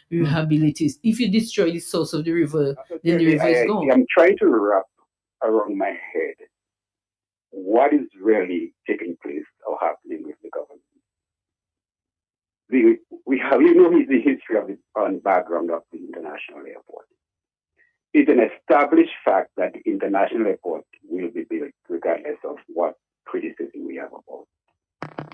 rehabilitate. If you destroy the source of the river, So then the Jerry, river is I gone. am trying to wrap around my head what is really taking place or happening with the government. We have, the history of the background of the international airport. It's an established fact that the international airport will be built regardless of what criticism we have about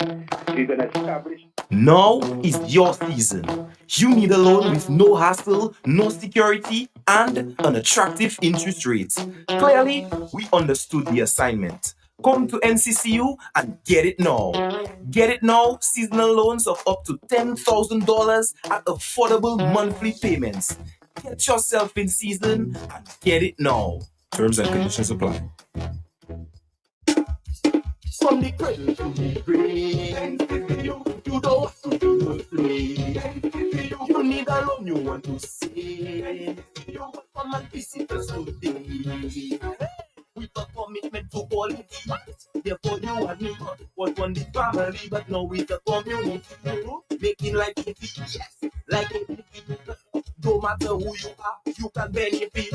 it. It's an established. Now is your season. You need a loan with no hassle, no security, and an attractive interest rate. Clearly, we understood the assignment. Come to NCCU and get it now. Get it now, seasonal loans of up to $10,000 at affordable monthly payments. Get yourself in season and get it now. Terms and conditions apply. From the cradle to the grave, you don't have to do a play. You need a loan you want to save. You want come and visit us today. With a commitment to quality, therefore you and me was one the family, but now with the community, making life easy, yes, like it. No matter who you are, you can benefit.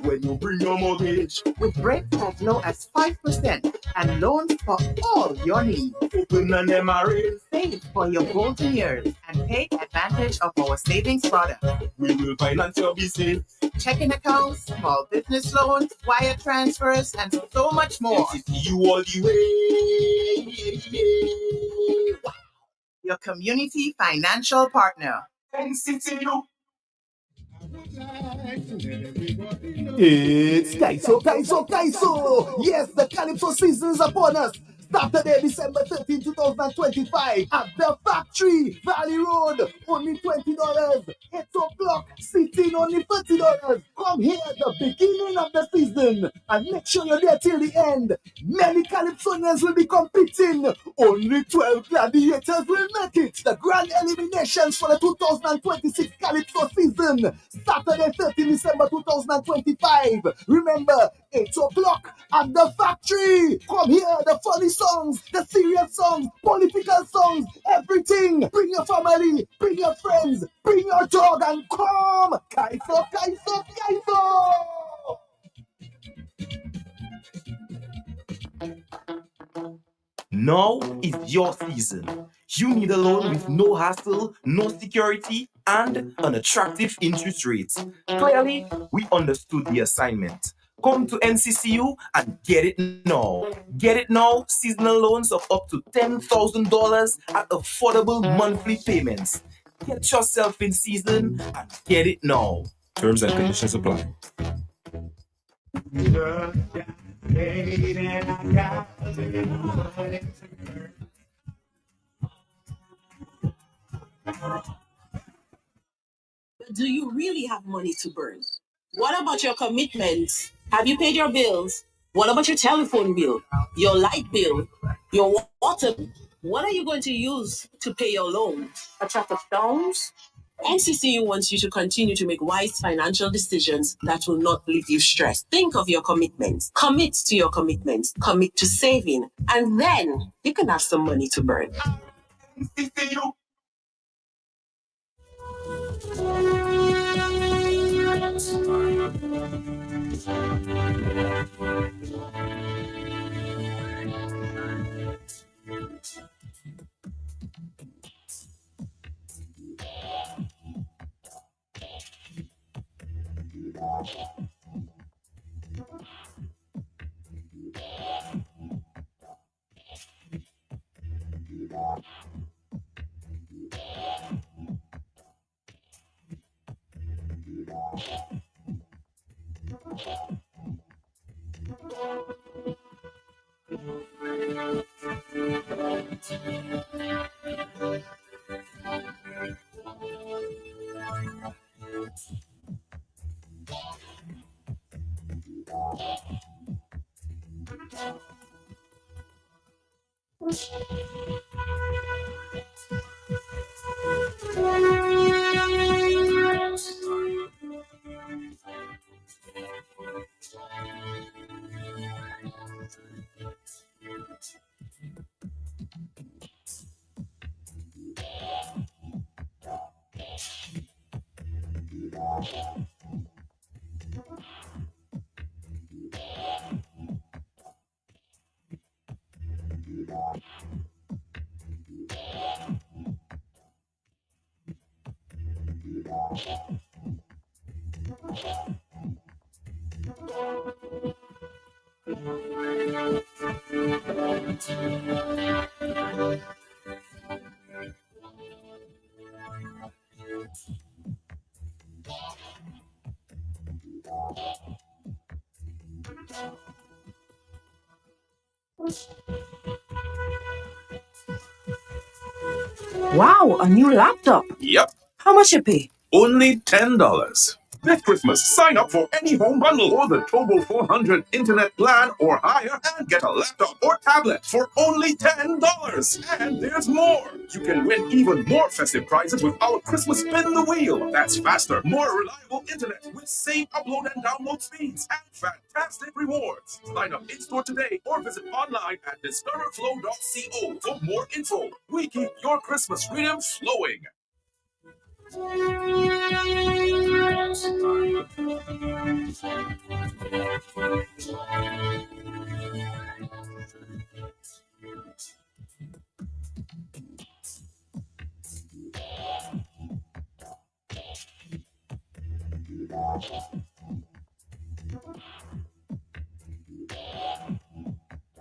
When you bring your mortgage with rates as low as 5% and loans for all your needs. Open an MRA. Save for your golden years and take advantage of our savings product. We will finance your business. Checking accounts, small business loans, wire transfers, and so much more. NCCU all the way. Wow. Your community financial partner. NCCU. It's Kaiso! Yes, the Calypso season is upon us. Saturday, December 13, 2025 at the Factory, Valley Road. Only $20. 8 o'clock, seating only $30. Come here at the beginning of the season and make sure you're there till the end. Many Calypsonians will be competing. Only 12 gladiators will make it. The grand eliminations for the 2026 Calypso season. Saturday, 13 December 2025. Remember, 8 o'clock at the Factory. Come here, the funny songs, the serious songs, political songs, everything. Bring your family, bring your friends, bring your dog and come. Kaiso! Now is your season. You need a loan with no hassle, no security, and an attractive interest rate. Clearly, we understood the assignment. Come to NCCU and get it now. Get it now, seasonal loans of up to $10,000 at affordable monthly payments. Get yourself in season and get it now. Terms and conditions apply. Do you really have money to burn? What about your commitments? Have you paid your bills? What about your telephone bill, your light bill, your water bill? What are you going to use to pay your loan? A truck of stones? NCCU wants you to continue to make wise financial decisions that will not leave you stressed. Think of your commitments. Commit to your commitments. Commit to saving. And then you can have some money to burn. NCCU. Wow, a new laptop. Yep, How much you pay? only $10. This Christmas, sign up for any home bundle or the Tobo 400 internet plan or higher and get a laptop or tablet for only $10. And there's more. You can win even more festive prizes with our Christmas Spin the Wheel. That's faster, more reliable internet with same upload and download speeds and fantastic rewards. Sign up in-store today or visit online at discoverflow.co for more info. We keep your Christmas rhythm flowing.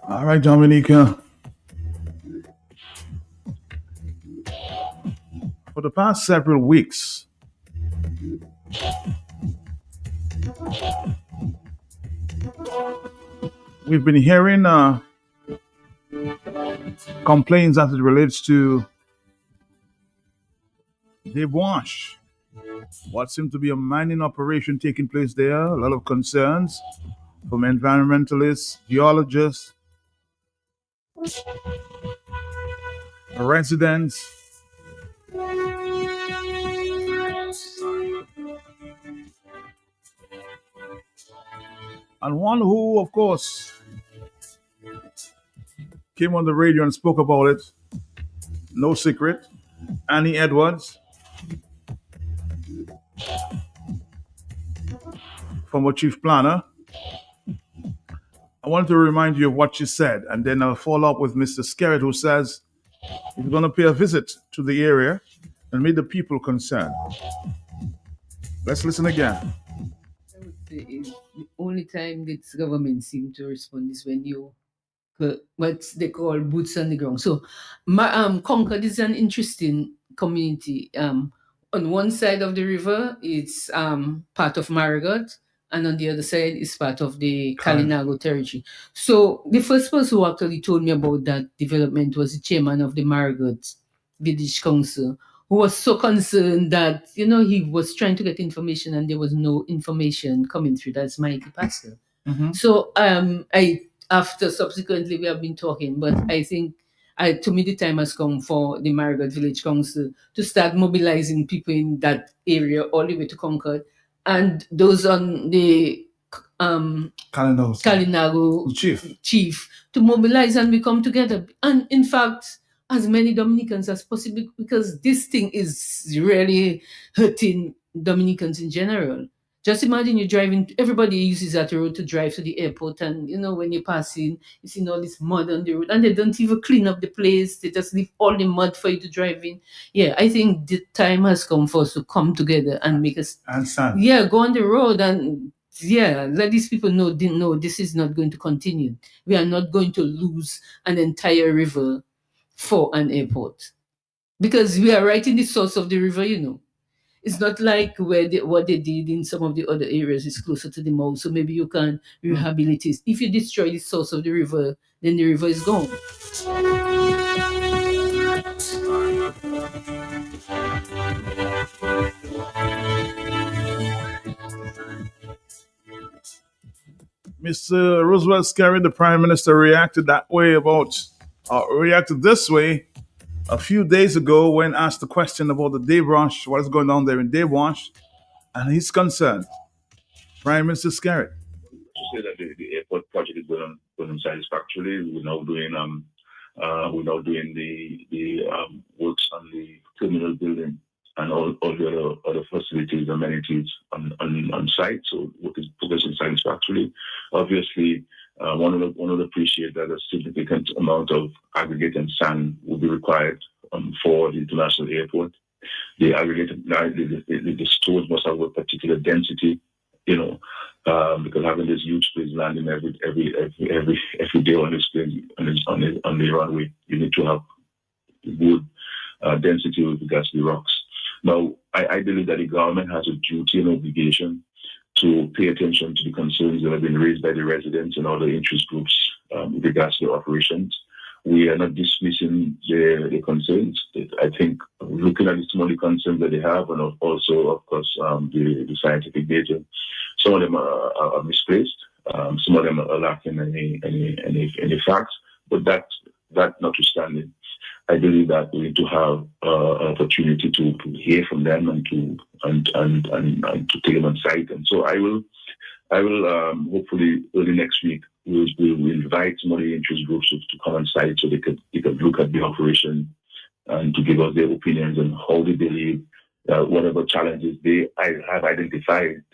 All right, Dominica. For the past several weeks, we've been hearing complaints as it relates to Debwash. What seemed to be a mining operation taking place there. A lot of concerns from environmentalists, geologists, residents. And one who, of course, came on the radio and spoke about it, no secret, Annie Edwards, former chief planner. I wanted to remind you of what she said, and then I'll follow up with Mr. Skerritt, who says he's going to pay a visit to the area and meet the people concerned. Let's listen again. I would say is the only time that government seem to respond is when you what they call boots on the ground. So, Concord is an interesting community. On one side of the river, it's part of Marigot, and on the other side, it's part of the Kalinago territory. So, the first person who actually told me about that development was the chairman of the Marigot Village Council, who was so concerned that, he was trying to get information and there was no information coming through. That's Mikey Pascal. So, after subsequently we have been talking, but I think to me the time has come for the Marigot Village Council to start mobilizing people in that area all the way to Concord, and those on the Kalinago chief to mobilize and we come together. And in fact, as many Dominicans as possible, because this thing is really hurting Dominicans in general. Just imagine you're driving, everybody uses that road to drive to the airport, and when you're passing, you see all this mud on the road, and they don't even clean up the place. They just leave all the mud for you to drive in. Yeah, I think the time has come for us to come together and make us go on the road and let these people know this is not going to continue. We are not going to lose an entire river for an airport, because we are right in the source of the river. It's not like what they did in some of the other areas is closer to the mouth, so maybe you can rehabilitate. If you destroy the source of the river, then the river is gone. Mr. Roosevelt Skerritt, the Prime Minister, reacted this way a few days ago when asked a question about the Debwash, what is going on there in Debwash, and he's concerned. Prime Minister Skerritt. To say that the airport project is going on satisfactorily. We're now doing the works on the terminal building. and all the other facilities, amenities on site. So work is progressing satisfactorily. Obviously, one of the appreciate that a significant amount of aggregate and sand will be required for the international airport. The aggregate, the stores must have a particular density, because having this huge planes landing every day on this plane on the runway, you need to have good density with regards to the rocks. Now, I believe that the government has a duty and obligation to pay attention to the concerns that have been raised by the residents and other interest groups with regards to the operations. We are not dismissing the concerns. I think looking at some of the concerns that they have, and also, of course, the scientific data, some of them are misplaced. Some of them are lacking any facts. But that notwithstanding, I believe that we need to have an opportunity to hear from them and to take them on site. And so I will hopefully early next week we'll invite some of the interest groups to come on site so they could look at the operation and to give us their opinions on how they believe whatever challenges they have identified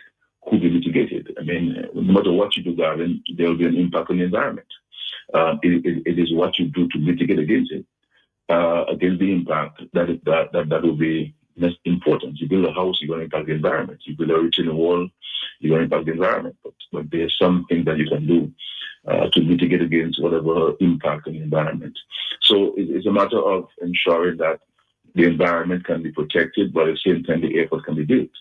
could be mitigated. I mean, no matter what you do, Gavin, there will be an impact on the environment. It is what you do to mitigate against it. Against the impact that will be important. You build a house, you're going to impact the environment. You build a retaining wall, you're going to impact the environment. But there's something that you can do to mitigate against whatever impact on the environment. So it's a matter of ensuring that the environment can be protected, but at the same time the airport can be built.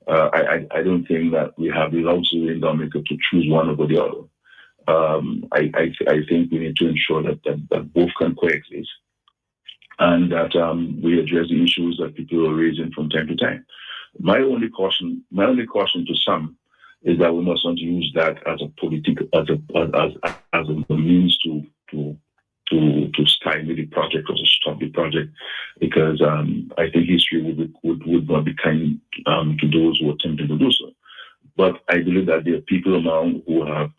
I don't think that we have the luxury in Dominica to choose one over the other. I think we need to ensure that both can coexist, and that we address the issues that people are raising from time to time. My only caution to some is that we must not use that as a means to stymie the project or to stop the project, because I think history would not be kind to those who are attempting to do so. But I believe that there are people among who have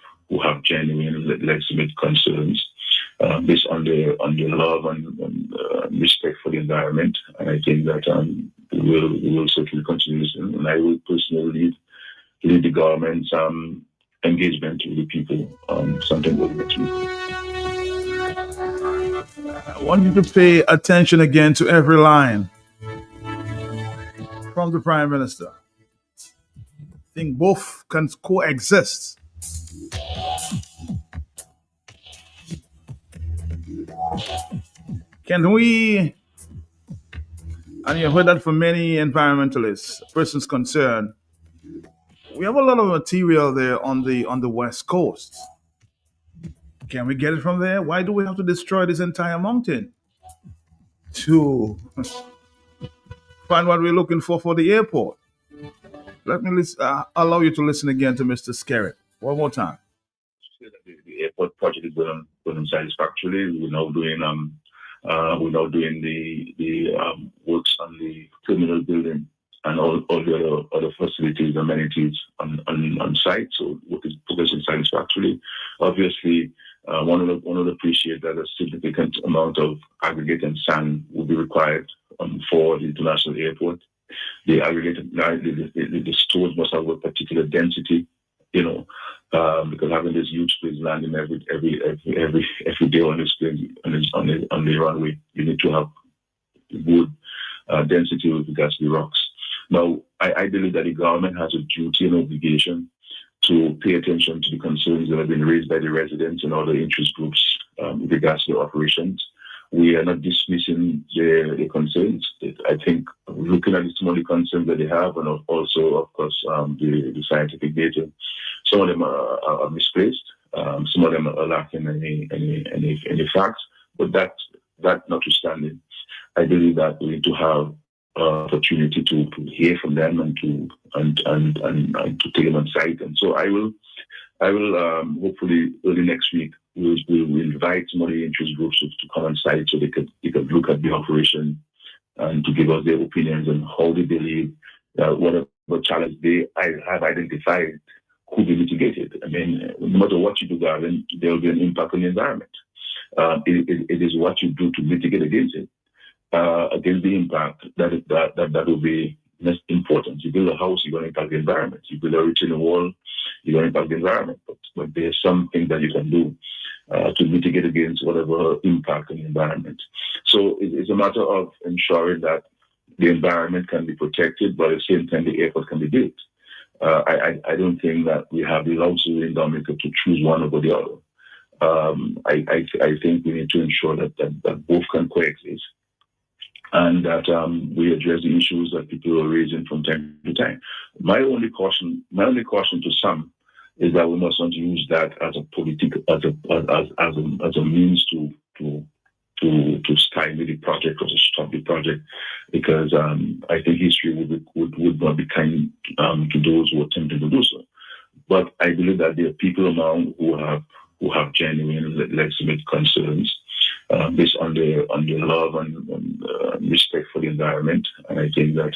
genuine legitimate concerns based on their love and respect for the environment, and I think that we will certainly continue this, and I will personally lead the government's engagement with the people sometime over next week. I want you to pay attention again to every line from the Prime Minister. I think both can coexist. Can we, and you've heard that from many environmentalists, persons concerned, we have a lot of material there on the West Coast. Can we get it from there? Why do we have to destroy this entire mountain to find what we're looking for the airport? Let me allow you to listen again to Mr. Skerritt one more time. The airport project is going satisfactorily. We're now doing the works on the terminal building and all the other facilities, amenities on site. So work is progressing satisfactorily. Obviously, one of the appreciate that a significant amount of aggregate and sand will be required for the international airport. The aggregate, the stores must have a particular density, because having this huge planes landing every day on this plane on the runway, you need to have good density with regards to the rocks. Now, I believe that the government has a duty and obligation to pay attention to the concerns that have been raised by the residents and other interest groups with regards to the operations. We are not dismissing the concerns. I think looking at some of the concerns that they have, and also, of course, the scientific data, some of them are misplaced. Some of them are lacking any facts. But that notwithstanding, I believe that we need to have opportunity to hear from them and to take them on site. And so I will hopefully early next week we'll invite some of the interest groups to come on site so they could look at the operation and to give us their opinions on how they believe whatever challenge they have identified could be mitigated. I mean, no matter what you do, Gavin, there will be an impact on the environment. It is what you do to mitigate against it. against the impact that will be important. You build a house, you're going to impact the environment. You build a retaining wall, you're going to impact the environment. But there's something that you can do to mitigate against whatever impact on the environment. So it's a matter of ensuring that the environment can be protected, but at the same time, the airport can be built. I don't think that we have the luxury in Dominica to choose one over the other. I think we need to ensure that both can coexist, and that we address the issues that people are raising from time to time. My only caution to some is that we must not use that as a means to stymie the project or to stop the project, because I think history would not be kind to those who attempted to do so. But I believe that there are people among who have genuine legitimate concerns based on their love and respect for the environment, and I think that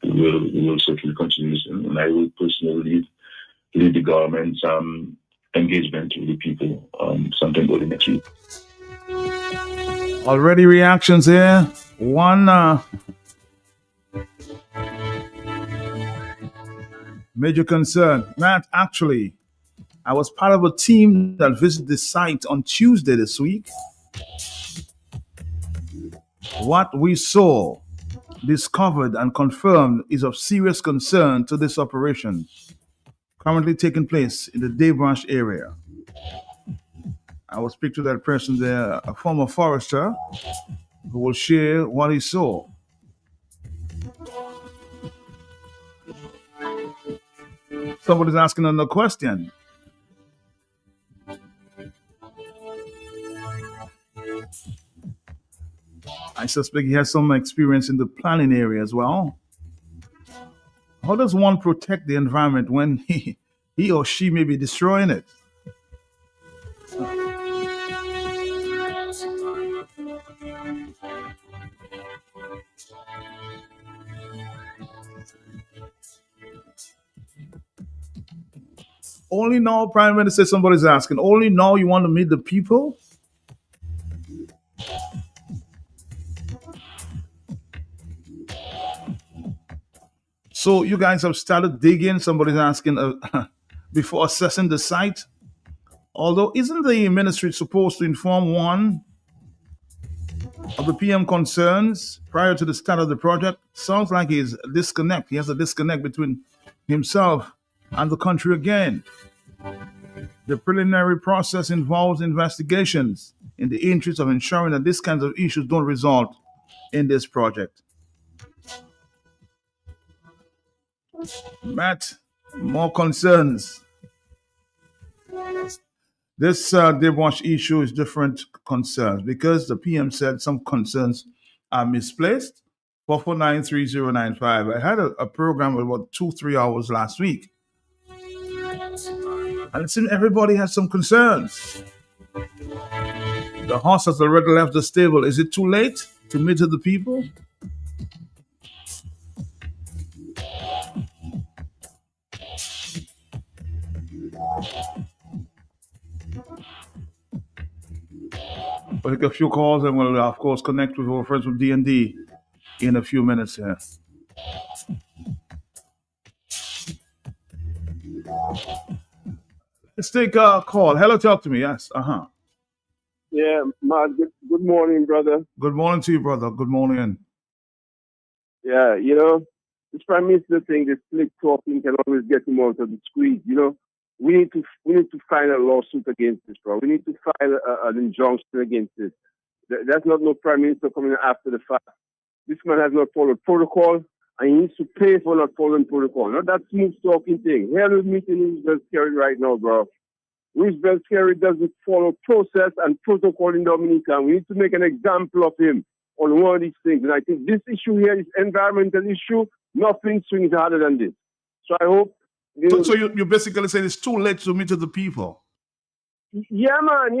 we will certainly continue this, and I will personally lead the government's engagement with the people sometime early next week. Already reactions here. One major concern. Matt, actually, I was part of a team that visited the site on Tuesday this week. What we saw, discovered, and confirmed is of serious concern to this operation currently taking place in the Dave Branch area. I will speak to that person there, a former forester, who will share what he saw. Somebody's asking another question. I suspect he has some experience in the planning area as well. How does one protect the environment when he or she may be destroying it? Only now, Prime Minister, somebody's asking, only now you want to meet the people? So you guys have started digging, somebody's asking, before assessing the site? Although, isn't the ministry supposed to inform one of the PM concerns prior to the start of the project? Sounds like he has a disconnect between himself and the country again. The preliminary process involves investigations in the interest of ensuring that these kinds of issues don't result in this project. Matt, more concerns. This Dave Branch issue is different concerns because the PM said some concerns are misplaced. 4493095. I had a program of about 2-3 hours last week, and it seemed everybody has some concerns. The horse has already left the stable. Is it too late to meet with the people? We'll take a few calls and we'll, of course, connect with our friends from D&D in a few minutes here. Let's take a call. Hello, talk to me. Yes. Yeah, Matt, good morning, brother. Good morning to you, brother. Good morning. Yeah, this Prime Minister thing, this slick talking can always get him out of the squeeze. We need to file a lawsuit against this, bro. We need to file an injunction against this. That's not no Prime Minister coming after the fact. This man has not followed protocol, and he needs to pay for not following protocol. Not that smooth talking thing. Hell is meeting Roosevelt Carey right now, bro. Roosevelt Carey doesn't follow process and protocol in Dominica, and we need to make an example of him on one of these things. And I think this issue here is environmental issue. Nothing swings harder than this. So I hope. So you basically say it's too late to meet with the people. Yeah, man. We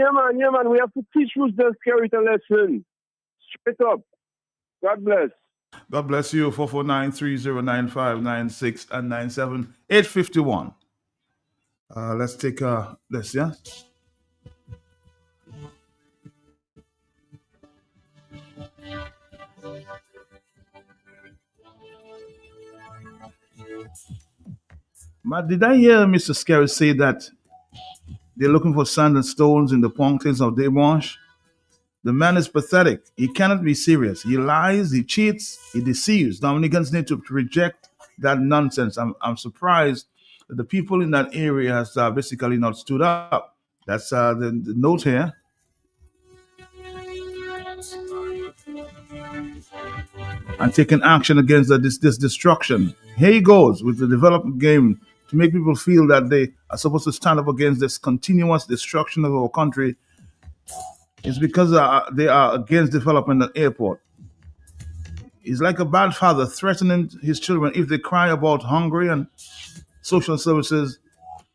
have to teach Roosevelt Carey a lesson. Straight up. God bless. God bless you. 449309596 and 97 851. Let's take this, yeah? But did I hear Mr. Scary say that they're looking for sand and stones in the fountains of Debauch? The man is pathetic. He cannot be serious. He lies, he cheats, he deceives. Dominicans need to reject that nonsense. I'm surprised that the people in that area has basically not stood up. That's the note here. And taking action against this destruction. Here he goes with the development game to make people feel that they are supposed to stand up against this continuous destruction of our country. It's because they are against development at the airport. He's like a bad father threatening his children if they cry about hungry and social services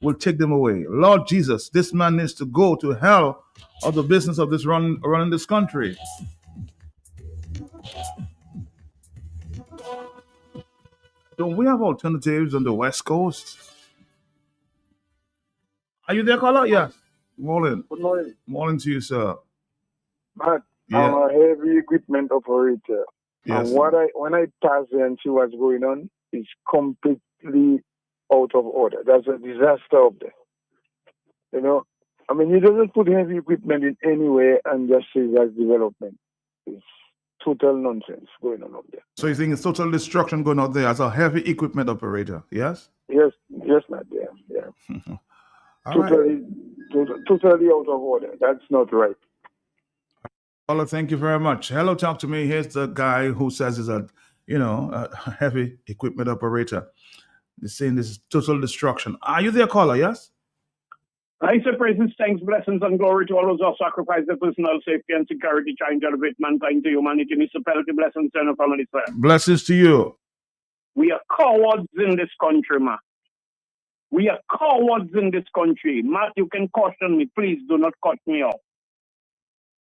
will take them away. Lord Jesus, this man needs to go to hell of the business of this running this country. Don't we have alternatives on the West Coast? Are you there, caller? Yes. Morning. Good morning. Morning to you, sir. Matt, Yeah. I'm a heavy equipment operator. Yes. And when I pass there and see what's going on, it's completely out of order. That's a disaster up there. You know, I mean, you doesn't put heavy equipment in anywhere and just say that's development. It's total nonsense going on up there. So you think it's total destruction going out there as a heavy equipment operator? Yes. Yes, Matt. Yeah. All right. Totally out of order. That's not right. Caller, thank you very much. Hello, talk to me. Here's the guy who says he's a heavy equipment operator. He's saying this is total destruction. Are you there, caller? Yes. I say praises, thanks, blessings, and glory to all those who sacrifice their personal safety and security, trying to elevate mankind to humanity, municipality, blessings, and our family. Blessings to you. We are cowards in this country, Matt. We are cowards in this country. Matt, you can caution me. Please do not cut me off.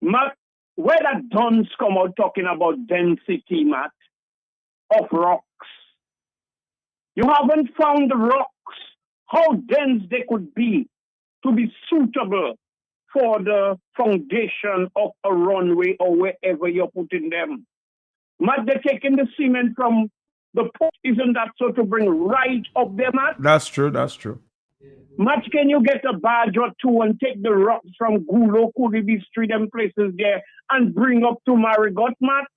Matt, where that dons come out talking about density, Matt, of rocks. You haven't found the rocks, how dense they could be to be suitable for the foundation of a runway or wherever you're putting them. Matt, they're taking the cement from the port. Isn't that so to bring right up there, Matt? That's true. That's true. Matt, can you get a barge or two and take the rocks from Gulo, Kuribi Street and places there and bring up to Marigot, Matt?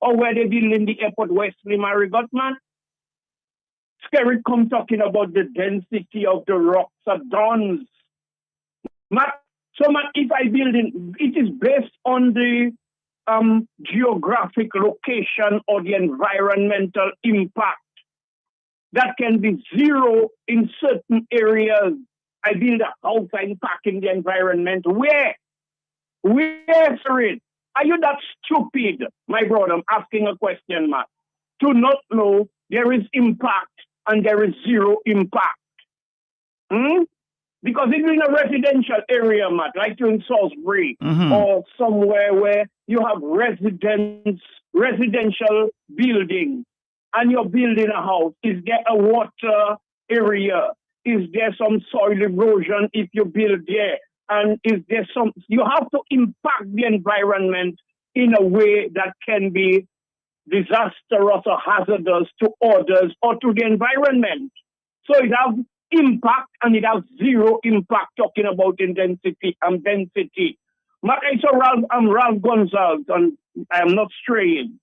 Or where they build in the airport, Wesley, Marigot, Matt? Skerrit come talking about the density of the rocks at Dons. Matt, so Matt, if I build it is based on the geographic location or the environmental impact. That can be zero in certain areas. I build a house, I impact in the environment. Where, Skerrit? Are you that stupid, my brother? I'm asking a question, Matt. To not know there is impact and there is zero impact. Because if you're in a residential area, Matt, like you're in Salisbury or somewhere where you have residential building and you're building a house, is there a water area? Is there some soil erosion if you build there? And is there you have to impact the environment in a way that can be disastrous or hazardous to others or to the environment. So it has impact and it has zero impact talking about intensity and density. I'm Ralph Gonzalez and I am not straying.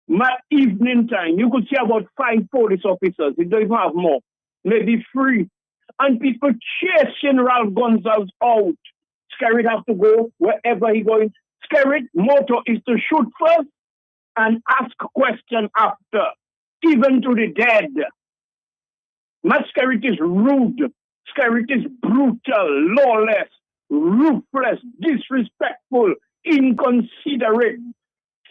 My evening time, you could see about 5 police officers. We don't even have more. Maybe 3. And people chasing Ralph Gonzalez out. Skerrit have to go wherever he going. Skerrit motto is to shoot first and ask question after, even to the dead. My Skerrit is rude. Skerrit is brutal, lawless, ruthless, disrespectful, inconsiderate.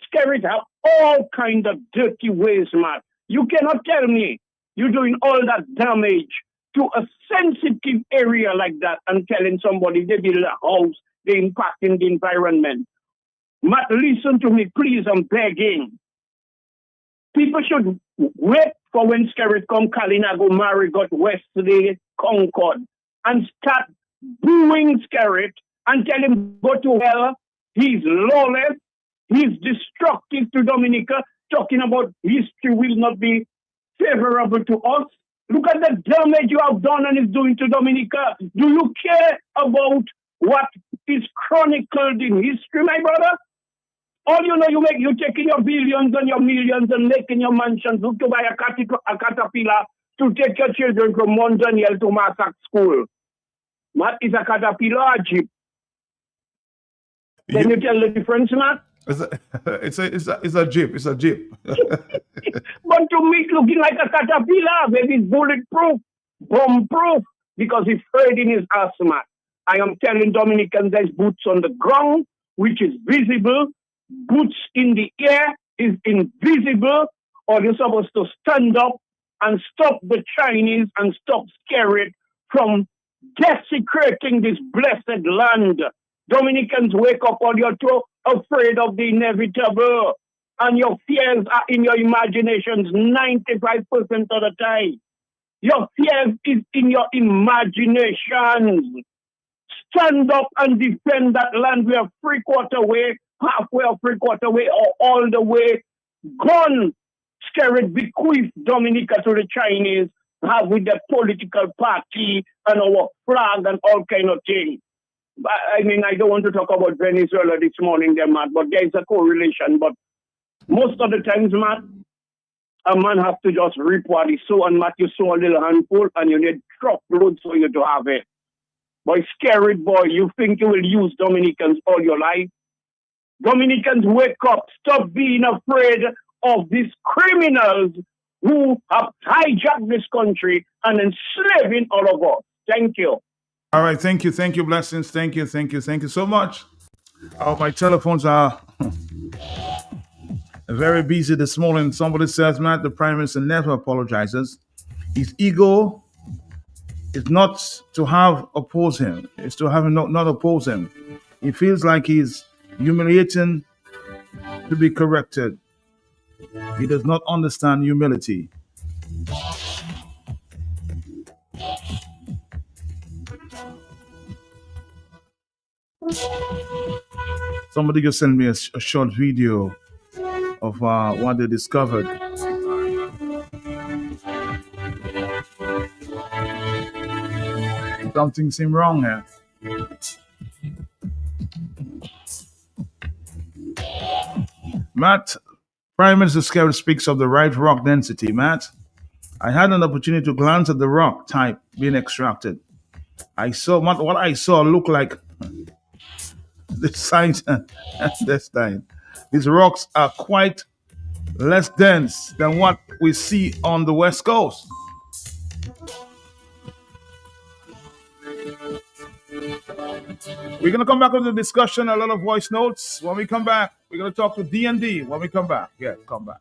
Skerrit have all kind of dirty ways, man. You cannot tell me you're doing all that damage to a sensitive area like that and telling somebody they build a house, they impact in the environment. Matt, listen to me, please, I'm begging. People should wait for when Skerrit come Kalinago, Marigot, Wesley, Concord, and start booing Skerrit and tell him go to hell. He's lawless, He's destructive to Dominica, talking about history will not be favorable to us. Look at the damage you have done and is doing to Dominica. Do you care about what is chronicled in history, my brother? All you know, you're taking your billions and your millions and making your mansions. Look to buy a caterpillar to take your children from Mount Daniel to Massac School. Matt is a caterpillar or a jeep? Can you tell the difference, Matt? It's a jeep. It's a jeep. But to me, it's looking like a caterpillar. Maybe it's bulletproof, bomb-proof, because it's afraid in his asthma. I am telling Dominicans there's boots on the ground, which is visible. Boots in the air is invisible, or you're supposed to stand up and stop the Chinese and stop Skerrit from desecrating this blessed land. Dominicans, wake up, or you're too afraid of the inevitable, and your fears are in your imaginations 95% of the time. Your fears is in your imaginations. Stand up and defend that land. We are three-quarter way, halfway or three-quarter way, or all the way gone. Skerrit bequeath Dominica to the Chinese, have with their political party and our flag and all kind of things. I mean, I don't want to talk about Venezuela this morning, there, Matt, but there is a correlation. But most of the times, Matt, a man has to just reap what he sow, and Matt, you sow a little handful, and you need truckloads for you to have it. But Skerrit boy, you think you will use Dominicans all your life? Dominicans, wake up. Stop being afraid of these criminals who have hijacked this country and enslaving all of us. Thank you. All right, thank you, blessings, thank you so much. Oh, my telephones are very busy this morning. Somebody says, Matt, the Prime Minister never apologizes. His ego is not to have oppose him, it's to have not oppose him. He feels like he's humiliating to be corrected. He does not understand humility. Somebody just sent me a short video of what they discovered. Something seemed wrong here. Matt, Prime Minister Skerrit speaks of the right rock density. Matt, I had an opportunity to glance at the rock type being extracted. What I saw looked like the site at this time. These rocks are quite less dense than what we see on the West Coast. We're going to come back with the discussion, a lot of voice notes. When we come back, we're going to talk to D&D when we come back. Yeah, come back.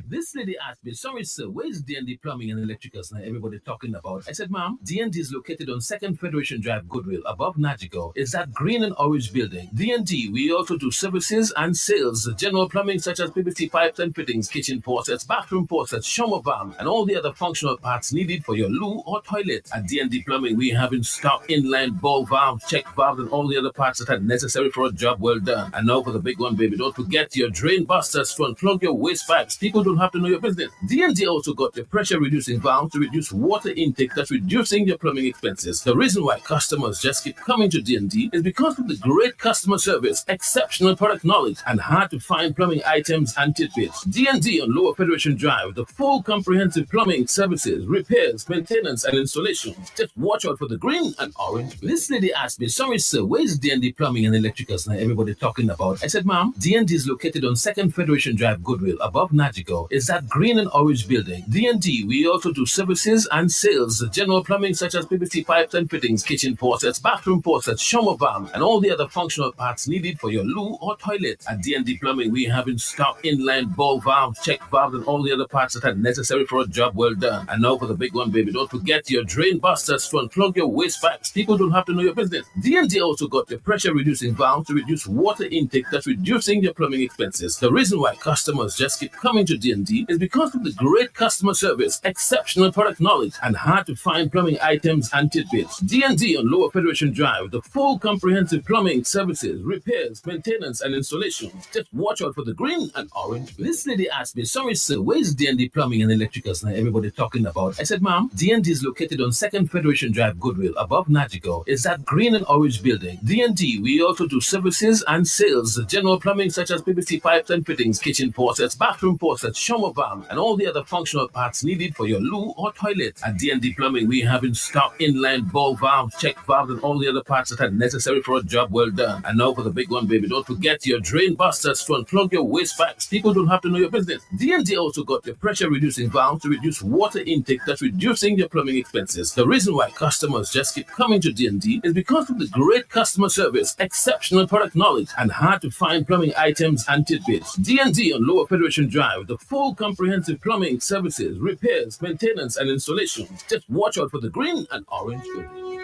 This lady asked me, sorry sir, where is D&D Plumbing and Electricals now everybody talking about? I said, ma'am, D&D is located on 2nd Federation Drive, Goodwill, above Nagigo. It's that green and orange building. D&D, we also do services and sales, general plumbing such as PVC pipes and fittings, kitchen faucets, bathroom faucets, shower valve, and all the other functional parts needed for your loo or toilet. At D&D Plumbing, we have in stock inline ball valves, check valves, and all the other parts that are necessary for a job well done. And now for the big one, baby, don't forget your drain busters, front plug your waste pipes. People don't have to know your business. D&D also got the pressure reducing valve to reduce water intake, that's reducing your plumbing expenses. The reason why customers just keep coming to D&D is because of the great customer service, exceptional product knowledge, and hard to find plumbing items and tidbits. D&D on Lower Federation Drive, the full comprehensive plumbing services, repairs, maintenance, and installations. Just watch out for the green and orange. This lady asked me, sorry sir, where is D&D Plumbing and Electricals now everybody talking about? I said, ma'am, D&D is located on 2nd Federation Drive, Goodwill, above Nagigo. It's that green and orange building. D&D, we also do services and sales, general plumbing such as PVC pipes and fittings, kitchen faucets, bathroom faucets, shower valve, and all the other functional parts needed for your loo or toilet. At D&D Plumbing, we have in stock inline ball valves, check valves, and all the other parts that are necessary for a job well done. And now for the big one, baby, don't forget your drain busters, front plug your waste pipes. People don't have to know your business. D&D also got the pressure reducing valve to reduce water intake, that's reducing your plumbing expenses. The reason why customers just keep coming to D&D D&D is because of the great customer service, exceptional product knowledge, and hard-to-find plumbing items and tidbits. D&D on Lower Federation Drive, the full comprehensive plumbing services, repairs, maintenance, and installations. Just watch out for the green and orange. This lady asked me, sorry sir, where's D&D Plumbing and Electricals now everybody talking about? I said, ma'am, D&D is located on 2nd Federation Drive, Goodwill, above Nagigo. It's that green and orange building. D&D, we also do services and sales, general plumbing such as PVC pipes and fittings, kitchen faucets, bathroom faucets, shower valve, and all the other functional parts needed for your loo or toilet. At D&D Plumbing, we have in stock inline ball valves, check valves, and all the other parts that are necessary for a job well done. And now for the big one, baby, don't forget your drain busters to unplug your waste pipes. People don't have to know your business. D&D also got your pressure reducing valves to reduce water intake, thus reducing your plumbing expenses. The reason why customers just keep coming to D&D is because of the great customer service, exceptional product knowledge, and hard-to-find plumbing items and tidbits. D&D on Lower Federation Drive, the full comprehensive plumbing services, repairs, maintenance, and installations. Just watch out for the green and orange building.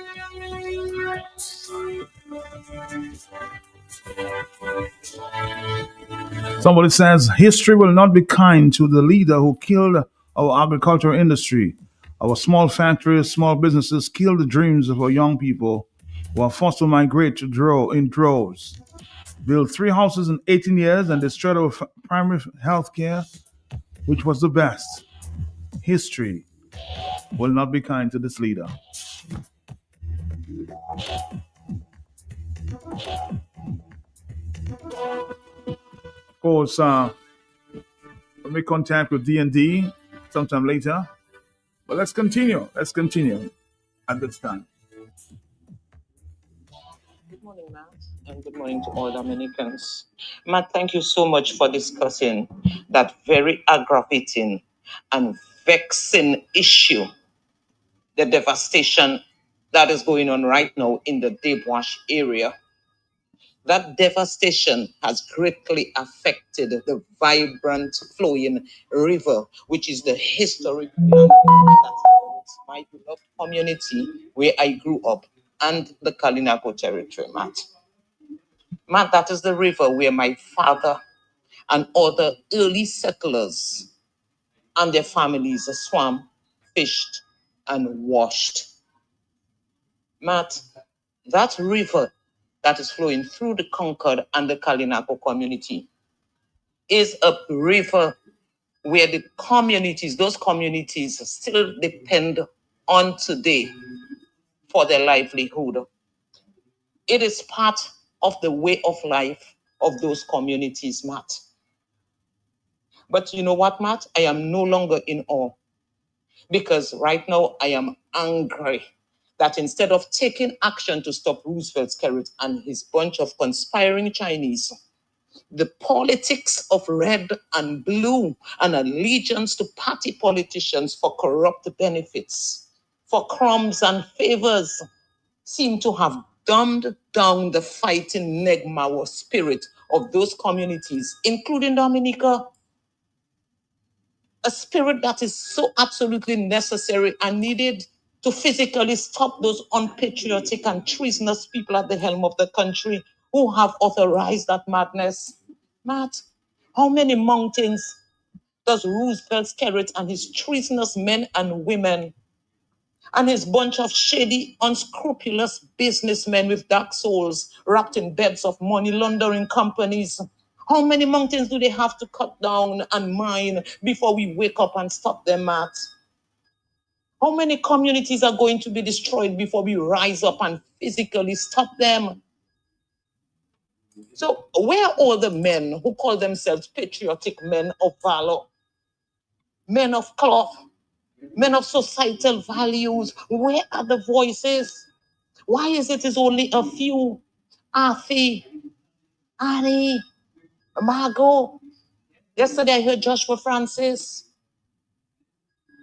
Somebody says history will not be kind to the leader who killed our agricultural industry. Our small factories, small businesses kill the dreams of our young people who are forced to migrate to in droves. Built 3 houses in 18 years and destroyed our primary health care, which was the best. History will not be kind to this leader. Of course, we'll make contact with D&D sometime later. But let's continue. Let's continue at this time. Good morning, Matt, and good morning to all Dominicans. Matt, thank you so much for discussing that very aggravating and vexing issue, the devastation that is going on right now in the Debwash area. That devastation has greatly affected the vibrant flowing river, which is the historic land that supports my beloved community where I grew up and the Kalinago territory, Matt. Matt, that is the river where my father and other early settlers and their families swam, fished, and washed. Matt, that river that is flowing through the Concord and the Kalinago community is a river where the communities, those communities still depend on today for their livelihood. It is part of the way of life of those communities, Matt. But you know what, Matt? I am no longer in awe because right now I am angry that instead of taking action to stop Roosevelt Skerrit and his bunch of conspiring Chinese, the politics of red and blue and allegiance to party politicians for corrupt benefits, for crumbs and favors, seem to have dumbed down the fighting Negmawa spirit of those communities, including Dominica. A spirit that is so absolutely necessary and needed to physically stop those unpatriotic and treasonous people at the helm of the country who have authorized that madness. Matt, how many mountains does Roosevelt Skerrit and his treasonous men and women and his bunch of shady, unscrupulous businessmen with dark souls wrapped in beds of money laundering companies, how many mountains do they have to cut down and mine before we wake up and stop them, Matt? How many communities are going to be destroyed before we rise up and physically stop them? So where are all the men who call themselves patriotic men of valor, men of cloth, men of societal values? Where are the voices? Why is it only a few? Afi, Annie, Margot. Yesterday I heard Joshua Francis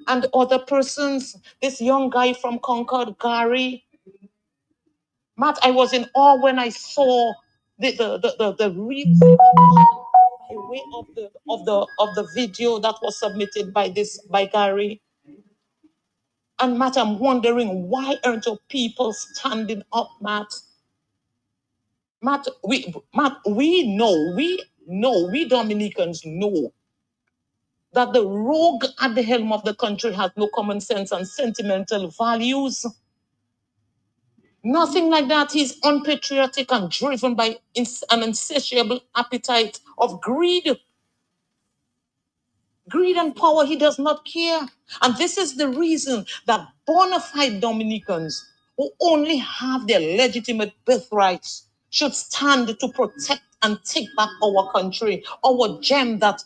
and other persons. This young guy from Concord, Gary. Matt, I was in awe when I saw the real by way of the video that was submitted by Gary. And Matt, I'm wondering, why aren't your people standing up, Matt? Matt, we Dominicans know that the rogue at the helm of the country has no common sense and sentimental values. Nothing like that. He's unpatriotic and driven by an insatiable appetite of greed. Greed and power, he does not care. And this is the reason that bona fide Dominicans who only have their legitimate birthrights should stand to protect and take back our country, our gem, that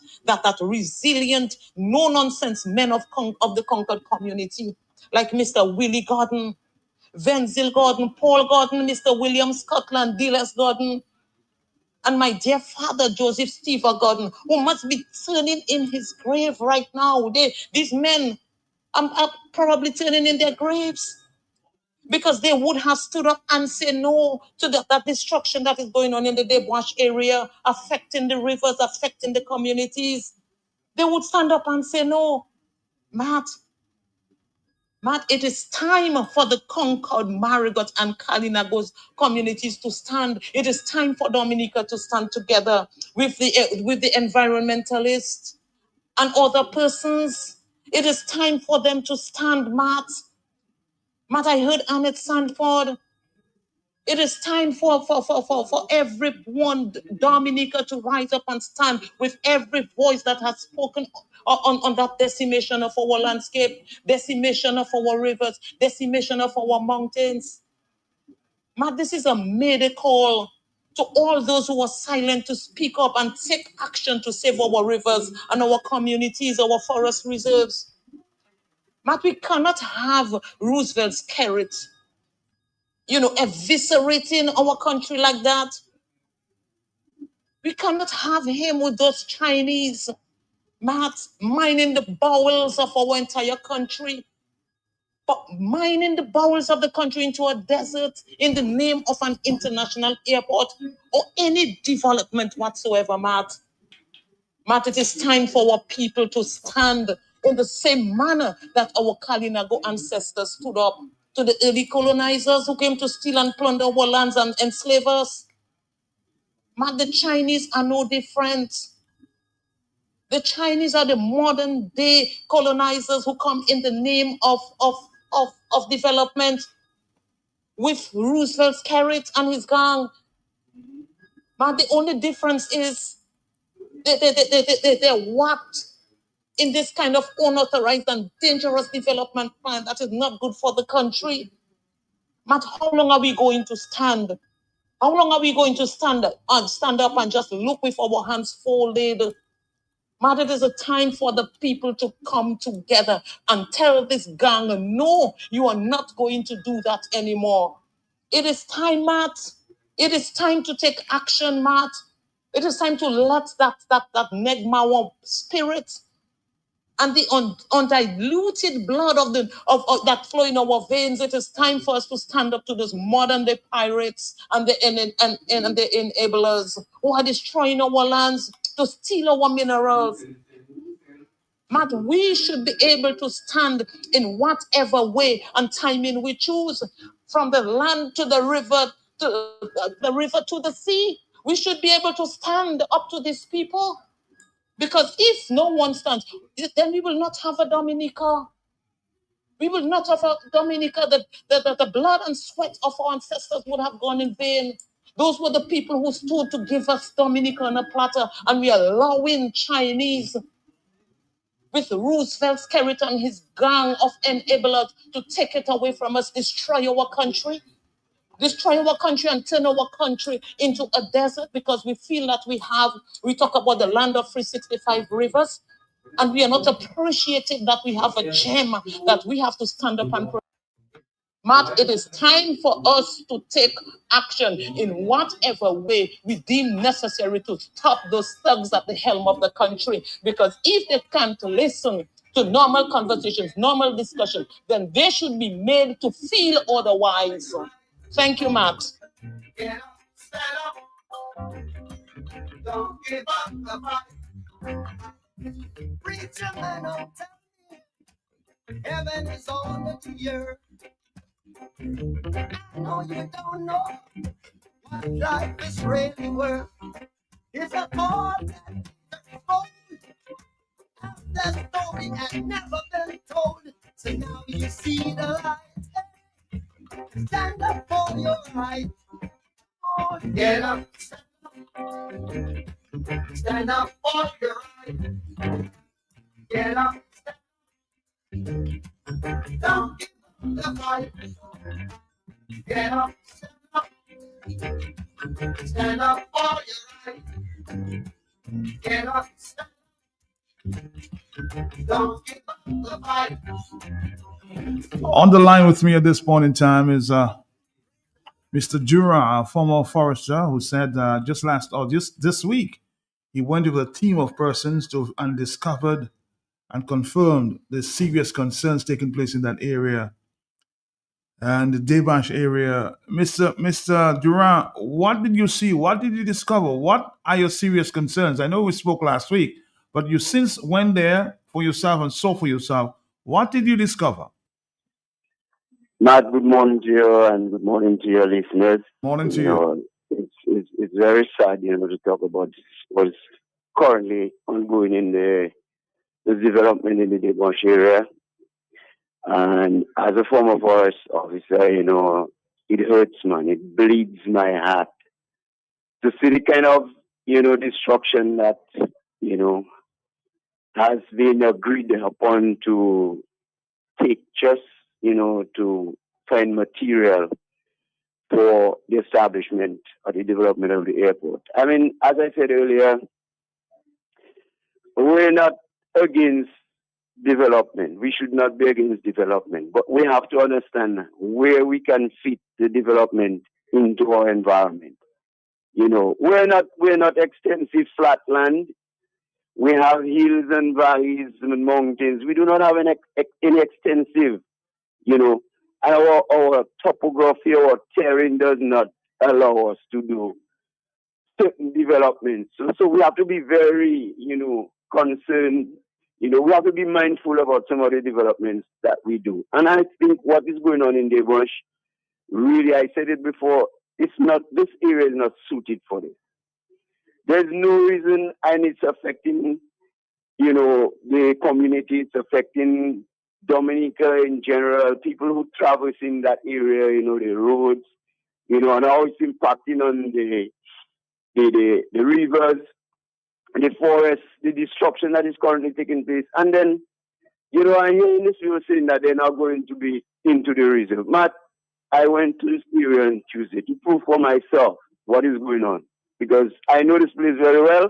resilient, no-nonsense men of the conquered community, like Mr. Willie Gordon, Venzel Gordon, Paul Gordon, Mr. William Scotland, Delas Gordon, and my dear father, Joseph Stephen Gordon, who must be turning in his grave right now. These men are probably turning in their graves because they would have stood up and said no to that destruction that is going on in the Debwash area, affecting the rivers, affecting the communities. They would stand up and say no. Matt, it is time for the Concord, Marigot, and Kalinago's communities to stand. It is time for Dominica to stand together with the environmentalists and other persons. It is time for them to stand, Matt. I heard Annette Sandford. It is time for everyone, Dominica, to rise up and stand with every voice that has spoken on that decimation of our landscape, decimation of our rivers, decimation of our mountains. Matt, this is a mayday call to all those who are silent to speak up and take action to save our rivers and our communities, our forest reserves. Matt, we cannot have Roosevelt's carrot, eviscerating our country like that. We cannot have him with those Chinese, Matt, mining the bowels of our entire country, but mining the bowels of the country into a desert in the name of an international airport or any development whatsoever, Matt. Matt, it is time for our people to stand in the same manner that our Kalinago ancestors stood up to the early colonizers who came to steal and plunder our lands and enslave us. Matt, the Chinese are no different. The Chinese are the modern day colonizers who come in the name of development with Roosevelt's carrot and his gang. But the only difference is they're whacked in this kind of unauthorized and dangerous development plan that is not good for the country. Matt, how long are we going to stand? How long are we going to stand up and just look with our hands folded? Matt, it is a time for the people to come together and tell this gang, no, you are not going to do that anymore. It is time, Matt. It is time to take action, Matt. It is time to let that Negmawa spirit and the undiluted blood of that flow in our veins. It is time for us to stand up to those modern day pirates and the enablers who are destroying our lands to steal our minerals. Matt, we should be able to stand in whatever way and timing we choose, from the land to the river, to the sea. We should be able to stand up to these people. Because if no one stands, then we will not have a Dominica. We will not have a Dominica. The blood and sweat of our ancestors would have gone in vain. Those were the people who stood to give us Dominica on a platter, and we are allowing Chinese with Roosevelt's carrot and his gang of enablers to take it away from us, destroy our country and turn our country into a desert because we feel that we talk about the land of 365 rivers, and we are not appreciating that we have a gem that we have to stand up and protect. Matt, it is time for us to take action in whatever way we deem necessary to stop those thugs at the helm of the country. Because if they can't listen to normal conversations, normal discussion, then they should be made to feel otherwise. Thank you, Matt. Get up, stand up. Don't give up the fight. Preacher man, don't tell me heaven is on the earth. I know you don't know what life is really worth. It's a thought that the road out that story had never been told. So now you see the light. Stand up for your right. Oh, get up. Stand up for your right. Get up. Don't give up the fight. Get up. Stand up for your right. Get up. Don't give up the fight. On the line with me at this point in time is Mr. Durant, a former forester, who said just this week, he went with a team of persons and discovered and confirmed the serious concerns taking place in that area and the Devansh area. Mr. Durant, what did you see? What did you discover? What are your serious concerns? I know we spoke last week, but you since went there for yourself and saw for yourself. What did you discover? Matt, good morning to you and good morning to your listeners. Morning to you. It's very sad, to talk about what's currently ongoing in the development in the Devansh area. And as a former forest officer, it hurts, man. It bleeds my heart to see the kind of, destruction that, has been agreed upon to take just, to find material for the establishment or the development of the airport. I mean, as I said earlier, we're not against development. We should not be against development, but we have to understand where we can fit the development into our environment. We're not extensive flat land. We have hills and valleys and mountains. We do not have any extensive, and our topography or terrain does not allow us to do certain developments. So we have to be very, concerned. We have to be mindful about some of the developments that we do. And I think what is going on in Devansh, really, I said it before, this area is not suited for this. There's no reason, and it's affecting, the community, it's affecting Dominica in general, people who traverse in that area, the roads, and how it's impacting on the rivers, the forests, the destruction that is currently taking place. And then, I hear in this people saying that they're not going to be into the reserve. Matt, I went to this area on Tuesday to prove for myself what is going on, because I know this place very well,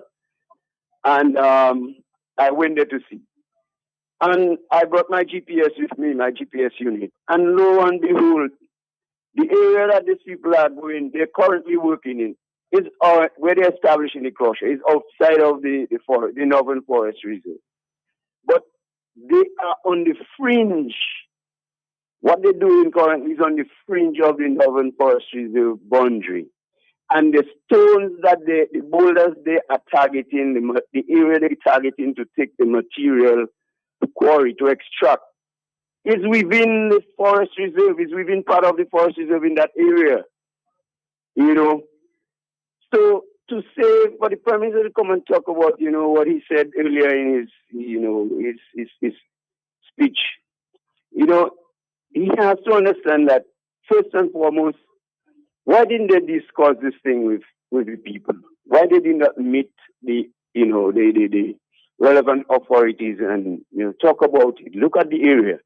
and I went there to see. And I brought my GPS with me, my GPS unit. And lo and behold, the area that these people are going, they're currently working in, is where they're establishing the crusher, is outside of the forest, the Northern Forest Reserve. But they are on the fringe. What they're doing currently is on the fringe of the Northern Forest Reserve boundary. And the stones that the boulders they are targeting, the area they're targeting to take the material, the quarry to extract, is within the forest reserve, is within part of the forest reserve in that area. So to say, for the Prime Minister to come and talk about, what he said earlier in his speech, he has to understand that first and foremost, why didn't they discuss this thing with the people? Why they did not meet the relevant authorities and talk about it? Look at the area.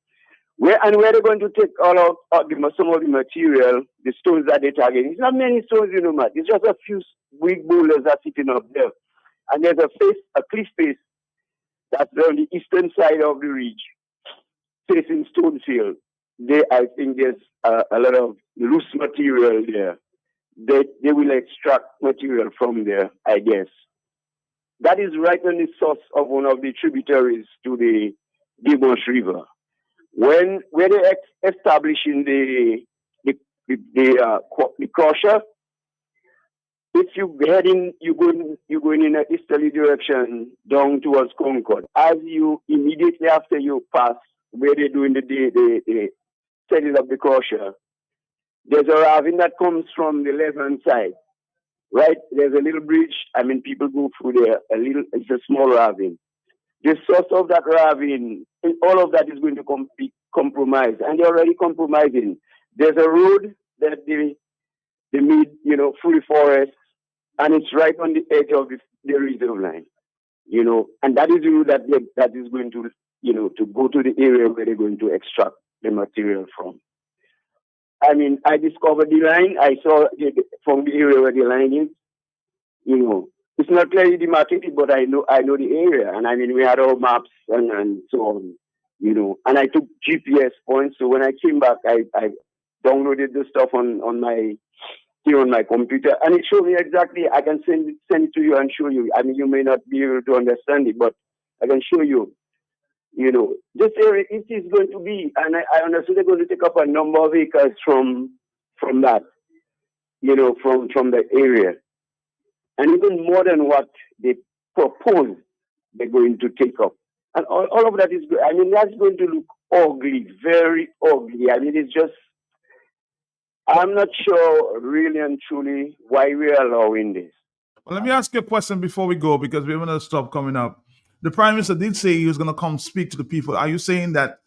Where they're going to take some of the material, the stones that they're targeting. It's not many stones, Matt. It's just a few big boulders that are sitting up there. And there's a cliff face that's on the eastern side of the ridge, facing Stonefield. I think there's a lot of loose material there. They will extract material from there, I guess. That is right on the source of one of the tributaries to the Devansh River. Where they're establishing the crusher, if you're going in an easterly direction down towards Concord. As you immediately after you pass where they're doing the setting up the crusher, there's a ravine that comes from the left-hand side. Right? There's a little bridge. People go through there. It's a small ravine. the source of that ravine, all of that is going to be compromised, and they're already compromising. There's a road that they meet, full forest, and it's right on the edge of the reserve line, and that is the road that is going to, to go to the area where they're going to extract the material from. I mean, I discovered the line. I saw it from the area where the line is. It's not clearly demarcated, but I know the area. And I mean, we had our maps and so on, and I took GPS points. So when I came back, I downloaded the stuff on my computer, and it showed me exactly. I can send it to you and show you. I mean, you may not be able to understand it, but I can show you. This area, it is going to be, and I understand they're going to take up a number of acres from that, from the area. And even more than what they propose, they're going to take up. And all of that is good. I mean, that's going to look ugly, very ugly. I mean, it's just, I'm not sure really and truly why we're allowing this. Well, let me ask you a question before we go, because we have another stop coming up. The Prime Minister did say he was going to come speak to the people. Are you saying that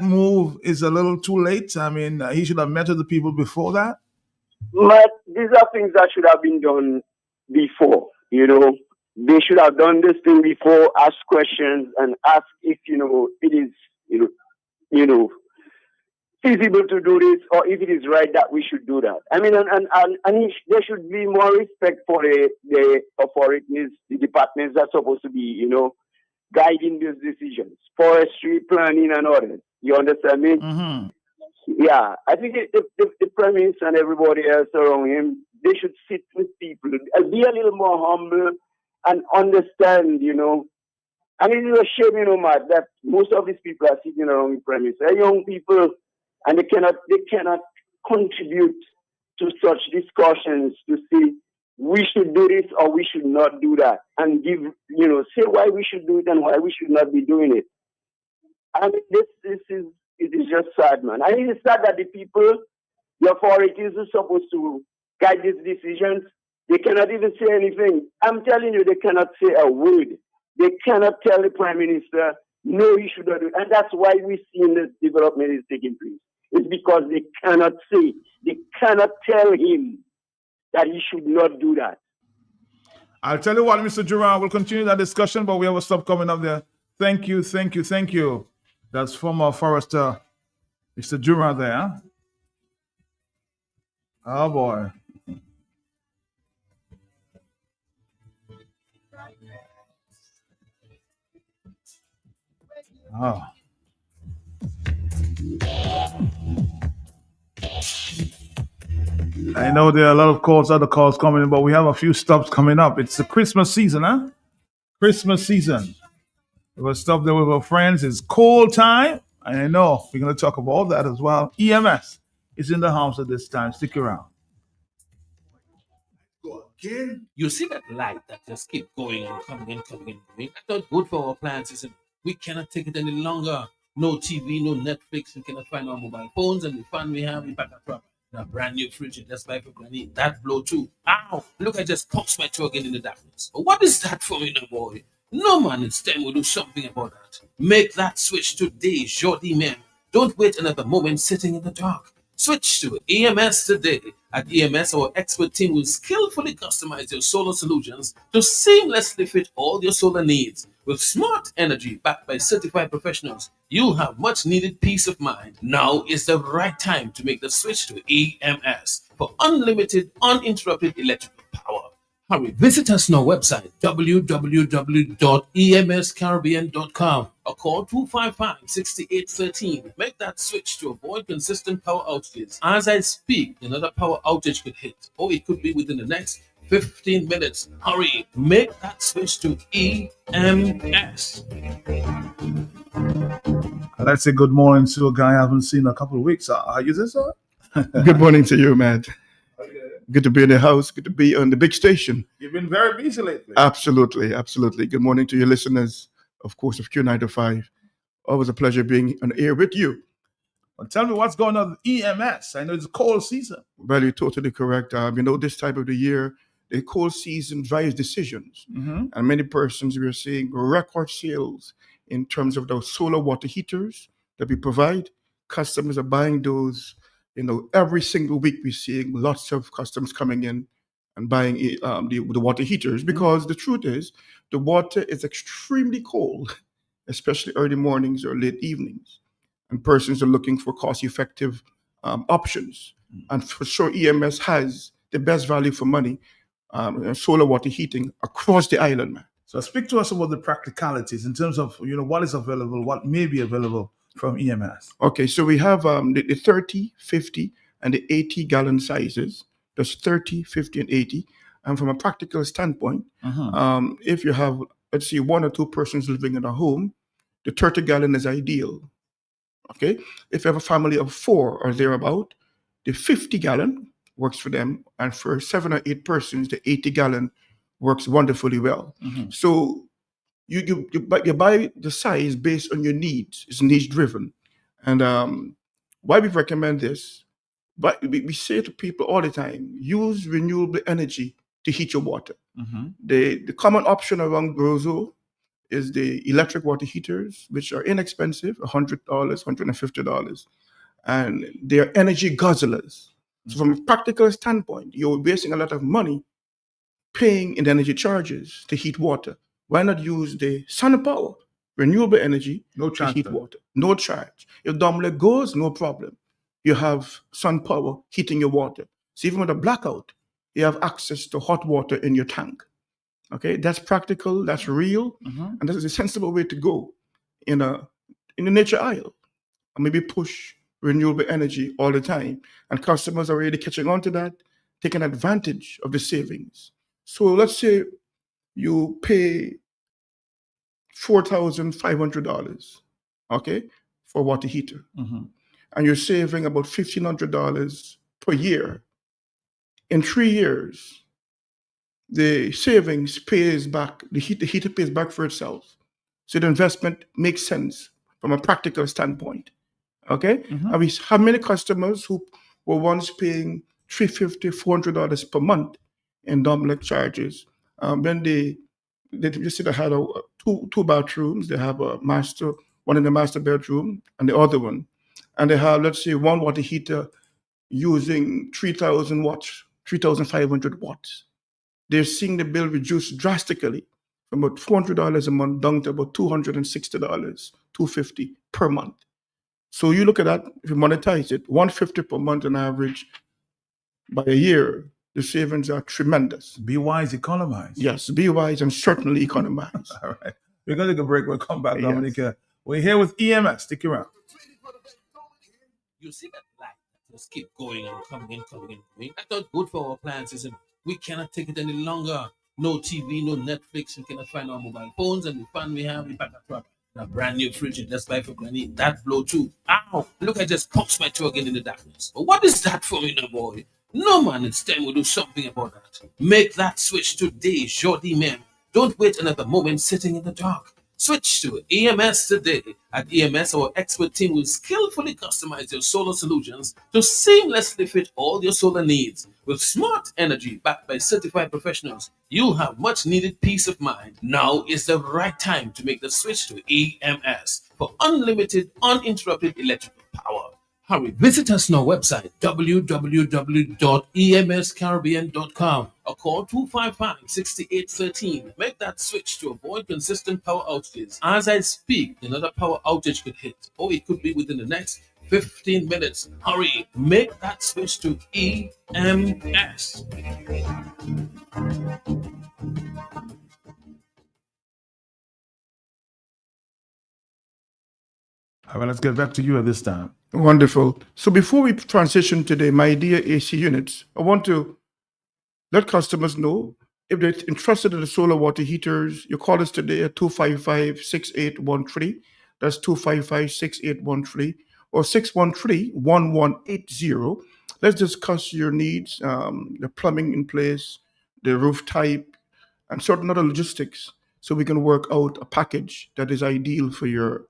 move is a little too late? I mean, he should have met with the people before that? But these are things that should have been done before. They should have done this thing before, ask questions and ask if, it is, feasible to do this, or if it is right that we should do that. I mean, and there should be more respect for the authorities, the departments that are supposed to be, guiding these decisions, forestry, planning, and others. You understand me? Mm-hmm. Yeah, I think the Prime Minister and everybody else around him, they should sit with people, be a little more humble and understand, I mean, it's a shame, Matt, that most of these people are sitting around the Prime Minister. They're young people, and they cannot contribute to such discussions to say we should do this or we should not do that, and give, say why we should do it and why we should not be doing it. I mean, it is just sad, man. I mean, it's sad that the people, the authorities are supposed to guide these decisions. They cannot even say anything. I'm telling you, they cannot say a word. They cannot tell the Prime Minister, no, he should not do it. And that's why we're seeing this development is taking place. It's because they cannot tell him that he should not do that. I'll tell you what, Mr. Durant, we'll continue that discussion, but we have a stop coming up there. Thank you. That's former forester, Mr. Durant there. Oh, boy. Oh. I know there are a lot of other calls coming in, but we have a few stops coming up. It's the Christmas season, huh? Christmas season. We'll stop there with our friends. It's cold time. And I know we're going to talk about all that as well. EMS is in the house at this time. Stick around. You see that light that just keep going and coming and coming and going? That's not good for our appliances. We cannot take it any longer. No TV, no Netflix. We cannot find our mobile phones, and the fun we have, in fact, a brand new fridge just buy for Granny. That blow too. Ow! Look, I just punched my toe again in the darkness. What is that for me, now, boy? No man, it's time we do something about that. Make that switch today, Jordi man. Don't wait another moment sitting in the dark. Switch to EMS today. At EMS, our expert team will skillfully customize your solar solutions to seamlessly fit all your solar needs. With smart energy backed by certified professionals, you'll have much needed peace of mind. Now is the right time to make the switch to EMS for unlimited, uninterrupted electrical power. Hurry, visit us on our website, www.emscaribbean.com, or call 255-6813. Make that switch to avoid consistent power outages. As I speak, another power outage could hit, or it could be within the next 15 minutes. Hurry, make that switch to EMS. Let's say good morning to a guy I haven't seen in a couple of weeks. Are you there, sir? Good morning to you, Matt. Good to be in the house. Good to be on the big station. You've been very busy lately. Absolutely. Good morning to your listeners, of course, of Q95. Always a pleasure being on air with you. Well, tell me what's going on with EMS. I know it's a cold season. Well, you're totally correct. This time of the year, the cold season drives decisions. Mhm. And many persons, we are seeing record sales in terms of those solar water heaters that we provide. Customers are buying those. Every single week we're seeing lots of customers coming in and buying the water heaters, because the truth is the water is extremely cold, especially early mornings or late evenings. And persons are looking for cost-effective options. And for sure, EMS has the best value for money solar water heating across the island, man. So speak to us about the practicalities in terms of what is available, what may be available from EMS. Okay, so we have the 30, 50, and the 80 gallon sizes. There's 30, 50, and 80. And from a practical standpoint, if you have, let's say, one or two persons living in a home, the 30 gallon is ideal. Okay, if you have a family of 4 or thereabout, the 50 gallon works for them, and for 7 or 8 persons, the 80 gallon works wonderfully well. So you buy the size based on your needs. It's niche driven, and why we recommend this? But we say to people all the time: use renewable energy to heat your water. The common option around Grozo is the electric water heaters, which are inexpensive, $100, $150, and they're energy guzzlers. So from a practical standpoint, you're wasting a lot of money paying in energy charges to heat water. Why not use the sun power, renewable energy, to heat water? No charge. If Domlek goes, no problem. You have sun power heating your water. So even with a blackout, you have access to hot water in your tank. Okay, that's practical, that's real, and this is a sensible way to go in the nature aisle. And maybe push renewable energy all the time. And customers are really catching on to that, taking advantage of the savings. So let's say you pay $4,500, okay, for a water heater, and you're saving about $1,500 per year. In 3 years, the savings pays back, the heater pays back for itself. So the investment makes sense from a practical standpoint. Okay? And we have many customers who were once paying $350, $400 per month in Domlek charges. When they just had two bathrooms, they have one in the master bedroom and the other one. And they have, let's say, one water heater using 3,000 watts, 3,500 watts. They're seeing the bill reduced drastically from about $400 a month down to about $260, $250 per month. So you look at that, if you monetize it, $150 per month on average, by a year, the savings are tremendous. Be wise, economize. Yes, be wise and certainly economize. All right. We're going to take a break. We'll come back, Dominica. We're here with EMS. Stick around. You see that light just keep going and coming and coming and coming. That's not good for our appliances, and we cannot take it any longer. No TV, no Netflix. We cannot find our mobile phones, and the fun we have, we pack a trap. A brand new fridge you just buy for Granny, that blow too. Ow! Look, I just punched my toe again in the darkness. But what is that for me now, boy? No, man, it's time we do something about that. Make that switch today, Jordi man. Don't wait another moment sitting in the dark. Switch to EMS today. At EMS, our expert team will skillfully customize your solar solutions to seamlessly fit all your solar needs. With smart energy backed by certified professionals, you'll have much needed peace of mind. Now is the right time to make the switch to EMS for unlimited, uninterrupted electrical power. Hurry, visit us on our website, www.emscaribbean.com, or call 255-6813. Make that switch to avoid consistent power outages. As I speak, another power outage could hit, or it could be within the next 15 minutes. Hurry, make that switch to EMS. All right, let's get back to you at this time. Wonderful. So before we transition to the My Dear AC units, I want to let customers know if they're interested in the solar water heaters, you call us today at 255-6813. That's 255-6813 or 613-1180. Let's discuss your needs, the plumbing in place, the roof type, and certain other logistics so we can work out a package that is ideal for your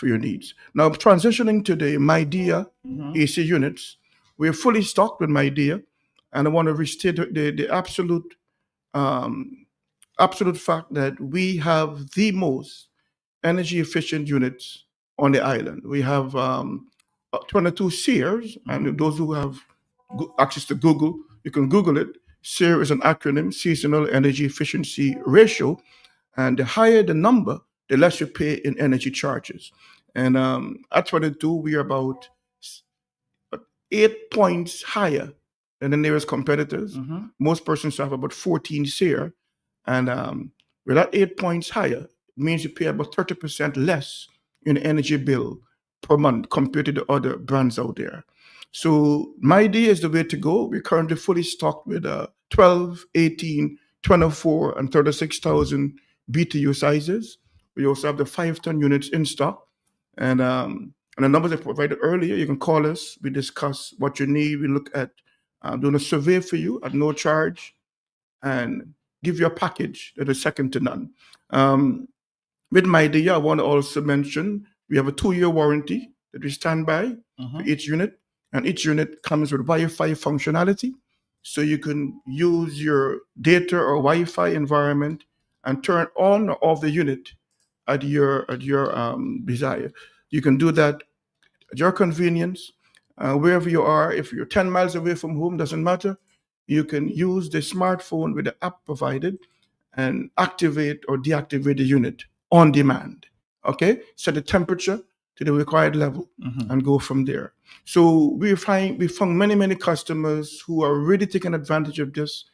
needs. Now, transitioning to the My Dear AC units, we're fully stocked with My Dear, and I want to restate the absolute absolute fact that we have the most energy efficient units on the island. We have 22 SEERs, and those who have access to Google, you can Google it. SEER is an acronym, Seasonal Energy Efficiency Ratio, and the higher the number, the less you pay in energy charges. And at 22, we are about 8 points higher than the nearest competitors. Most persons have about 14 SEER, and we're at 8 points higher. It means you pay about 30% less in energy bill per month compared to the other brands out there. So my idea is the way to go. We're currently fully stocked with 12, 18, 24, and 36,000 BTU sizes. We also have the 5-ton units in stock. And the numbers I provided earlier, you can call us. We discuss what you need. We look at doing a survey for you at no charge and give you a package that is second to none. With my idea, I want to also mention we have a 2-year warranty that we stand by for each unit. And each unit comes with Wi-Fi functionality. So you can use your data or Wi-Fi environment and turn on or off the unit at your desire. You can do that at your convenience, wherever you are. If you're 10 miles away from home, doesn't matter. You can use the smartphone with the app provided and activate or deactivate the unit on demand. Okay, set the temperature to the required level and go from there. So we found many customers who are really taking advantage of this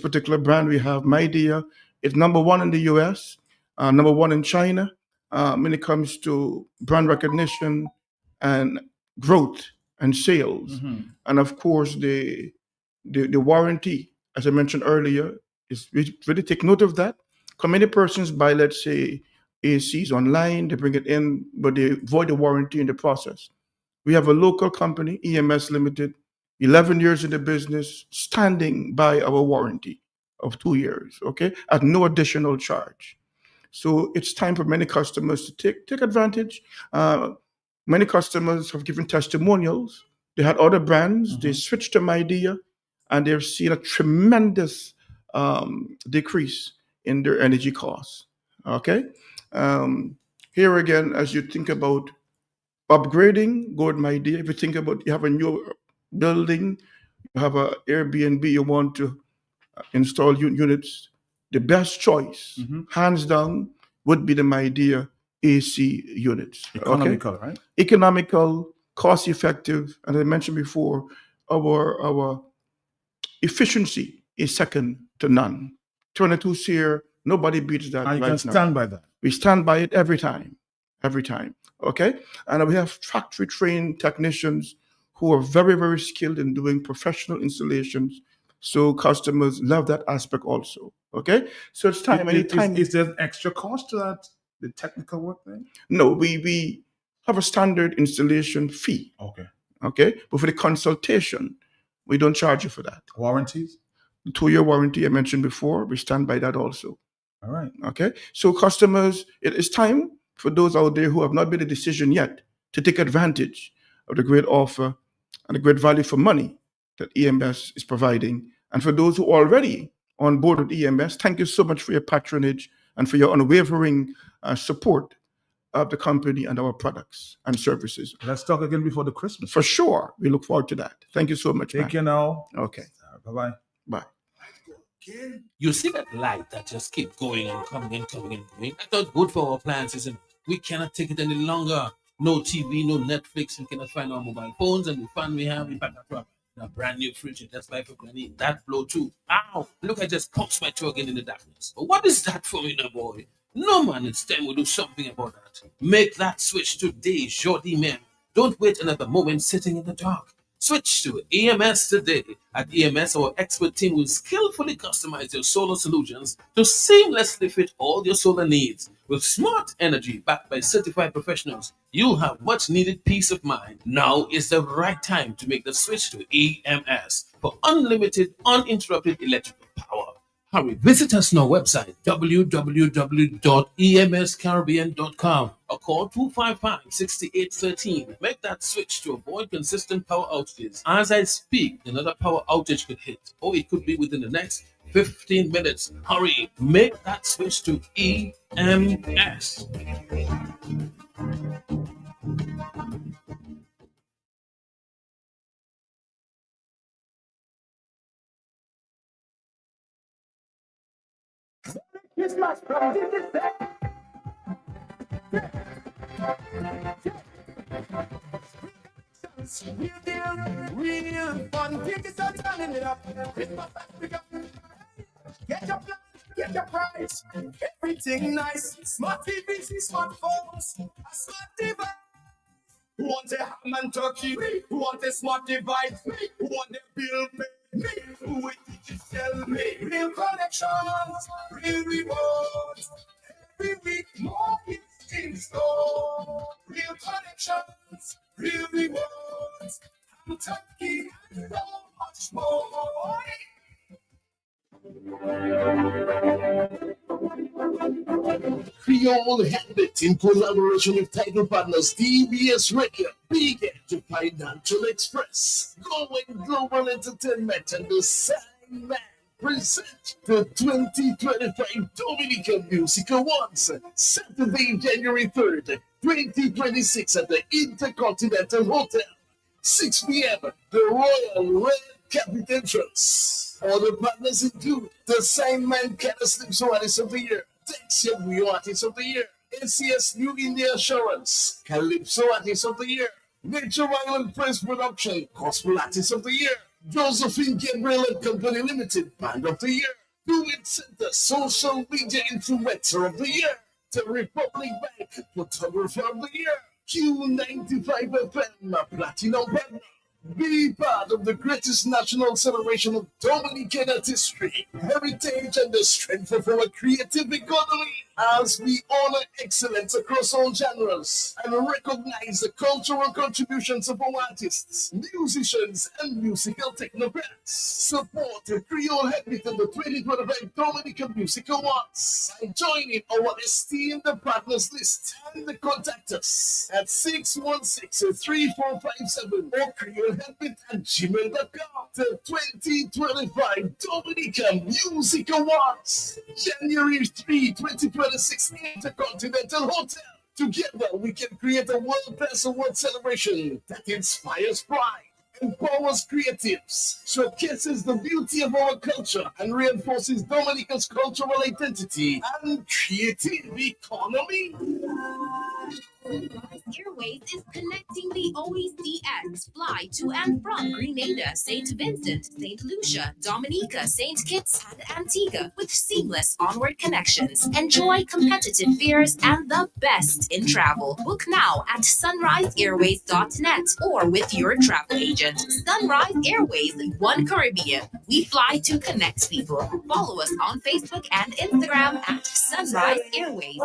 particular brand. We have MyDia. It's number 1 in the US, number 1 in China when it comes to brand recognition and growth and sales. And of course, the warranty, as I mentioned earlier, is really take note of that. Because many persons buy, let's say, ACs online, they bring it in, but they void the warranty in the process. We have a local company, EMS Limited, 11 years in the business, standing by our warranty of 2 years, okay, at no additional charge. So it's time for many customers to take advantage. Many customers have given testimonials. They had other brands, they switched to MyDia, and they've seen a tremendous decrease in their energy costs, okay? Here again, as you think about upgrading, go with MyDia. If you think about you have a new building, you have an Airbnb, you want to install units, the best choice, hands down, would be the MyDia AC units. Economical, right? Economical, cost effective, and as I mentioned before, our efficiency is second to none. 22 SEER, nobody beats that. And you right can now. stand by that. We stand by it every time. Okay? And we have factory trained technicians who are very skilled in doing professional installations. So customers love that aspect also. Okay? So it's time. Is there an extra cost to that, the technical work thing? No, we have a standard installation fee. Okay? But for the consultation, we don't charge you for that. Warranties? The 2-year warranty I mentioned before, we stand by that also. All right. Okay? So customers, it is time for those out there who have not made a decision yet to take advantage of the great offer and the great value for money that EMS is providing. And for those who are already on board with EMS, thank you so much for your patronage and for your unwavering support of the company and our products and services. Let's talk again before the Christmas. For sure. We look forward to that. Thank you so much. Take care now. Okay. Bye-bye. Bye. You see that light that just keep going and coming and coming and going? That's not good for our appliances, and we cannot take it any longer. No TV, no Netflix. We cannot find our mobile phones and the fun we have. In fact, a brand new fridge that's buy for Granny. That blow too. Ow! Look, I just poked my toe again in the darkness. But what is that for me, now, boy? No, man, it's time we do something about that. Make that switch today, Jordi man. Don't wait another moment sitting in the dark. Switch to EMS today. At EMS, our expert team will skillfully customize your solar solutions to seamlessly fit all your solar needs. With smart energy backed by certified professionals, you'll have much needed peace of mind. Now is the right time to make the switch to EMS for unlimited, uninterrupted electrical power. Hurry, visit us on our website, www.emscaribbean.com, or call 255-6813. Make that switch to avoid consistent power outages. As I speak, another power outage could hit, or it could be within the next 15 minutes. Hurry, make that switch to EMS. Christmas from real deal, real fun. Tickets are turning it up. Christmas Africa. Get your plan, get your price. Everything nice. Smart TVs, smartphones, a smart device. Who wants a ham and turkey? Who wants a smart device? Who wants a bill pay? Who is digital? Real connections, real rewards. Every week more is in store. Real connections, real rewards. I'm turkey and so much more. Creole Habit in collaboration with title partners TBS Radio, Big to Financial Express, Going Global Entertainment, and the Sandman present the 2025 Dominican Music Awards, Saturday, January 3rd, 2026 at the Intercontinental Hotel, 6 p.m. The Royal Red Carpet entrance. Other partners include the Simon Calypso Artist of the Year, Texia New Artist of the Year, NCS New India Assurance, Calypso Artist of the Year, Nature Island Press Production, Gospel Artist of the Year, Josephine Gabriel and Company Limited, Band of the Year, Do It Center, Social Media Influencer of the Year, the Republic Bank, Photographer of the Year, Q95 FM, Platinum Partner. Be part of the greatest national celebration of Dominican artistry, heritage, and the strength of our creative economy as we honor excellence across all genres and recognize the cultural contributions of our artists, musicians, and musical technocrats. Support the Creole Habit in the 2025 Dominican Music Awards by joining our esteemed partners list and contact us at 616-3457 or creolehabit@gmail.com. The 2025 Dominican Music Awards, January 3, 2026, Intercontinental Hotel. Together, we can create a world-class award celebration that inspires pride, empowers creatives, showcases the beauty of our culture, and reinforces Dominica's cultural identity and creative economy. Airways is connecting the OECX fly to and from Grenada, St. Vincent, St. Lucia, Dominica, St. Kitts, and Antigua with seamless onward connections. Enjoy competitive fares and the best in travel. Book now at sunriseairways.net or with your travel agent. Sunrise Airways, One Caribbean. We fly to connect people. Follow us on Facebook and Instagram at Sunrise Airways.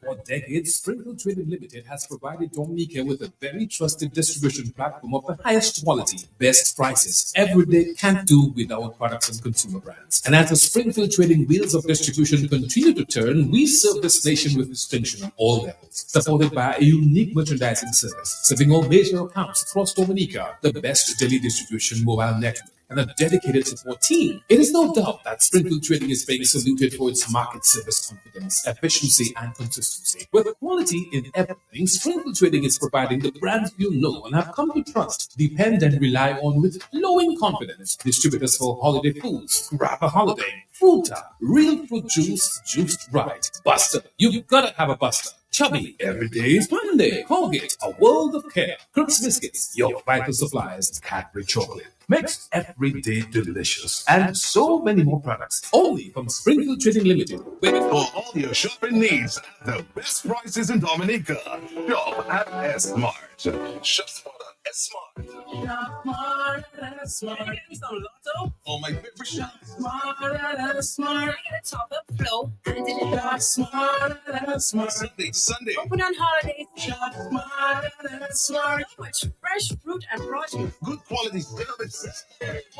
For decades, Springfield Trading Limited has provided Dominica with a very trusted distribution platform of the highest quality, best prices. Every day can't do without products and consumer brands. And as the Springfield Trading wheels of distribution continue to turn, we serve this nation with distinction on all levels, supported by a unique merchandising service, serving all major accounts across Dominica, the best daily distribution mobile network, and a dedicated support team. It is no doubt that Springfield Trading is being saluted for its market service confidence, efficiency, and consistency. With quality in everything, Springfield Trading is providing the brands you know and have come to trust, depend, and rely on with flowing confidence. Distributors for holiday foods, Grab a Holiday, Fruta, Real Fruit Juice, Juiced Right, Buster. You've got to have a Buster. Chubby, every day is Fun Day. Colgate, A World of Care. Crooks Biscuits, your vital supplies. Cadbury Chocolate makes every day delicious. And so many more products. Only from Springfield Trading Limited. For all your shopping needs at the best prices in Dominica. Shop at S-Mart. Shop smart at S-Mart. Shop smart at S-Mart. Can you get me some Lotto? Oh, my favorite shop. Smart at S-Mart. I get a top-up flow and shop smart at S-Mart. Sunday. Open on holidays. Shop smart at S-Mart. So much fresh fruit and produce. Good quality service.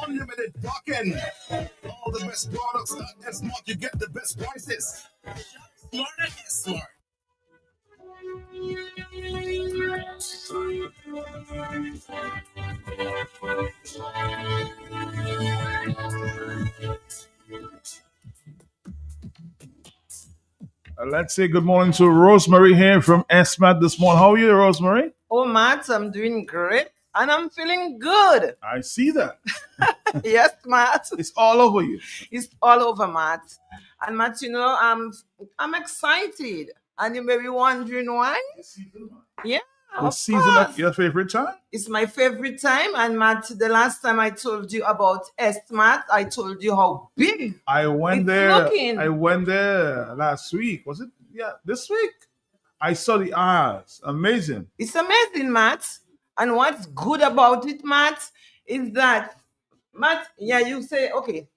Unlimited talking. All the best products at S-Mart. You get the best prices. Smart at S-Mart. Let's say good morning to Rosemary here from SMAT this morning. How are you, Rosemary? Oh, Matt, I'm doing great and I'm feeling good. I see that. Yes, Matt. It's all over you. It's all over, Matt. And Matt, you know, I'm excited. And you may be wondering why? Yeah. The Of season course. of your favorite time? It's my favorite time. And Matt, the last time I told you about SMAT, I told you how big I went it's there. looking. I went there last week. Was it? Yeah, this week. I saw the ads. Amazing. It's amazing, Matt. And what's good about it, Matt, is that, Matt, yeah, you say, okay,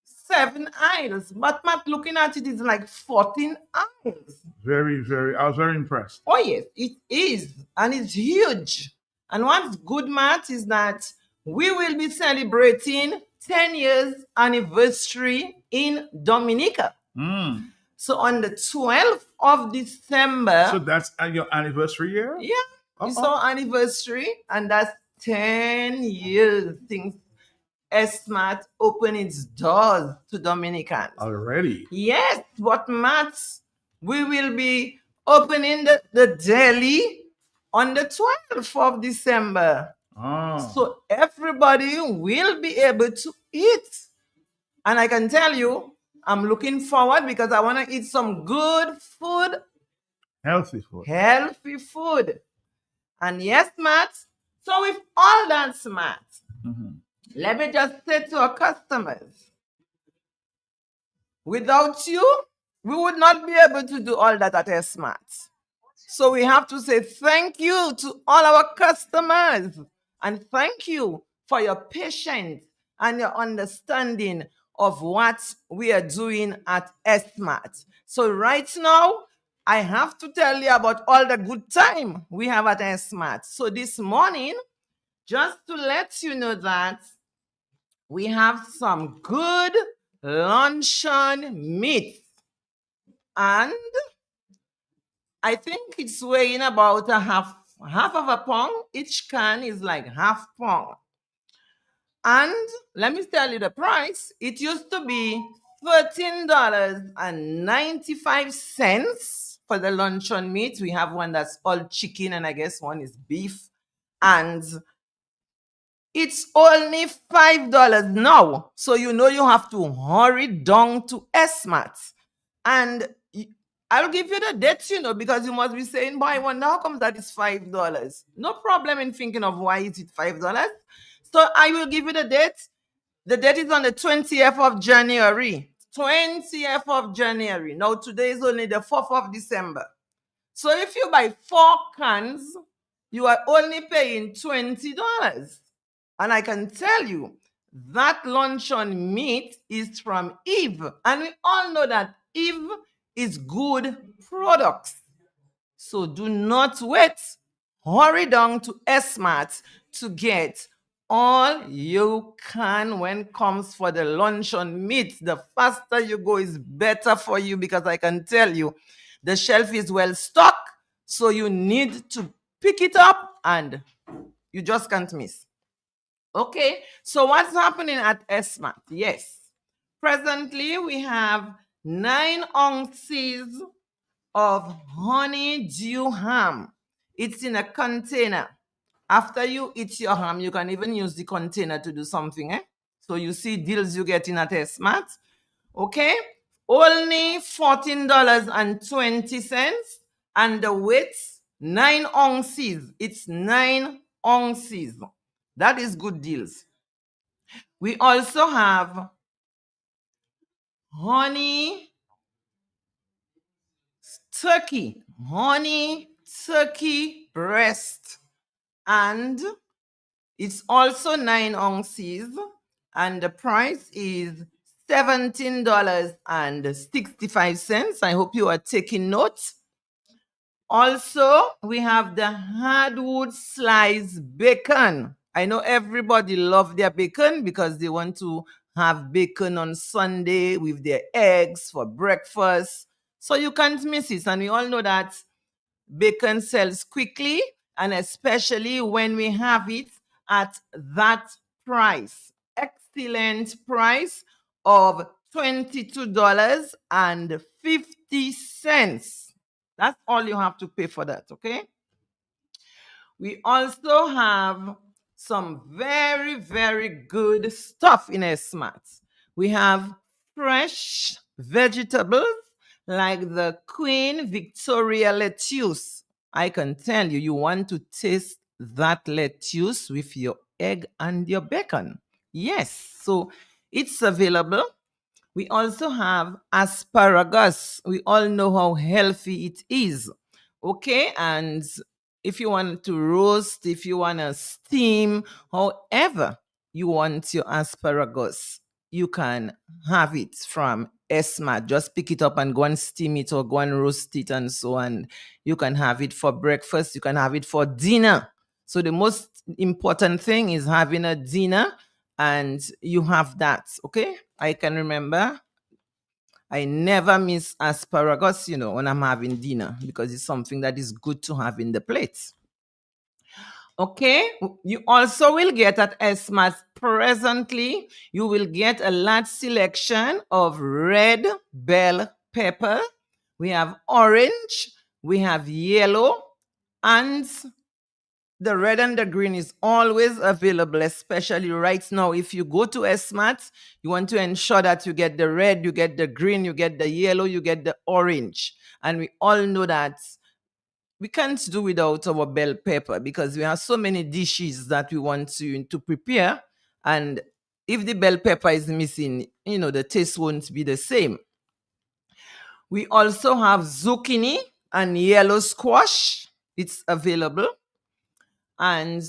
7 aisles. But Matt, looking at it, is like 14 aisles. Very, very. I was very impressed. Oh, yes, it is. And it's huge. And what's good, Matt, is that we will be celebrating 10 years anniversary in Dominica. Mm. So on the 12th of December. So that's your anniversary year? Yeah. It's our anniversary, and that's 10 years since SMAT opened its doors to Dominicans. Already. Yes, but Matt, we will be opening the deli on the 12th of December. Oh. So everybody will be able to eat. And I can tell you, I'm looking forward because I want to eat some good food. Healthy food. Healthy food. And yes, Matt. So with all that, Matt, let me just say to our customers, without you, we would not be able to do all that at SMAT. So we have to say thank you to all our customers and thank you for your patience and your understanding of what we are doing at SMAT. So right now, I have to tell you about all the good time we have at SMAT. So this morning, just to let you know that we have some good luncheon meat. And I think it's weighing about a half of a pound. Each can is like half pound. And let me tell you the price. It used to be $13.95 for the luncheon meat. We have one that's all chicken and I guess one is beef. And it's only $5 now. So you know you have to hurry down to SMAT. And I'll give you the date, you know, because you must be saying, boy, I wonder how comes that is $5. No problem in thinking of why is it $5. So I will give you the date. The date is on the 20th of January. 20th of January. Now today is only the 4th of December. So if you buy 4 cans, you are only paying $20. And I can tell you that luncheon meat is from Eve. And we all know that Eve is good products. So do not wait. Hurry down to SMAT to get all you can when it comes for the luncheon meat. The faster you go is better for you because I can tell you the shelf is well stocked. So you need to pick it up and you just can't miss. Okay, so what's happening at SMAT? Yes, presently we have 9 ounces of honeydew ham. It's in a container. After you eat your ham, you can even use the container to do something. So you see deals you get in at SMAT. Okay, only $14.20. And the weight, 9 ounces. It's 9 ounces. That is good deals. We also have honey turkey breast, and it's also 9 ounces, and the price is $17.65. I hope you are taking notes. Also, we have the hardwood sliced bacon. I know everybody loves their bacon because they want to have bacon on Sunday with their eggs for breakfast. So you can't miss it. And we all know that bacon sells quickly, and especially when we have it at that price. Excellent price of $22.50. That's all you have to pay for that, okay? We also have some very, very good stuff in S-Mart. We have fresh vegetables like the Queen Victoria lettuce. I can tell you, you want to taste that lettuce with your egg and your bacon. Yes, so it's available. We also have asparagus. We all know how healthy it is. Okay, and if you want to roast, if you want to steam, however you want your asparagus, you can have it from S-Mart. Just pick it up and go and steam it or go and roast it and so on. You can have it for breakfast, you can have it for dinner. So the most important thing is having a dinner and you have that, okay? I can remember I never miss asparagus, when I'm having dinner because it's something that is good to have in the plate. Okay, you also will get at S-Mart presently, you will get a large selection of red bell pepper. We have orange, we have yellow, and the red and the green is always available, especially right now. If you go to S-Mart, you want to ensure that you get the red, you get the green, you get the yellow, you get the orange. And we all know that we can't do without our bell pepper because we have so many dishes that we want to prepare. And if the bell pepper is missing, the taste won't be the same. We also have zucchini and yellow squash. It's available. And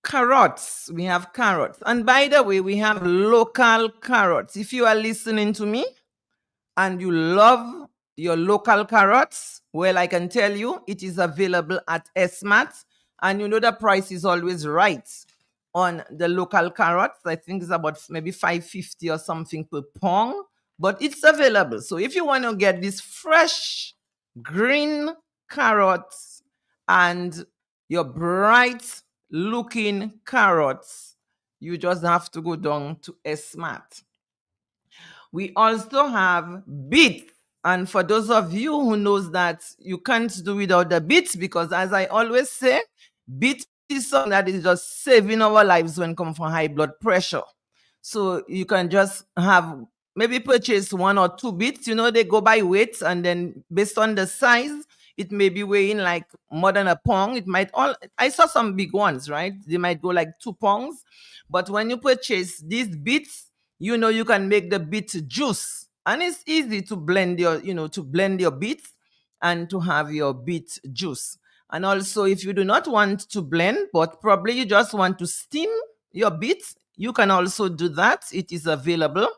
carrots. We have carrots. And by the way, we have local carrots. If you are listening to me and you love your local carrots, well, I can tell you it is available at S-Mart. And the price is always right on the local carrots. I think it's about maybe $5.50 or something per pound, but it's available. So if you want to get this fresh green carrots and your bright looking carrots, you just have to go down to S-Mart. We also have beets. And for those of you who knows that you can't do without the beets, because as I always say, beets is something that is just saving our lives when it comes from high blood pressure. So you can just have maybe purchase 1 or 2 beets. They go by weight, and then based on the size, it may be weighing like more than a pound. I saw some big ones, right? They might go like 2 pounds. But when you purchase these beets, you can make the beet juice. And it's easy to blend your beets and to have your beet juice. And also, if you do not want to blend, but probably you just want to steam your beets, you can also do that. It is available.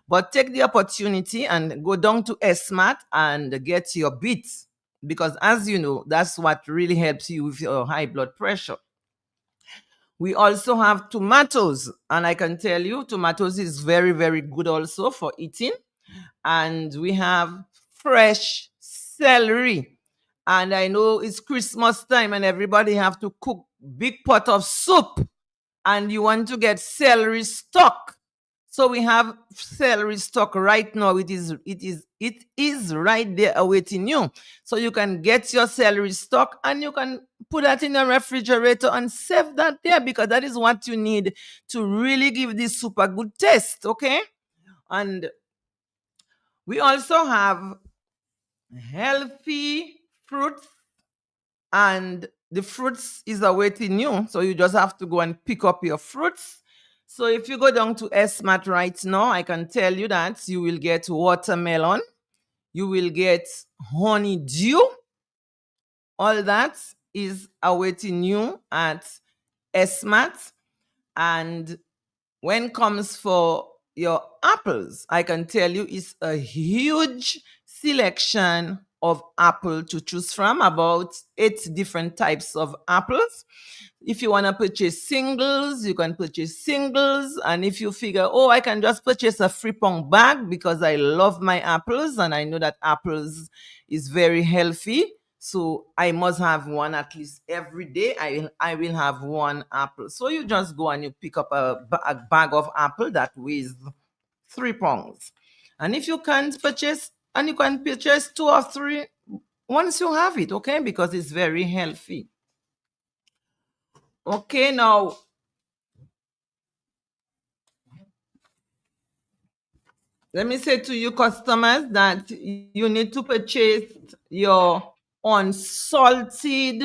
But take the opportunity and go down to S-Mart and get your beets. Because as you know, that's what really helps you with your high blood pressure. We also have tomatoes. And I can tell you, tomatoes is very, very good also for eating. And we have fresh celery. And I know it's Christmas time and everybody have to cook big pot of soup. And you want to get celery stock. So we have celery stock right now. It is right there awaiting you. So you can get your celery stock and you can put that in your refrigerator and save that there because that is what you need to really give this soup a good taste, okay? And we also have healthy fruits, and the fruits is awaiting you. So you just have to go and pick up your fruits. So if you go down to S-Mart right now, I can tell you that you will get watermelon, you will get honeydew. All that is awaiting you at S-Mart. And when it comes for your apples, I can tell you it's a huge selection of apple to choose from, about 8 different types of apples. If you want to purchase singles, you can purchase singles. And if you figure, I can just purchase a 3-pound bag because I love my apples and I know that apples is very healthy, so I must have one at least every day. I will have 1 apple. So you just go and you pick up a bag of apple that weighs £3. And if you can't purchase, and you can purchase 2 or 3 once you have it, okay? Because it's very healthy. Okay, now let me say to you customers that you need to purchase your unsalted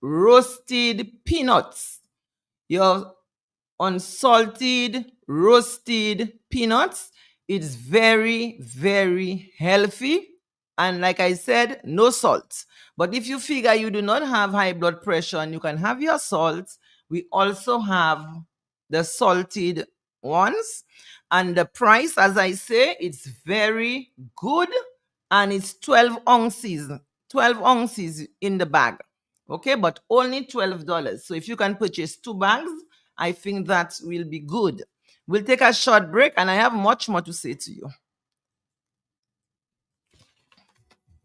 roasted peanuts. Your unsalted roasted peanuts. It's very, very healthy. And like I said, no salt. But if you figure you do not have high blood pressure and you can have your salt, we also have the salted ones. And the price, as I say, it's very good. And it's 12 ounces. 12 ounces in the bag. Okay, but only $12. So if you can purchase 2 bags, I think that will be good. We'll take a short break and I have much more to say to you.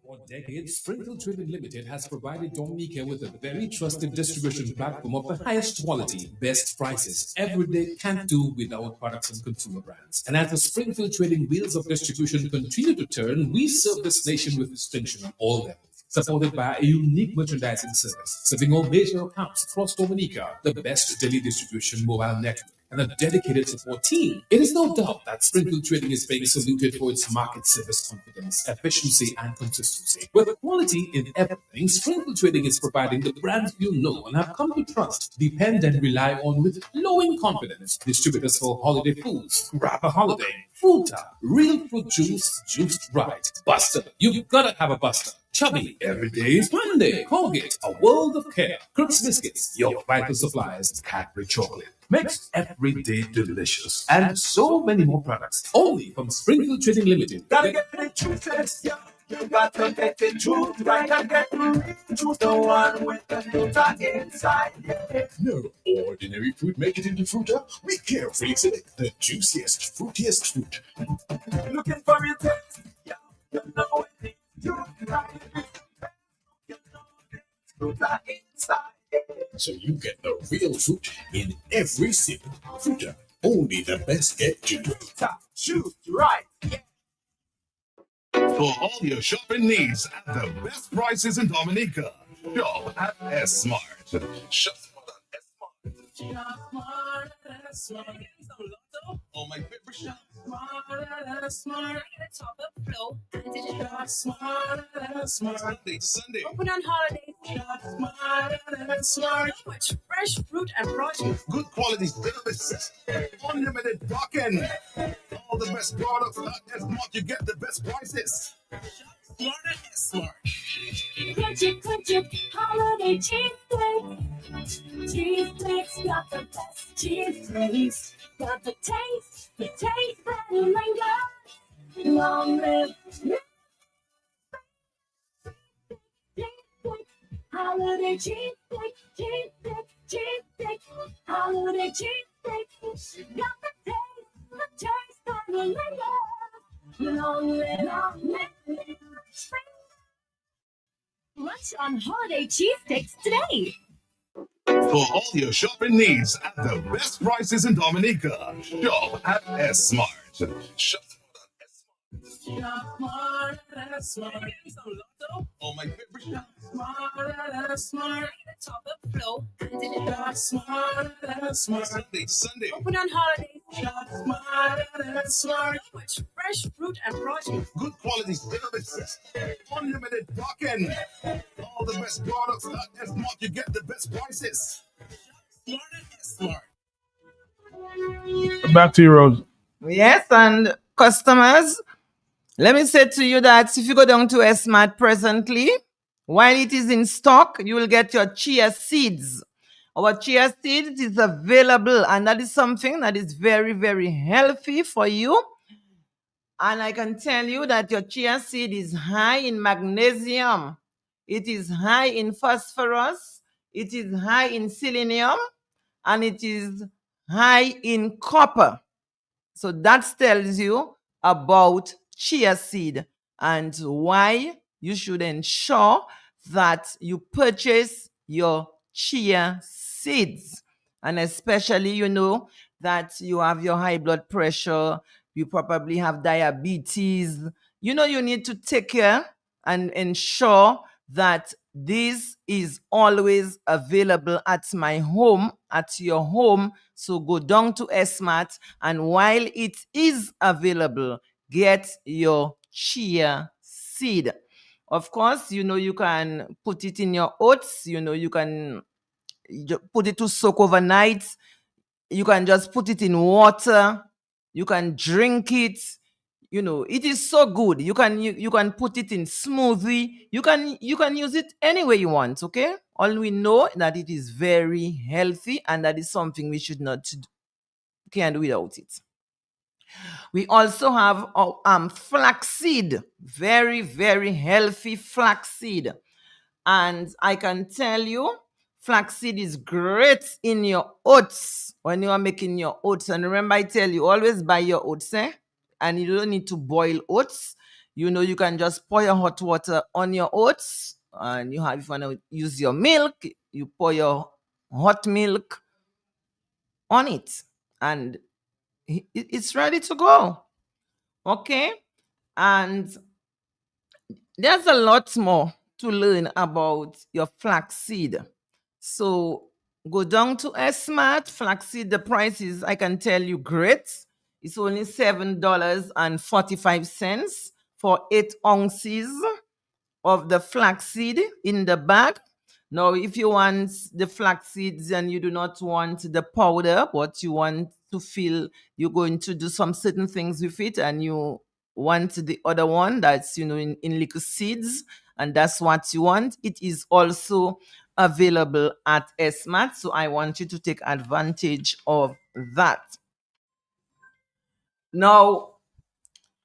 For decades, Springfield Trading Limited has provided Dominica with a very trusted distribution platform of the highest quality, best prices. Every day can't do without products and consumer brands. And as the Springfield Trading wheels of distribution continue to turn, we serve this nation with distinction on all levels. Supported by a unique merchandising service, serving all major accounts across Dominica, the best daily distribution mobile network, and a dedicated support team. It is no doubt that Springfield Trading is being saluted for its market service confidence, efficiency, and consistency. With quality in everything, Springfield Trading is providing the brands you know and have come to trust, depend, and rely on with glowing confidence. Distributors for holiday foods, Grab a Holiday, Fruta, Real Fruit Juice, Juiced Right, Buster. You've gotta have a Buster. Chubby, Every Day is Monday, Colgate, A World of Care, Crooks Biscuits, Your Vital Supplies, Cadbury Chocolate. Makes every day delicious. And so many more products, only from Springfield Trading Limited. Gotta get the juices, yeah. You got to get the truth right and get the real juice, the one with the fruta inside. Yeah. No ordinary fruit make it into fruta. We carefully select the juiciest, fruitiest fruit. Looking for your taste, yeah. You know it. You got it. You know it. Fruta inside. So you get the real fruit in every sip. Fruta, only the best get juice. Fruta, juice, right. Yeah. For all your shopping needs at the best prices in Dominica, shop at S-Mart. Shop at S-Mart. Oh, my favorite shop. Smart, top of flow. Shop smart. Sunday. Open on holidays. Shop smart. So much fresh fruit and produce. Good quality service. Unlimited parking. All the best products at S-Mart. You get the best prices. Smart at S-Mart. Crunch it, holiday cheesesteak. Cheesesteaks got the best cheesesteaks. Got the taste that will linger. Long live holiday cheesesteak, cheesesteak, holiday cheesesteak. Got the taste that will linger. Long live. Lunch on holiday cheesesteaks today. For all your shopping needs at the best prices in Dominica, shop at S-Mart. Shop Smart at S-Mart. Oh, my favorite shop. Smart at S-Mart. Top of flow. Shop smart at S-Mart. Sunday. Open on holidays. Shop smart at S-Mart. So much fresh fruit and produce. Good quality service. Unlimited parking. All the best products at S-Mart. You get the best prices. Smart at S-Mart. Back to you, Rose. Yes, and customers, let me say to you that if you go down to S-Mart presently, while it is in stock, you will get your chia seeds. Our chia seeds is available, and that is something that is very, very healthy for you. And I can tell you that your chia seed is high in magnesium. It is high in phosphorus. It is high in selenium. And it is high in copper. So that tells you about chia seed and why you should ensure that you purchase your chia seeds. And especially, that you have your high blood pressure, you probably have diabetes. You know, you need to take care and ensure that this is always available at my home, at your home. So go down to Smart, and while it is available, get your chia seed. Of course, you know, you can put it in your oats, you know, you can put it to soak overnight. You can just put it in water. You can drink it. You know, it is so good. You can put it in smoothie. You can use it any way you want. Okay. All we know that it is very healthy, and that is something we should not can do without it. We also have flaxseed, very, very healthy flaxseed. And I can tell you, flaxseed is great in your oats when you are making your oats. And remember, I tell you, always buy your oats, and you don't need to boil oats. You know, you can just pour your hot water on your oats, and you have, if you want to use your milk, you pour your hot milk on it, and it's ready to go. Okay? And there's a lot more to learn about your flaxseed. So go down to Smart flaxseed. The price is, I can tell you, great. It's only $7.45 for 8 ounces of the flaxseed in the bag. Now, if you want the flax seeds and you do not want the powder, but you want to feel you're going to do some certain things with it, and you want the other one that's, you know, in little seeds, and that's what you want, it is also available at Smart. So I want you to take advantage of that. Now,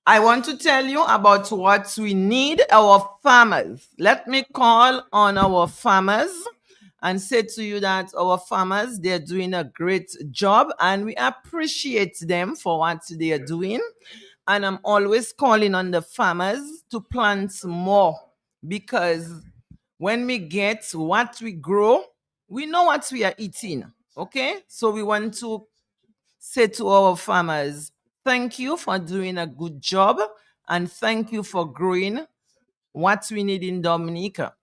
I want to tell you about what we need our farmers. Let me call on our farmers and say to you that our farmers, they're doing a great job, and we appreciate them for what they are doing. And I'm always calling on the farmers to plant more, because when we get what we grow, we know what we are eating. Okay? So we want to say to our farmers, thank you for doing a good job, and thank you for growing what we need in Dominica.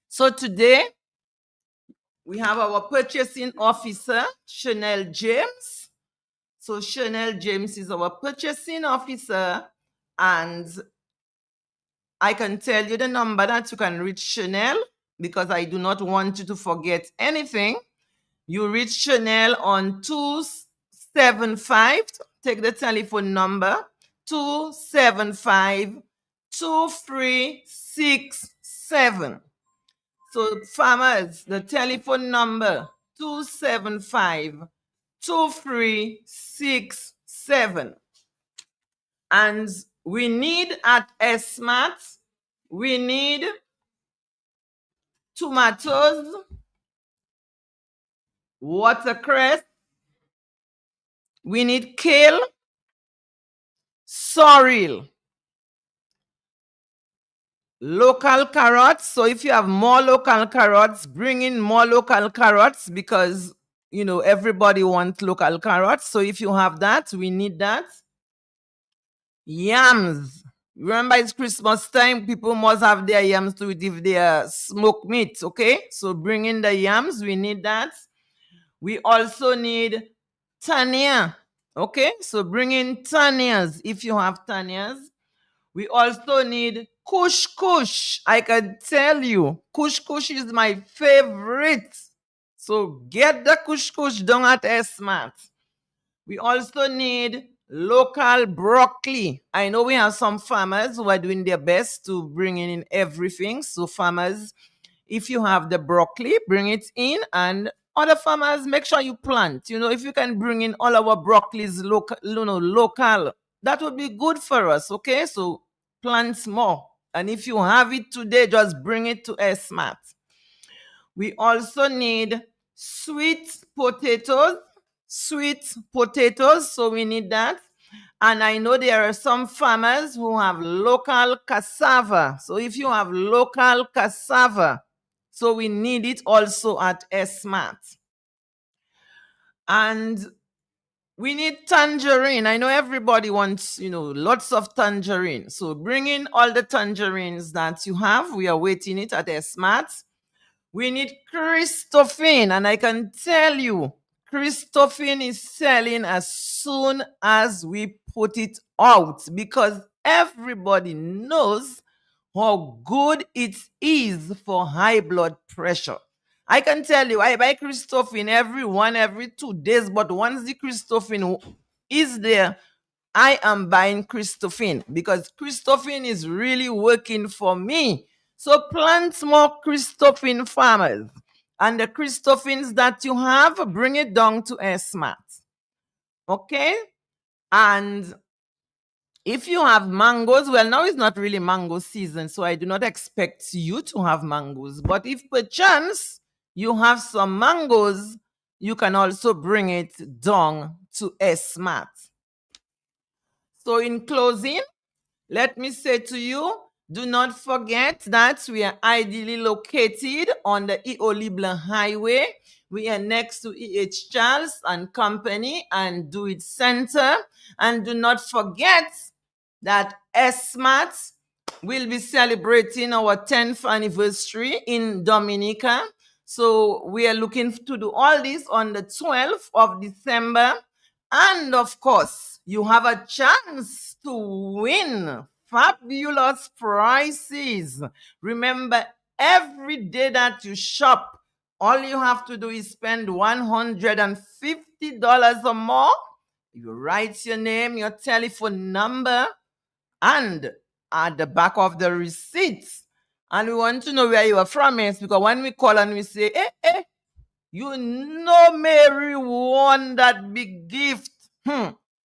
So today, we have our purchasing officer, Chanel James. So Chanel James is our purchasing officer, and I can tell you the number that you can reach Chanel, because I do not want you to forget anything. You reach Chanel on 275, take the telephone number, 275-2367. So farmers, the telephone number, 275-2367. And we need at Smart, we need tomatoes, watercress, we need kale, sorrel, local carrots. So if you have more local carrots, bring in more local carrots, because, you know, everybody wants local carrots. So if you have that, we need that. Yams. Remember, it's Christmas time. People must have their yams to eat if they are smoked meat. Okay? So bring in the yams. We need that. We also need tania. Okay? So bring in tanias if you have tanias. We also need kush kush. I can tell you, kush kush is my favorite. So get the kush kush down at Smart. We also need local broccoli. I know we have some farmers who are doing their best to bring in everything. So farmers, if you have the broccoli, bring it in, and other farmers, make sure you plant. You know, if you can bring in all our broccolis local, local, that would be good for us. Okay, so plant more. And if you have it today, just bring it to Smart. We also need sweet potatoes. So we need that. And I know there are some farmers who have local cassava. So if you have local cassava, so we need it also at Smart. And we need tangerine. I know everybody wants, lots of tangerine. So bring in all the tangerines that you have. We are waiting it at Smart. We need Christophine, and I can tell you, Christophine is selling as soon as we put it out because everybody knows how good it is for high blood pressure. I can tell you, I buy Christophine every 2 days, but once the Christophine is there, I am buying Christophine because Christophine is really working for me. So plant more Christophine farmers. And the Christophines that you have, bring it down to Smart. Okay? And if you have mangoes, well, now it's not really mango season, so I do not expect you to have mangoes. But if perchance you have some mangoes, you can also bring it down to Smart. So in closing, let me say to you, do not forget that we are ideally located on the E.O. Liblan Highway. We are next to E.H. Charles and Company and Do-It Center. And do not forget that Smart will be celebrating our 10th anniversary in Dominica. So we are looking to do all this on the 12th of December. And of course, you have a chance to win fabulous prizes. Remember, every day that you shop, all you have to do is spend $150 or more. You write your name, your telephone number, and at the back of the receipts. And we want to know where you are from, yes, because when we call and we say, you know Mary won that big gift.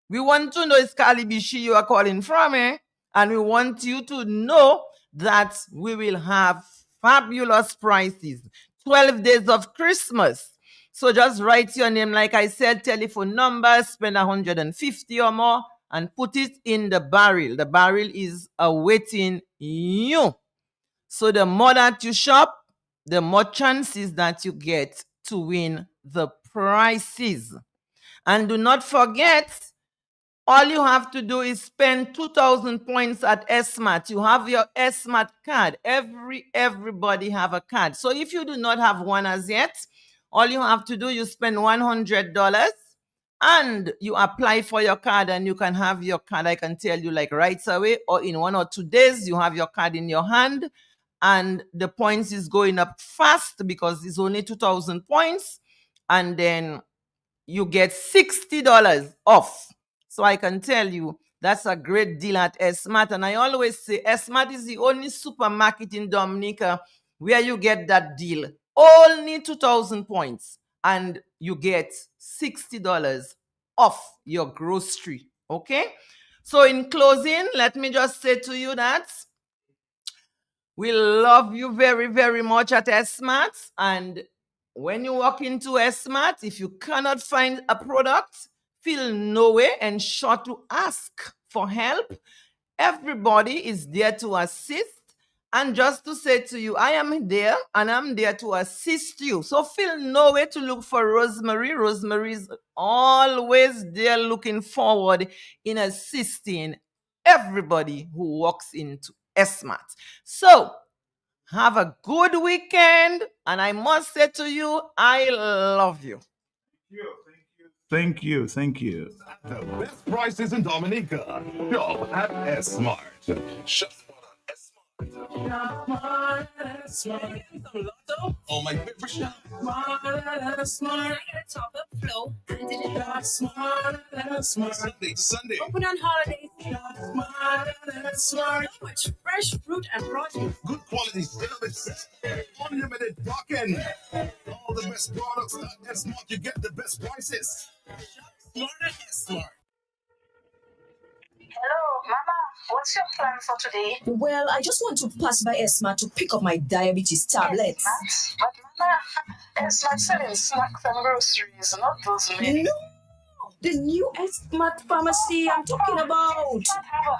We want to know it's Kalibishi you are calling from, and we want you to know that we will have fabulous prizes. 12 days of Christmas. So just write your name, like I said, telephone number, spend 150 or more, and put it in the barrel. The barrel is awaiting you. So the more that you shop, the more chances that you get to win the prizes. And do not forget, all you have to do is spend 2,000 points at Smart. You have your Smart card. Everybody have a card. So if you do not have one as yet, all you have to do, you spend $100 and you apply for your card, and you can have your card, I can tell you, like right away or in 1 or 2 days, you have your card in your hand, and the points is going up fast because it's only 2,000 points, and then you get $60 off. So I can tell you, that's a great deal at Smart. And I always say Smart is the only supermarket in Dominica where you get that deal. Only 2,000 points and you get $60 off your grocery. Okay? So in closing, let me just say to you that we love you very, very much at Smart. And when you walk into Smart, if you cannot find a product, feel no way and sure to ask for help. Everybody is there to assist. And just to say to you, I am there and I'm there to assist you. So feel no way to look for Rosemary. Rosemary is always there looking forward in assisting everybody who walks into Smart. So have a good weekend. And I must say to you, I love you. Thank you. The best prices in Dominica. Shop at Smart. Shop Smart. Oh, my favorite shop. Smart. Top of flow. Smart. Sunday. Open on holidays. Smart. So much fresh fruit and produce. Good quality service. Unlimited parking. All the best products at Smart. You get the best prices. Smart at Smart. Hello, Mama. What's your plan for today? Well, I just want to pass by Smart to pick up my diabetes tablets. But Mama, Smart selling snacks and groceries, not those many. No, the new Smart pharmacy I'm talking about.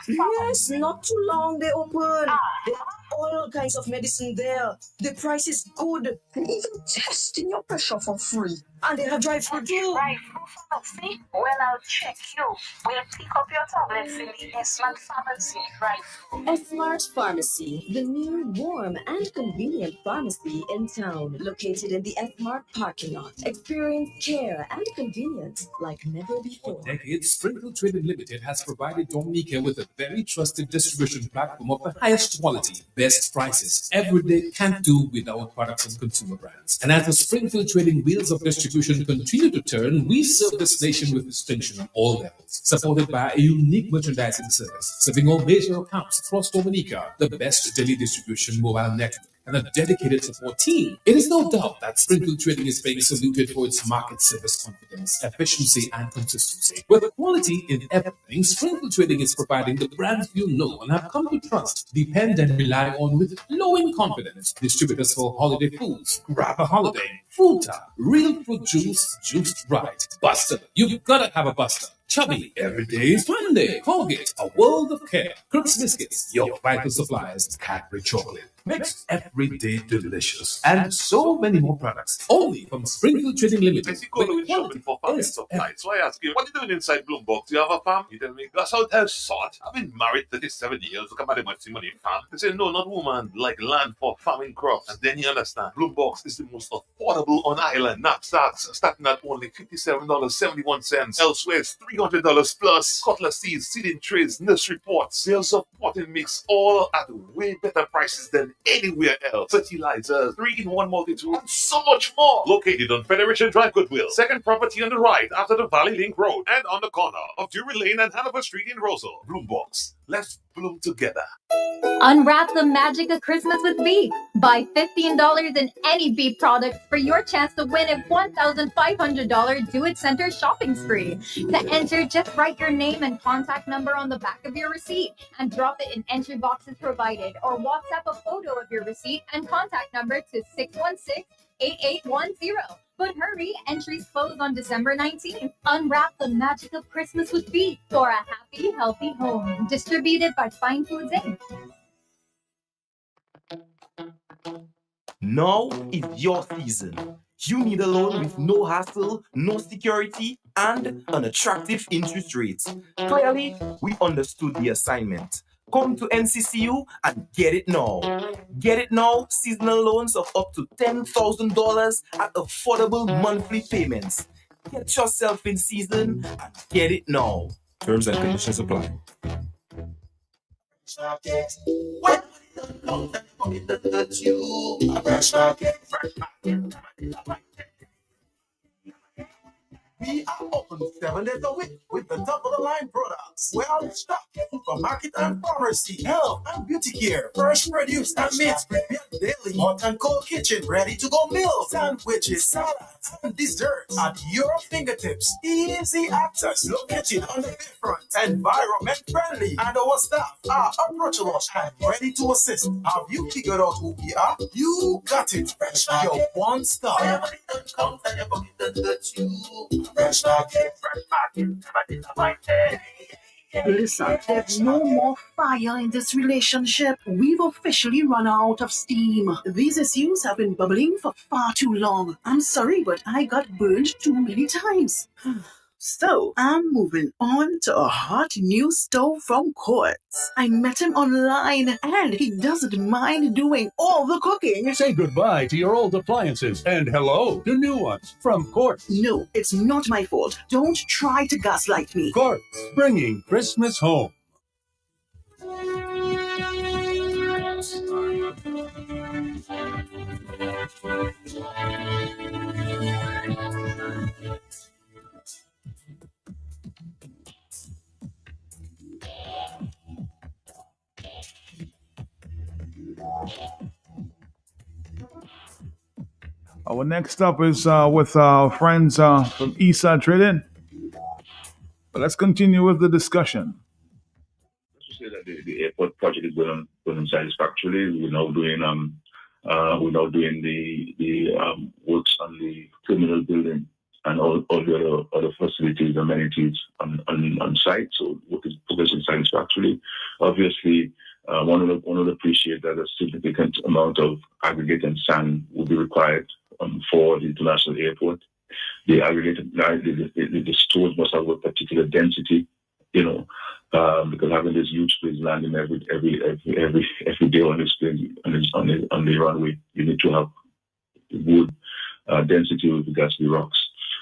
Yes, not too long they open. They have all kinds of medicine there. The price is good. And even testing your pressure for free. And they have drive-through too. Drive-through pharmacy? Well, I'll check you. We'll pick up your tablets in the S-Mart Pharmacy drive-through. S-Mart Pharmacy, the new, warm, and convenient pharmacy in town, located in the S-Mart parking lot. Experience care and convenience like never before. For decades, Sprinkle Trading Limited has provided Dominica with a very trusted distribution platform of the highest quality, best prices. Every day can't do without products and consumer brands. And as the Springfield Trading wheels of distribution continue to turn, we serve this nation with distinction on all levels, supported by a unique merchandising service, serving all major accounts across Dominica, the best daily distribution mobile network, and a dedicated support team. It is no doubt that Springfield Trading is being saluted for its market service confidence, efficiency, and consistency. With quality in everything, Springfield Trading is providing the brands you know and have come to trust, depend, and rely on with glowing confidence. Distributors for holiday foods, Grab a Holiday, Fruta, Real Fruit Juice, Juiced Right, Buster. You've gotta have a Buster. Chubby, every day is fun day. Colgate, a world of care. Crooks Biscuits, your vital supplies. Cadbury Chocolate, makes every day delicious. And so many more products, only from Springfield Trading Limited. Basically, going shopping for farming supplies. So I ask you, what are you doing inside Bloombox? Do you have a farm? You tell me, that's how hell sort. I've been married 37 years. Look at my money farm. They say, no, not woman, like land for farming crops. And then you understand, Bloombox is the most affordable on island. Knapsacks starting at only $57.71. Elsewhere, it's $300 plus. Cutlass seeds, seeding trays, nursery pots, sales of potting mix, all at way better prices than anywhere else. Fertilizers, 3-in-1 multi-tool, and so much more. Located on Federation Drive, Goodwill. Second property on the right after the Valley Link Road and on the corner of Drury Lane and Hanover Street in Rosal. Bloombox. Let's bloom together. Unwrap the magic of Christmas with Veep. Buy $15 in any Veep product for your chance to win a $1,500 do-it-center shopping spree. To enter, just write your name and contact number on the back of your receipt and drop it in entry boxes provided, or WhatsApp a photo of your receipt and contact number to 616-8810. But hurry, entries close on December 19th. Unwrap the magic of Christmas with Veep for a happy, healthy home. Distributed by Fine Foods Inc. Now is your season. You need a loan with no hassle, no security, and an attractive interest rate. Clearly, we understood the assignment. Come to NCCU and get it now. Get it now, seasonal loans of up to $10,000 at affordable monthly payments. Get yourself in season and get it now. Terms and conditions apply. We are open 7 days a week with the top of the line products. Well stocked supermarket and pharmacy, health and beauty care, fresh produce and meats prepared daily, hot and cold kitchen, ready to go meals, sandwiches, salads, and desserts at your fingertips. Easy access, located on the bayfront, environment friendly, and our staff are approachable and ready to assist. Have you figured out who we are? You got it. Your one stop. Listen, there's no more fire in this relationship. We've officially run out of steam. These issues have been bubbling for far too long. I'm sorry, but I got burned too many times. So, I'm moving on to a hot new stove from Quartz. I met him online, and he doesn't mind doing all the cooking. Say goodbye to your old appliances and hello to new ones from Quartz. No, it's not my fault. Don't try to gaslight me. Quartz, bringing Christmas home. Our next up is with our friends from Eastside Trading. But let's continue with the discussion. Let's just say that the airport project is going on satisfactorily. We're now doing the works on the terminal building and all the other facilities, amenities on site. So work is progressing satisfactorily. Obviously, one would appreciate that a significant amount of aggregate and sand will be required for the international airport the aggregated the stores must have a particular density, because having this huge planes landing every day on this plane on the runway, you need to have good density with regards to the rocks.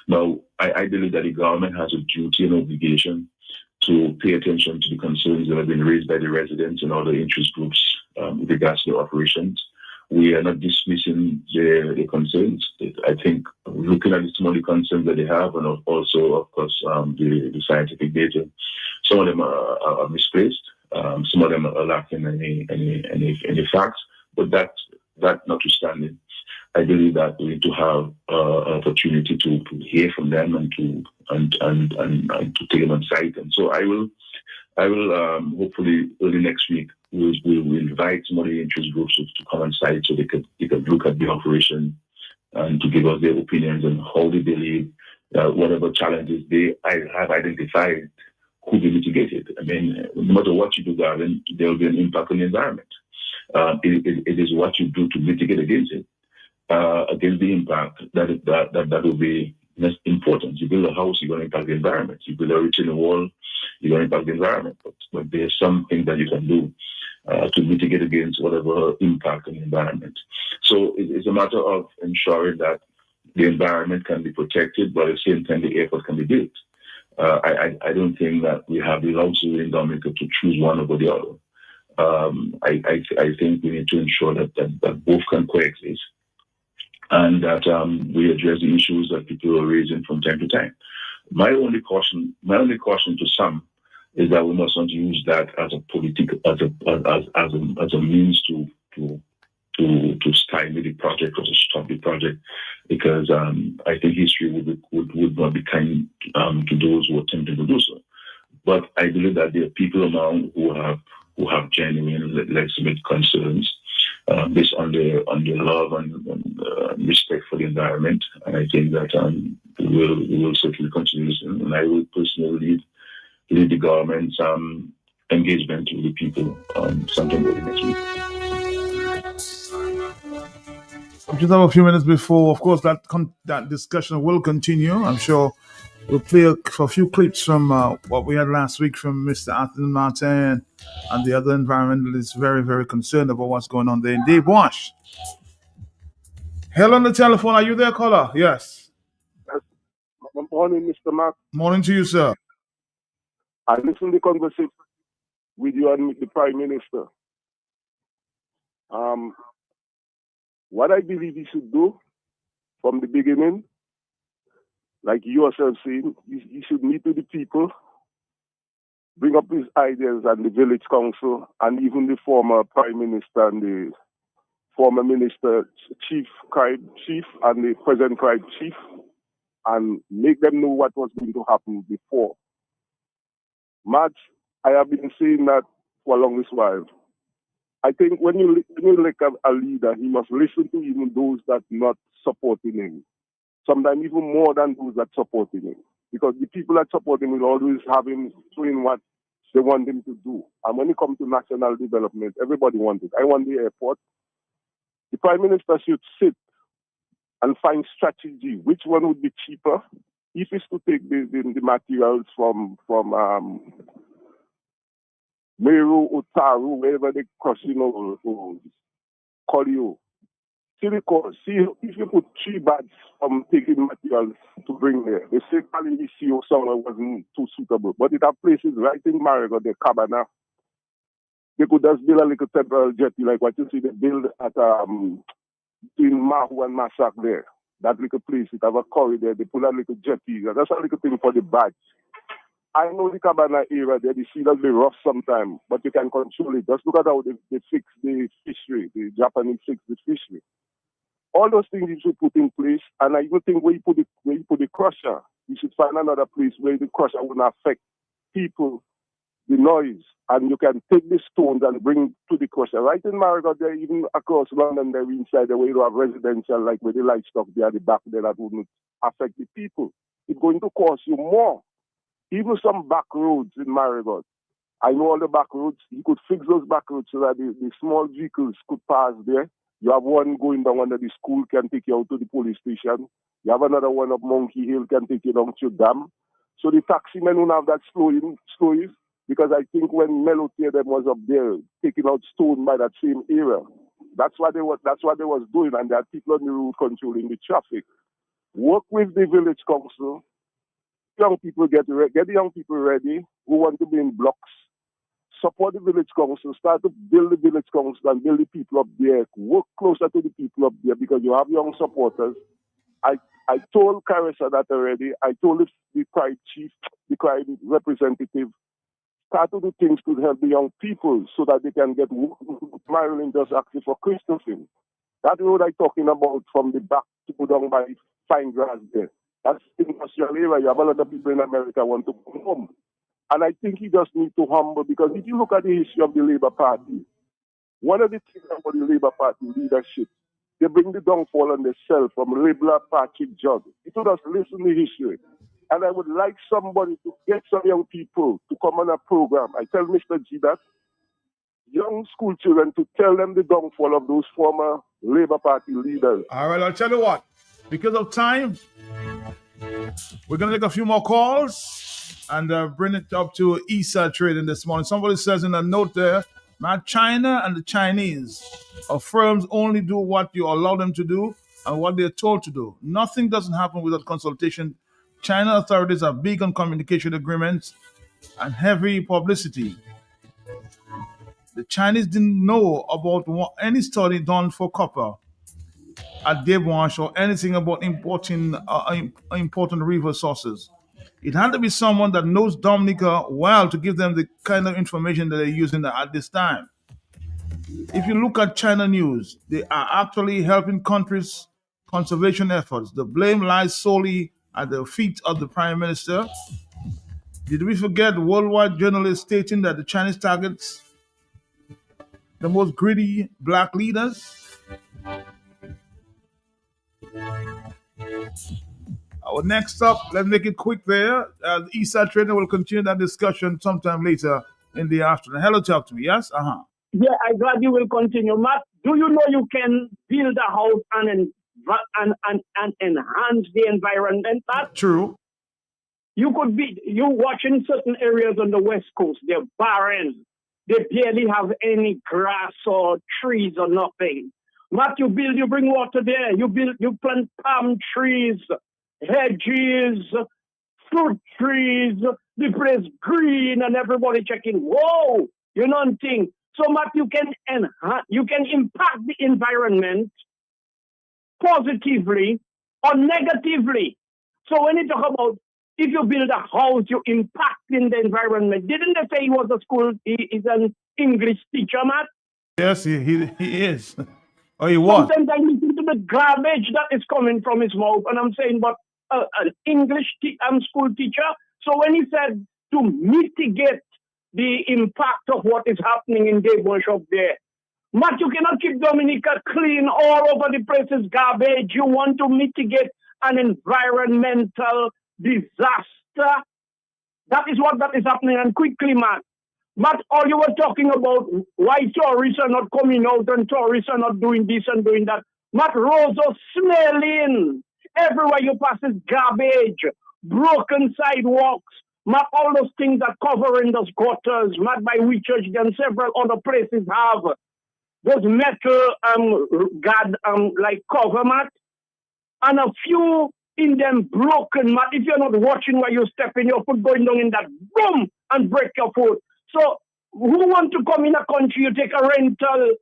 Now, I believe that the government has a duty and obligation to pay attention to the concerns that have been raised by the residents and other interest groups with regards to the operations. We are not dismissing their concerns. I think looking at some of the concerns that they have, and also, of course, the scientific data, some of them are misplaced. Some of them are lacking any facts. But that notwithstanding, I believe that we need to have an opportunity to hear from them and to take them on site. And so I will hopefully early next week we'll invite some of the interest groups to come on site so they could look at the operation and to give us their opinions on how they believe that whatever challenges they have identified could be mitigated. I mean, no matter what you do, Darwin, there will be an impact on the environment. It is what you do to mitigate against it, against the impact that will be important. You build a house, you're going to impact the environment. You build a retaining wall, you're going to impact the environment. But there's something that you can do to mitigate against whatever impact on the environment. So it's a matter of ensuring that the environment can be protected, but at the same time, the airport can be built. I don't think that we have the luxury in Dominica to choose one over the other. I think we need to ensure that both can coexist and that we address the issues that people are raising from time to time. My only caution to some is that we must not use that as a means to stymie the project or to stop the project, because I think history would not be kind to those who are attempting to do so. But I believe that there are people among who have genuine legitimate concerns based on their love and respect for the environment, and I think that we will certainly continue this, and I will personally lead the government's engagement with the people sometime early next week. Just have a few minutes before, of course, that discussion will continue. I'm sure we'll play a few clips from what we had last week from Mr. Anthony Martin and the other environmentalists very, very concerned about what's going on there in Dave Wash. Hell on the telephone. Are you there, caller? Yes. Good morning, Mr. Mark. Morning to you, sir. I listened to the conversation with you and the Prime Minister. What I believe he should do from the beginning, like you yourself saying, he should meet with the people, bring up his ideas and the village council and even the former Prime Minister and the former Minister, Chief and the present Crime Chief, and make them know what was going to happen before. Matt, I have been saying that for a longest while. I think when you elect a leader, he must listen to even those that not supporting him. Sometimes even more than those that supporting him. Because the people that support him will always have him doing what they want him to do. And when it comes to national development, everybody wants it. I want the airport. The Prime Minister should sit and find strategy. Which one would be cheaper? If it's to take the materials from Meru, Otaru, wherever they cross, Colio. See if you put 3 bags from taking materials to bring there. They say Kali CO somewhere wasn't too suitable. But it have places right in Marigot, the Cabana. They could just build a little temporary jetty like what you see they build at between Mahu and Massac there. That little place, it have a corridor, they put a little jetty. That's a little thing for the badge. I know the Cabana area there, the sea does be rough sometimes, but you can control it. Just look at how they fix the fishery, the Japanese fix the fishery. All those things you should put in place, and I even think where you put the crusher, you should find another place where the crusher wouldn't affect people, the noise, and you can take the stones and bring to the crusher. Right in Marigot there, even across London there inside the way you have residential, like where the livestock there at the back there, that wouldn't affect the people. It's going to cost you more. Even some back roads in Marigot. I know all the back roads. You could fix those back roads so that the small vehicles could pass there You have one going down under the school, can take you out to the police station. You have another one up Monkey Hill, can take you down to Dam. So the taxi men won't have that slowing, because I think when Melotier them was up there taking out stone by that same area, that's what they was doing, and there are people on the road controlling the traffic. Work with the village council. Young people get the young people ready who want to be in blocks. Support the village council. Start to build the village council and build the people up there. Work closer to the people up there because you have young supporters. I told Carissa that already. I told the Pride chief, the Pride representative, start to do things to help the young people so that they can get work. Marilyn just asking for Christopher. That road I'm talking about from the back to go down by Fine Grass there. That's industrial area. You have a lot of people in America want to come home. And I think he just needs to humble, because if you look at the history of the Labour Party, one of the things about the Labour Party leadership, they bring the downfall on themselves from Labour Party Judd. It would just listen to the history. And I would like somebody to get some young people to come on a program. I tell Mr. G that young school children to tell them the downfall of those former Labour Party leaders. All right, I'll tell you what. Because of time, we're going to take a few more calls and bring it up to Eastside Trading this morning. Somebody says in a note there, man, China and the Chinese are firms only do what you allow them to do and what they're told to do. Nothing doesn't happen without consultation. China authorities are big on communication agreements and heavy publicity. The Chinese didn't know about any study done for copper at Debwanche or anything about importing important river sources. It had to be someone that knows Dominica well to give them the kind of information that they're using at this time. If you look at China news, they are actually helping countries' conservation efforts. The blame lies solely at the feet of the Prime Minister. Did we forget worldwide journalists stating that the Chinese targets the most greedy black leaders? Next up, let's make it quick there. The Eastside Trader will continue that discussion sometime later in the afternoon. Hello, talk to me. Yes? Yeah, I'm glad you will continue. Matt, do you know you can build a house and enhance the environment, Matt? True. You watch in certain areas on the West Coast, they're barren. They barely have any grass or trees or nothing. Matt, you bring water there. You plant palm trees, hedges, fruit trees. The place green and everybody checking. Whoa, you know what thing. So Matt, you can impact the environment positively or negatively. So when you talk about if you build a house, you impact in the environment. Didn't they say he was he's an English teacher, Matt? Yes, he is. Oh, he was. Sometimes I listen to the garbage that is coming from his mouth, and I'm saying, but an English school teacher. So when he said to mitigate the impact of what is happening in Debwanche up there, Matt, you cannot keep Dominica clean all over the place is garbage. You want to mitigate an environmental disaster. That is what is happening. And quickly, Matt. Matt, all you were talking about why tourists are not coming out and tourists are not doing this and doing that. Matt, roads are smelling. Everywhere you pass is garbage, broken sidewalks. Matt, all those things are covering those gutters. Matt, by we church and several other places have those metal like cover, Matt. And a few in them broken, Matt. If you're not watching where you step in, your foot going down in that, boom, and break your foot. So who want to come in a country, you take a rental,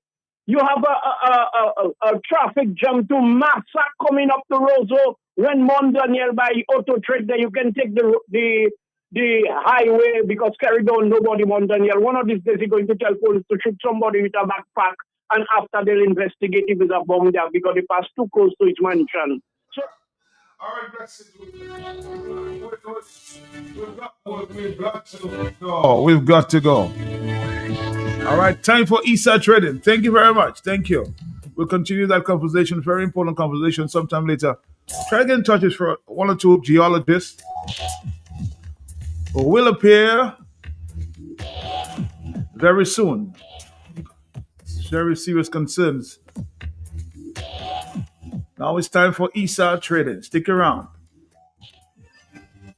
you have a traffic jam to Massa coming up the road. So when Mont Daniel by Auto Trade there, you can take the highway because carry down nobody Mont Daniel. One of these days he's going to tell police to shoot somebody with a backpack, and after they'll investigate if there's a bomb there because they passed too close to his mansion. So all right, that's it. We've got to go. All right, time for Eastside Trading. Thank you very much. Thank you. We'll continue that conversation, very important conversation, sometime later. Try to get in touch with one or two geologists who will appear very soon. Very serious concerns Now it's time for ESA Trading. Stick around.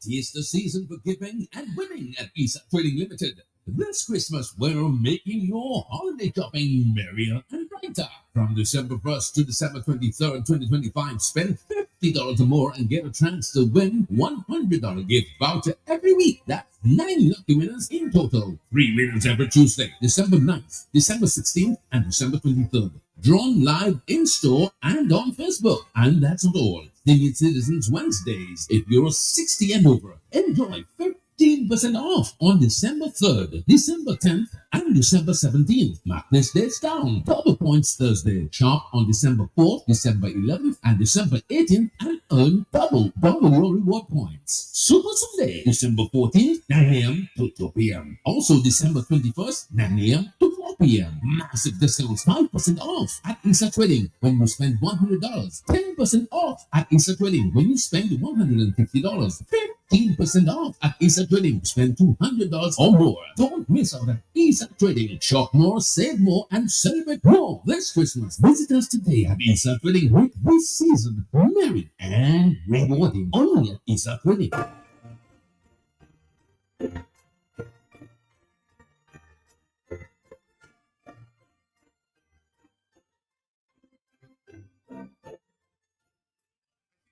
It's the season for giving and winning at ESA Trading Limited. This Christmas, we're making your holiday shopping merrier and brighter. From December 1st to December 23rd, 2025, spend $50 or more and get a chance to win $100 gift voucher every week. That's 9 lucky winners in total. 3 winners every Tuesday, December 9th, December 16th, and December 23rd. Drawn live in-store and on Facebook. And that's not all. Senior Citizens Wednesdays. If you're 60 and over, enjoy 15% off on December 3rd, December 10th, and December 17th. Mark this dates down. Double points Thursday. Shop on December 4th, December 11th, and December 18th and earn double your reward points. Super Sunday, December 14th, 9 a.m. to 2 p.m. Also December 21st, 9 a.m. to 4 p.m. Massive discounts, 5% off at ESA Trading when you spend $100. 10% off at ESA Trading when you spend $150. 15% off at ESA Trading. Spend $200 or more. Don't miss out at ESA Trading. Shop more, save more, and celebrate more this Christmas. Visit us today at ESA Trading. Make this season merry and rewarding. Only at ESA Trading.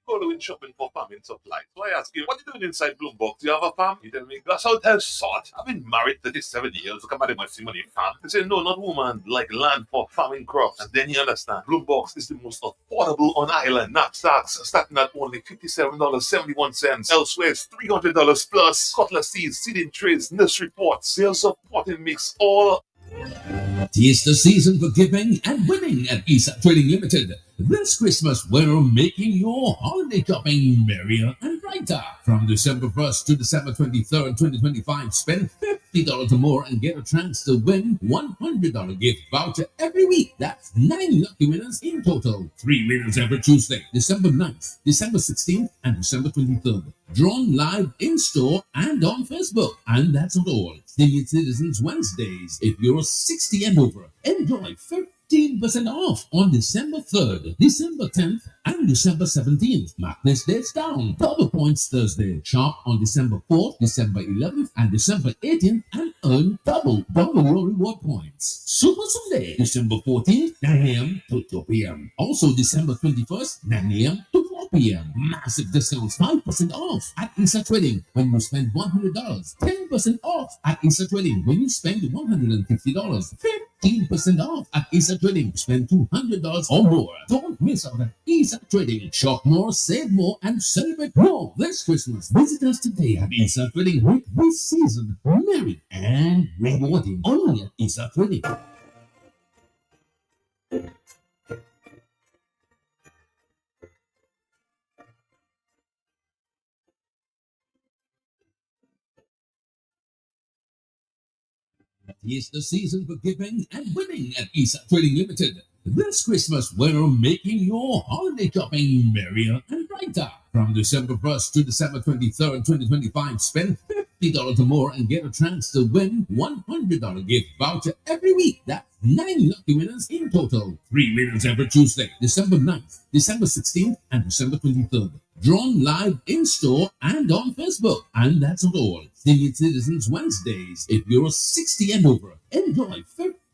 Going shopping for farming supplies. So I ask you, what are you doing inside Bloomberg? Do you have a farm? You tell me, Gus, how the hell sort? I've been married 37 years. Look at my money farm. They say, no, not woman, like land for farming crops. And then you understand, Bloomberg is the most affordable on island. Knapsacks starting at only $57.71. Elsewhere, it's $300 plus. Cutlass seeds, seeding trays, nursery pots, sales of potting mix, all. Tis the season for giving and winning at ESA Trading Limited. This Christmas, we're making your holiday shopping merrier and brighter. From December 1st to December 23rd, 2025, spend $50 or more and get a chance to win $100 gift voucher every week. That's 9 lucky winners in total. 3 winners every Tuesday, December 9th, December 16th, and December 23rd. Drawn live in-store and on Facebook. And that's not all. Senior Citizens Wednesdays. If you're 60 and over, enjoy 15% off on December 3rd, December 10th, and December 17th. Mark this dates down. Double points Thursday. Shop on December 4th, December 11th, and December 18th and earn double your reward points. Super Sunday, December 14th, 9 a.m. to 2 p.m. Also December 21st, 9 a.m. to 4 p.m. Massive discounts, 5% off at ESA Trading when you spend $100. 10% off at ESA Trading when you spend $150. 15% off at ESA Trading. Spend $200 or more. Don't miss out at ESA Trading. Shop more, save more, and celebrate more this Christmas. Visit us today at ESA Trading. Make this season merry and rewarding. Only at ESA Trading. It's the season for giving and winning at ESA Trading Limited. This Christmas, we're making your holiday shopping merrier and brighter. From December 1st to December 23rd, 2025, spend $50 or more and get a chance to win $100 gift voucher every week. That's 9 lucky winners in total. 3 winners every Tuesday, December 9th, December 16th, and December 23rd. Drawn live in-store and on Facebook. And that's not all. Senior Citizens Wednesdays. If you're 60 and over, enjoy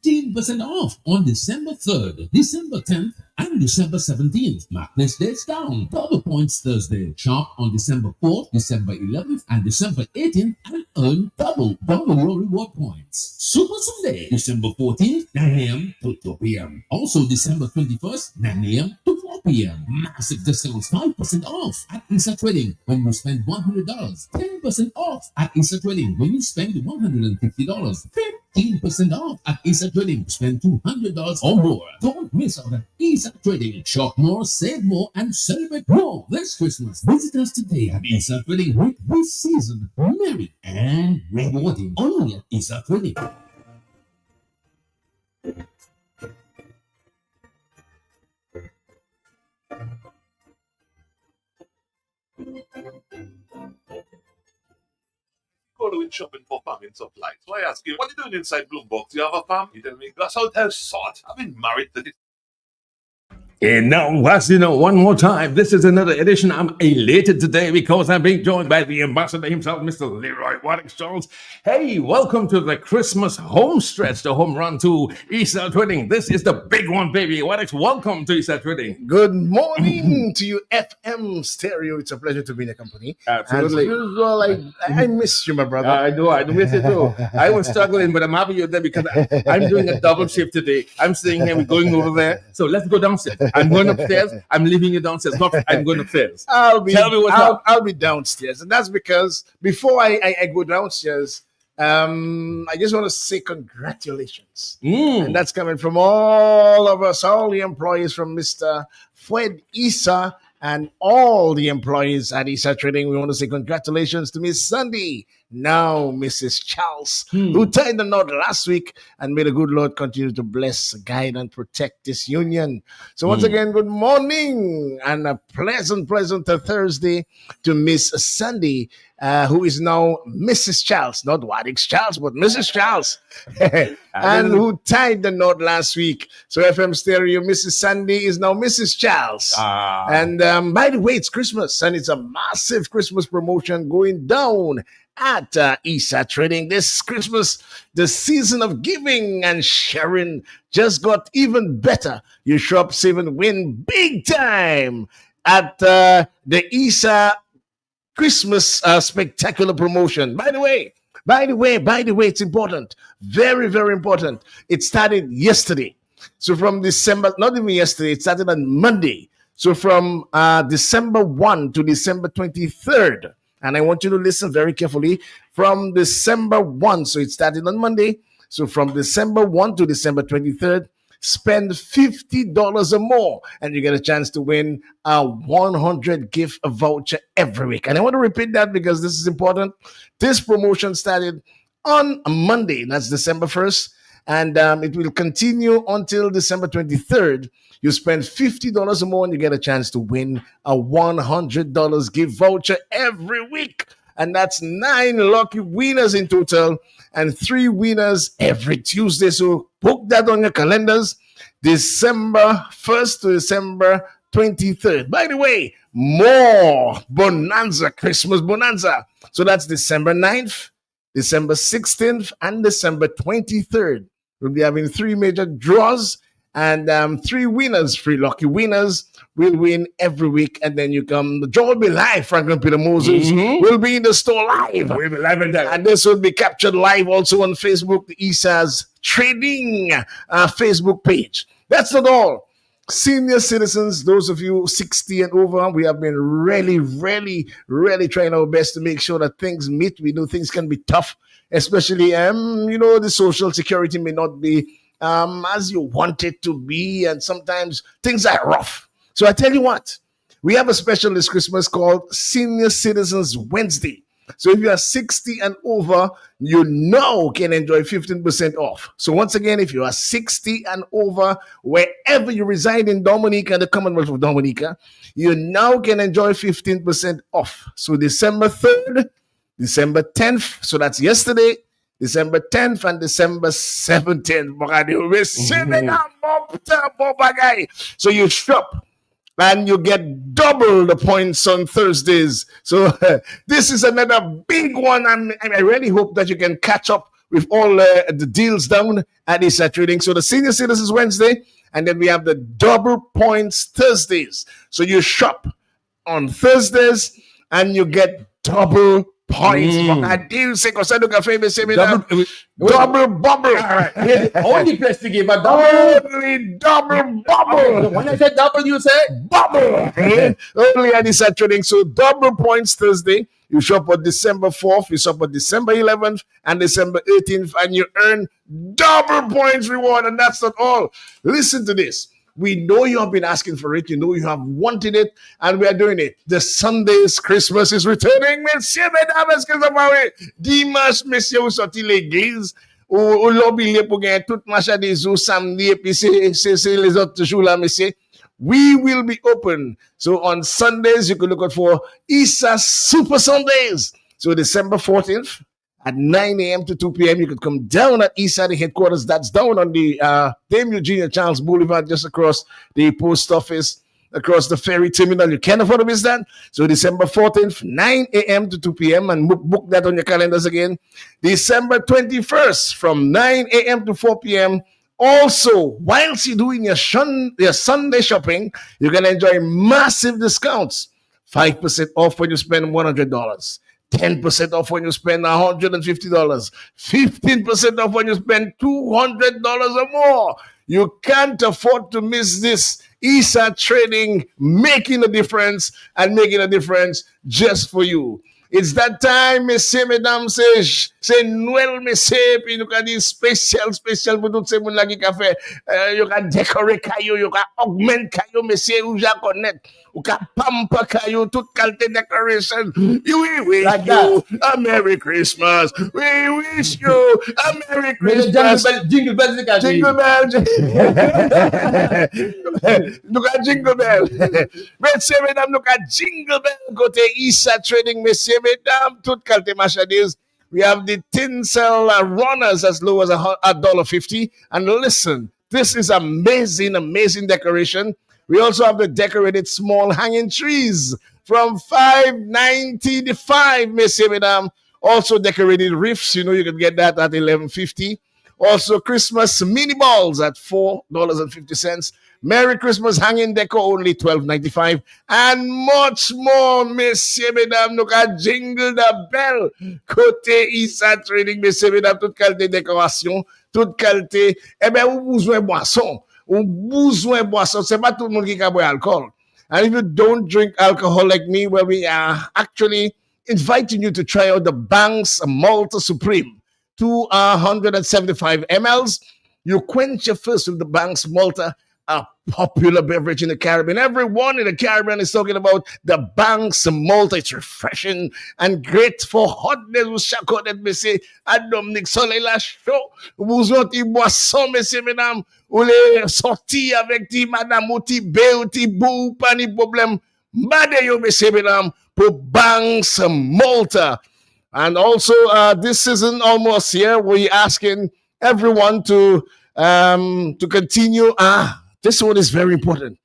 15% off on December 3rd, December 10th, and December 17th. Mark this dates down. Double points Thursday. Shop on December 4th, December 11th, and December 18th and earn double your reward points. Super Sunday, December 14th, 9 a.m. to 2 p.m. Also December 21st, 9 a.m. to 4 p.m. Massive discounts, 5% off at ESA Trading when you spend $100. 10% off at ESA Trading when you spend $150. 15% off at ESA Trading. Spend $200 or more. Don't miss out at ESA Trading. Shop more, save more, and celebrate more this Christmas. Visit us today at ESA Trading. Make this season merry and rewarding. Only at ESA Trading. Going shopping for farming supplies. So I ask you, what are you doing inside Bloomberg? Do you have a farm? You tell me, Gus, how the hell sort? I've been married 30. And now, as you know, one more time, this is another edition. I'm elated today because I'm being joined by the ambassador himself, Mr. Leroy Waddix Charles. Hey, welcome to the Christmas home stretch, the home run to Easter Trading. This is the big one, baby. Waddix, welcome to Easter Trading. Good morning to you, FM Stereo. It's a pleasure to be in your company. Absolutely. As usual, I miss you, my brother. I do miss you too. I was struggling, but I'm happy you're there because I'm doing a double shift today. I'm staying here, we're going over there. So let's go downstairs. I'm going upstairs. I'm leaving you downstairs. Not I'm going upstairs. Tell me what's up. I'll be downstairs, and that's because before I go downstairs, I just want to say congratulations, and that's coming from all of us, all the employees from Mr. Fred Issa and all the employees at Issa Trading. We want to say congratulations to Miss Sandy, now Mrs. Charles, who tied the knot last week, and may the good Lord continue to bless, guide, and protect this union. So once again, good morning and a pleasant Thursday to Miss Sandy, who is now Mrs. Charles, not Waddix Charles, but Mrs. Charles, and who tied the knot last week. So FM Stereo, Mrs. Sandy is now Mrs. Charles. And by the way, it's Christmas, and it's a massive Christmas promotion going down at Issa Trading this Christmas. The season of giving and sharing just got even better. You shop, save, and win big time at the Issa Christmas spectacular promotion. By the way, it's important. Very, very important. It started yesterday. So from December, not even yesterday, it started on Monday. So from December 1 to December 23rd. And I want you to listen very carefully. From December 1, so it started on Monday. So from December 1 to December 23rd, spend $50 or more, and you get a chance to win a 100 gift voucher every week. And I want to repeat that because this is important. This promotion started on Monday, that's December 1st, and it will continue until December 23rd. You spend $50 or more, and you get a chance to win a $100 gift voucher every week. And that's 9 lucky winners in total and 3 winners every Tuesday. So book that on your calendars, December 1st to December 23rd. By the way, more Bonanza, Christmas Bonanza. So that's December 9th, December 16th, and December 23rd. We'll be having 3 major draws. And 3 winners, 3 lucky winners will win every week. And then you come, the draw will be live. Franklin Peter Moses will be in the store live. We'll be live and that. And this will be captured live also on Facebook, the Issa's Trading Facebook page. That's not all. Senior citizens, those of you 60 and over, we have been really trying our best to make sure that things meet. We know things can be tough, especially, the social security may not be as you want it to be, and sometimes things are rough. So I tell you what, we have a special this Christmas called Senior Citizens Wednesday. So if you are 60 and over, you now can enjoy 15% off. So once again, if you are 60 and over, wherever you reside in Dominica, the Commonwealth of Dominica, you now can enjoy 15% off. So December 3rd, December 10th, so that's yesterday, December 10th and December 17th. So you shop and you get double the points on Thursdays. So this is another big one, and I really hope that you can catch up with all the deals down at Issa Trading. So the Senior Citizens Wednesday, and then we have the double points Thursdays. So you shop on Thursdays and you get double points. Double bubble. Only place to give a double. Only double bubble. When I said double, you say bubble. Only at Issa Trading. So double points Thursday. You shop on December 4th, you shop on December 11th and December 18th, and you earn double points reward. And that's not all. Listen to this. We know you have been asking for it. You know you have wanted it, and we are doing it. The Sunday's Christmas is returning. Monsieur, mesdames, dimanche, monsieur, vous sortez l'église, ou lobby pour gagner tout machin des jours samedi, et puis c'est les autres jours là, monsieur. We will be open. So on Sundays, you can look out for Issa Super Sundays. So December 14th at 9 a.m. to 2 p.m. You could come down at Eastside headquarters. That's down on the Dame Eugenia Charles Boulevard, just across the post office, across the ferry terminal. You can't afford to miss that. So December 14th, 9 a.m. to 2 p.m. And book that on your calendars again. December 21st from 9 a.m. to 4 p.m. Also, whilst you're doing your Sunday shopping, you can enjoy massive discounts. 5% off when you spend $100. 10% off when you spend $150. 15% off when you spend $200 or more. You can't afford to miss this. ESA Trading, making a difference and making a difference just for you. It's that time, messieurs, mesdames, c'est Noël, messieurs, puis nous avons dit spécial pour tout ce monde là qui a fait, you can décorer caillou, you can augment caillou, messieurs, ou já connaître, ou can pamper caillou, toute qualité decoration. We wish like you a Merry Christmas. We wish you a Merry Christmas. Jingle bell. Jingle bell. Nous avons jingle bell. Messieurs, mesdames, nous avons jingle bell côté ESA Trading, messieurs. Tout qualité marchandise. We have the tinsel runners as low as $1.50. And listen, this is amazing decoration. We also have the decorated small hanging trees from $5.95, messieurs, mesdames. Also decorated reefs, you can get that at $11.50. Also Christmas mini balls at $4.50. Merry Christmas hanging deco only $12.95, and much more, messieurs, mesdames. Nous ka jingle the bell. Côté ESA Trading, messieurs, mesdames, toute qualité décoration, toute qualité. Ou besoin boisson. C'est pas tout le monde qui a boire alcohol. And if you don't drink alcohol like me, well, we are actually inviting you to try out the Banks Malta Supreme. 275 mLs. You quench your thirst with the Banks Malta, a popular beverage in the Caribbean. Everyone in the Caribbean is talking about the Banks Malta. It's refreshing and great for hotness. Vous chaque me say, à Dominique Soleil la chaud. Vous ont ti boisson, messieurs, mesdames. Ou les sortir avec ti madame ou ti bé ou ti bou, pas ni problème. Bade yo, messieurs, mesdames, pour Banks Malta. And also, this season almost here, we're asking everyone to continue. This one is very important.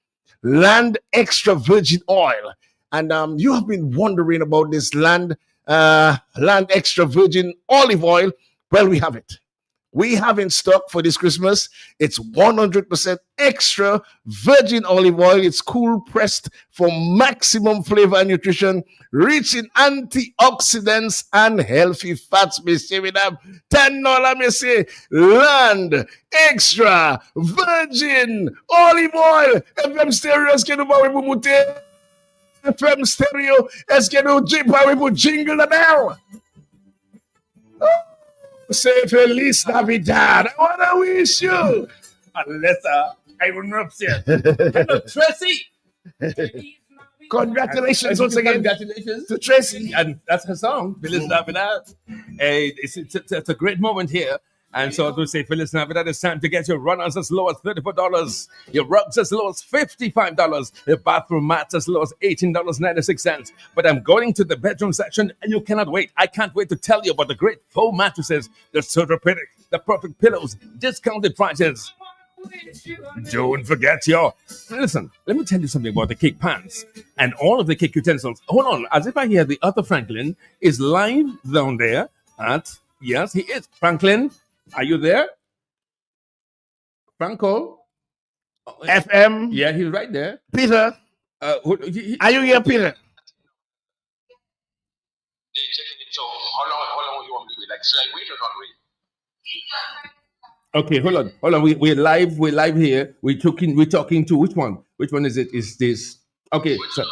Land Extra Virgin Oil. And you have been wondering about this Land Extra Virgin Olive Oil. Well, we have it. We have in stock for this Christmas. It's 100% extra virgin olive oil. It's cool pressed for maximum flavor and nutrition, rich in antioxidants and healthy fats. Messieurs, mesdames, $10, messieurs. Land Extra Virgin Olive Oil. FM Stereo, est-ce que nous pouvons monter? FM Stereo, est-ce que nous pouvons jingle the bell? Say Feliz Navidad. I want to wish you. Unless I will not upset. Hello, Tracy. Congratulations once again. Congratulations to Tracy. And that's her song, Feliz Navidad. It's a great moment here. And so to say Feliz Navidad, it's time to get your runners as low as $34, your rugs as low as $55, your bathroom mats as low as $18.96. But I'm going to the bedroom section, and you cannot wait. I can't wait to tell you about the great foam mattresses, the Soropedic, the perfect pillows, discounted prices. Don't forget listen, let me tell you something about the cake pans and all of the cake utensils. Hold on, as if I hear the other Franklin is live down there yes, he is. Franklin, are you there? Franco? FM? Yeah, he's right there. Peter? Are you here, Peter? So how long you want me to wait? Like, should I wait or not wait? Okay, hold on. We're live here. We're talking to which one? Which one is it? Is this okay? So,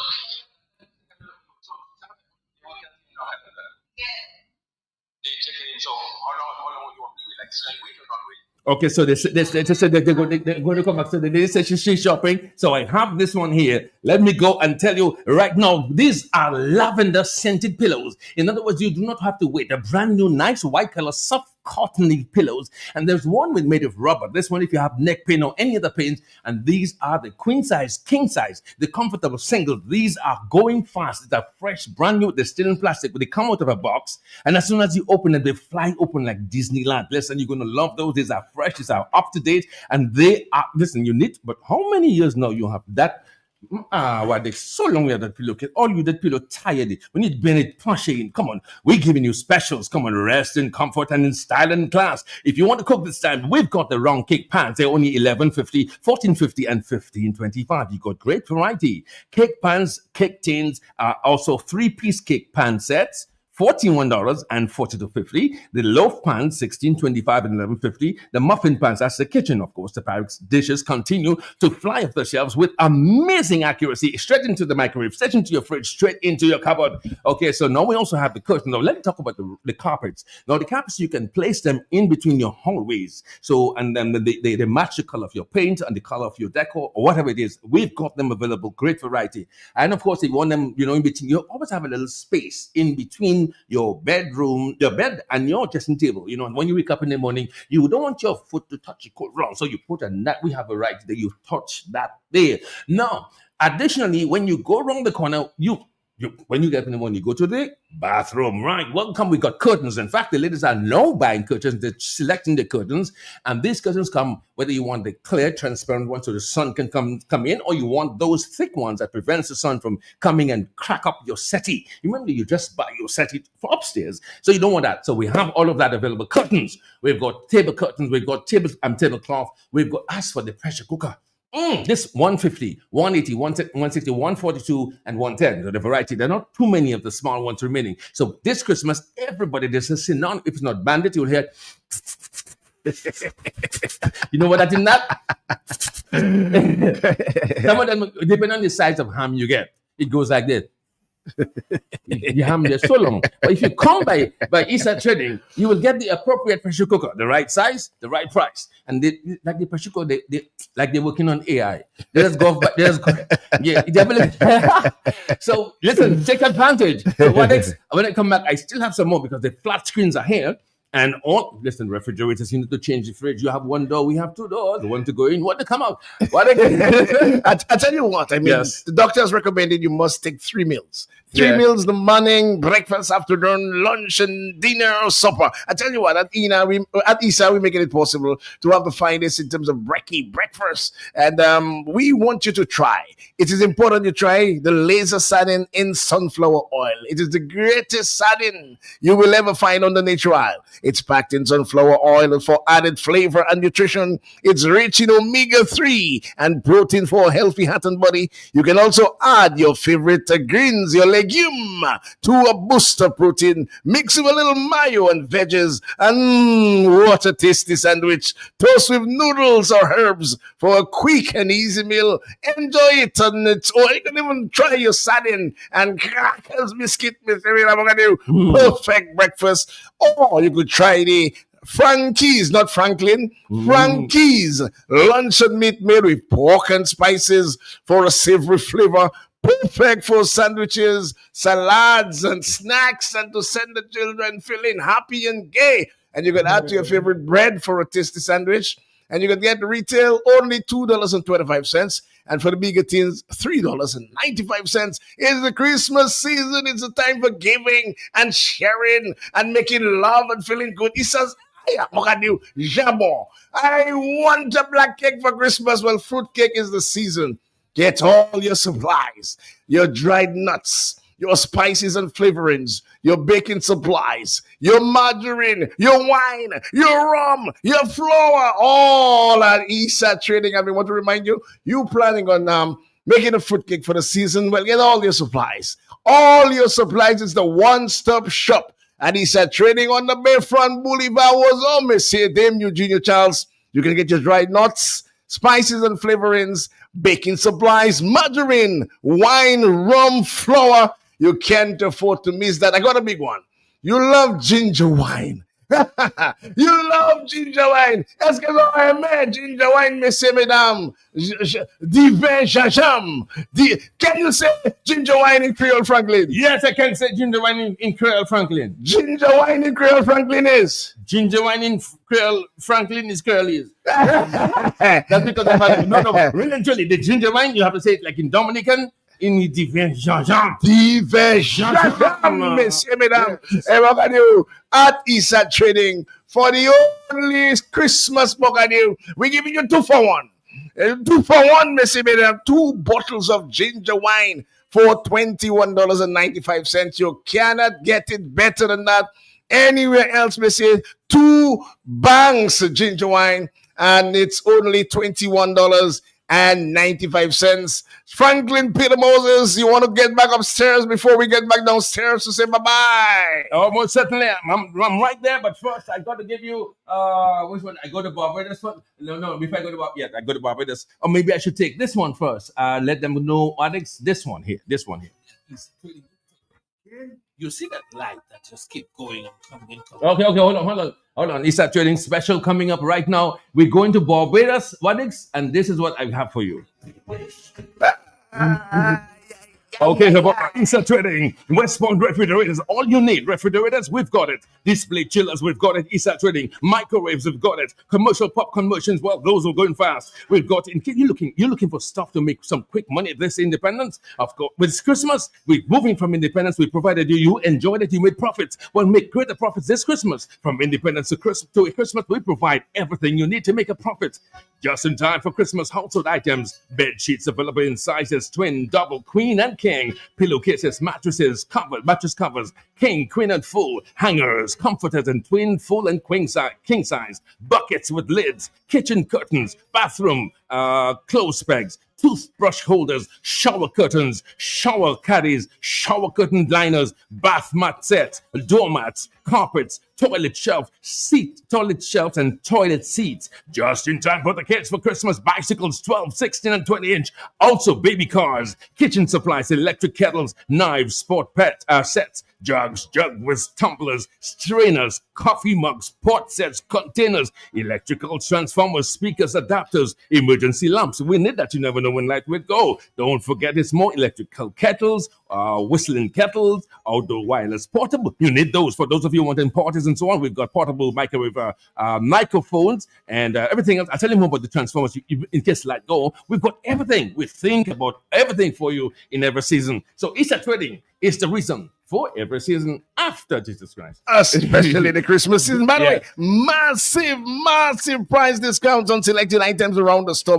okay, so they said they're going to come back. So they said she's shopping. So I have this one here. Let me go and tell you right now. These are lavender scented pillows. In other words, you do not have to wait. A brand new, nice white color, soft cotton leaf pillows, and there's one with made of rubber. This one, if you have neck pain or any other pains, and these are the queen size, king size, the comfortable singles. These are going fast. They're fresh, brand new. They're still in plastic, but they come out of a box, and as soon as you open them, they fly open like Disneyland. Listen, you're gonna love those. These are fresh. These are up to date, and they are. Listen, you need. But how many years now you have that? Why they so long we have that pillow? All you that pillow tired. We need Bennett plushing. Come on, we're giving you specials. Come on, rest in comfort and in style and class. If you want to cook this time, we've got the round cake pans. They're only $11.50, $14.50, and $15.25. You got great variety. Cake pans, cake tins are also 3-piece cake pan sets. $41 and $42.50. The loaf pans, $16.25 and $11.50. The muffin pans, that's the kitchen, of course. The Pyrex dishes continue to fly off the shelves with amazing accuracy, straight into the microwave, straight into your fridge, straight into your cupboard. Okay, so now we also have the curtain. Now let me talk about the carpets. Now the carpets, you can place them in between your hallways. So, and then they match the color of your paint and the color of your decor or whatever it is. We've got them available, great variety. And of course, if you want them, in between, you always have a little space in between your bedroom, your bed, and your dressing table. When you wake up in the morning, you don't want your foot to touch the cold wrong. So you put a nut. We have a right that you touch that there. Now, additionally, when you go around the corner, when you get up in the morning, you go to the bathroom, right? Welcome. We got curtains. In fact, the ladies are now buying curtains. They're selecting the curtains, and these curtains come whether you want the clear, transparent ones so the sun can come in, or you want those thick ones that prevents the sun from coming and crack up your settee. Remember, you just buy your settee for upstairs, so you don't want that. So we have all of that available. Curtains. We've got table curtains. We've got tablecloth. We've got as for the pressure cooker. This 150, 180, 160, 142, and 110. So the variety. There are not too many of the small ones remaining. So this Christmas, everybody, there's a synonym. If it's not Bandit, you'll hear. You know what I did that? Some of them, depending on the size of ham you get, it goes like this. The ham there so long. But if you come by Isa Trading, you will get the appropriate pressure cooker, the right size, the right price. And like the pressure cooker, they're working on AI. So listen, take advantage. So when I come back, I still have some more because the flat screens are here. And refrigerators, you need to change the fridge. You have one door, we have two doors. One to go in, one to come out. I tell you what, the doctor has recommended you must take 3 meals. 3 meals in the morning, breakfast, afternoon, lunch, and dinner or supper. I tell you what, at ISA, we're making it possible to have the finest in terms of brekkie, breakfast. And we want you to try. It is important you try the laser sardine in sunflower oil. It is the greatest sardine you will ever find on the natural aisle. It's packed in sunflower oil for added flavor and nutrition. It's rich in omega-3 and protein for a healthy heart and body. You can also add your favorite greens, your legume, to a boost of protein. Mix with a little mayo and veggies. And what a tasty sandwich. Toast with noodles or herbs for a quick and easy meal. Enjoy it on its own. You can even try your sardine and crackers biscuit. Perfect breakfast. Or you could try the Frankie's, not Franklin. Frankie's luncheon meat made with pork and spices for a savory flavor. Perfect for sandwiches, salads, and snacks, and to send the children feeling happy and gay. And you can add to your favorite bread for a tasty sandwich. And you can get retail only $2.25. And for the bigger teens, $3.95. It's the Christmas season. It's a time for giving and sharing and making love and feeling good. He says, I want a black cake for Christmas. Well, fruit cake is the season. Get all your supplies, your dried nuts, your spices and flavorings, your baking supplies, your margarine, your wine, your rum, your flour, all at ISA Trading. I want to remind you, you planning on making a fruitcake for the season? Well, get all your supplies. All your supplies is the one-stop shop at ISA Trading on the Bayfront Boulevard. Was almost here, Dame Eugenia Charles. You can get your dried nuts, spices and flavorings, baking supplies, margarine, wine, rum, flour. You can't afford to miss that. I got a big one. You love ginger wine. You love ginger wine. Est-ce que vous aimez ginger wine, messieurs, mesdames? Divin jajam. Can you say ginger wine in Creole, Franklin? Yes, I can say ginger wine in Creole, Franklin. Ginger wine in Creole, Franklin is? Ginger wine in Creole, Franklin is Creole is. That's because I've had, no, really and truly, the ginger wine, you have to say it like in Dominican, in Divin jajam. Divin jajam, messieurs, mesdames. Et regardez, at Issa Trading, for the only Christmas Bogadu, we're giving you 2 for 1. 2 for 1, messieurs, mesdames. 2 bottles of ginger wine for $21.95. You cannot get it better than that anywhere else, messieurs. 2 banks of ginger wine, and it's only $21.95. Franklin Peter Moses, you want to get back upstairs before we get back downstairs to say bye-bye? Oh, most certainly. I'm right there, but first I got to give you, which one? I go to Barbados one? No, before I go to Barbados, yeah, I go to Barbados. Or maybe I should take this one first. Let them know, Alex, this one here. You see that light that just keep going and coming. Okay, hold on. Issa Trading special coming up right now. We're going to Barbados, Wadix, and this is what I have for you. Okay, so Issa Trading, Westbound refrigerators, all you need. Refrigerators, we've got it. Display chillers, we've got it. Issa Trading, microwaves, we've got it. Commercial popcorn machines, well, those are going fast. We've got it. You're looking for stuff to make some quick money this independence. Of course, with Christmas, we're moving from independence. We provided you enjoyed it, you made profits. Well, make greater profits this Christmas. From independence to Christmas, we provide everything you need to make a profit. Just in time for Christmas household items. Bed sheets available in sizes twin, double, queen, and king. Pillowcases, mattresses, mattress covers, king, queen, and full. Hangers, comforters, and twin, full, and king size. Buckets with lids, kitchen curtains, bathroom, clothes pegs, toothbrush holders, shower curtains, shower caddies, shower curtain liners, bath mat sets, doormats, carpets, toilet shelves, and toilet seats. Just in time for the kids for Christmas. Bicycles, 12, 16, and 20-inch. Also, baby cars, kitchen supplies, electric kettles, knives, sport pet sets, jugs, jug with tumblers, strainers, coffee mugs, pot sets, containers, electrical transformers, speakers, adapters, emergency lamps. We need that. You never know when light will go. Don't forget, it's more electrical kettles, whistling kettles, outdoor wireless portable. You need those. For those of you wanting parties and so on, we've got portable microwave microphones and everything else. I'll tell you more about the transformers in case light go. We've got everything. We think about everything for you in every season. So Issa Trading is the reason for every season after Jesus Christ. Especially the Christmas season. By the way, massive price discounts on selected items around the store.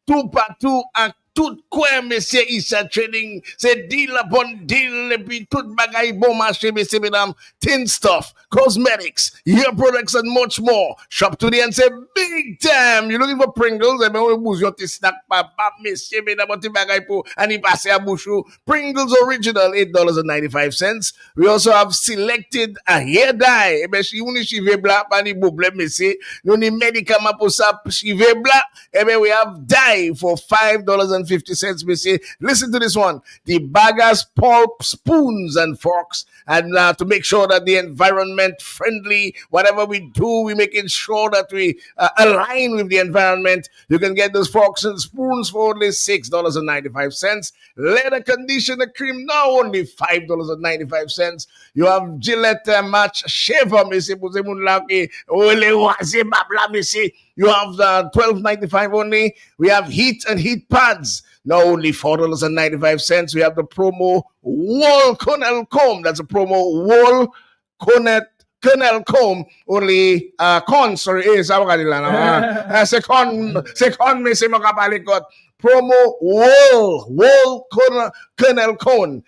Two par two and tout quoi, monsieur Issa Trading. C'est deal upon deal. Et puis tout bagay bon marché, messieurs, mesdames. Tin stuff, cosmetics, hair products, and much more. Shop today and say big time. You're looking for Pringles? Eh bien, on bouge your snack pa, messieurs, mesdames, on bagay pour, and y passe à bouchou. Pringles Original, $8.95. We also have selected a hair dye. Eh bien, si vous n'y chive blanc, pas ni bouble, messieurs. Nous ni médicament pour ça, chive blanc. Eh bien, we have dye for $5.50, messieurs. Listen to this one. The Bagas Pulp spoons and forks. And to make sure that the environment friendly, whatever we do, we making sure that we align with the environment. You can get those forks and spoons for only $6.95. Leather conditioner cream now only $5.95. You have Gillette Match Shaver, missy. You have $12.95 only. We have heat and heat pads. Now only $4.95. We have the promo Wall Cornell Comb. That's a promo Wall Cornell Comb. Only promo Wall Cornell Comb.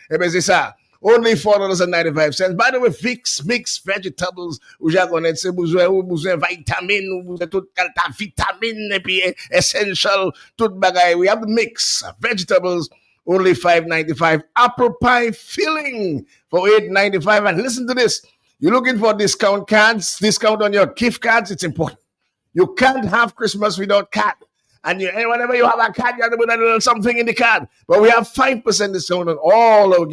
Only $4.95. By the way, Fix Mix Vegetables, vous connaissez, besoin vitamine, besoin tout vitamine, et puis essential, tout bagay. We have the mix vegetables, only $5.95. Apple pie filling for $8.95. And listen to this. You're looking for discount cards, discount on your gift cards, it's important. You can't have Christmas without card. And whenever you have a card, you have to put a little something in the card. But we have 5% discount on all our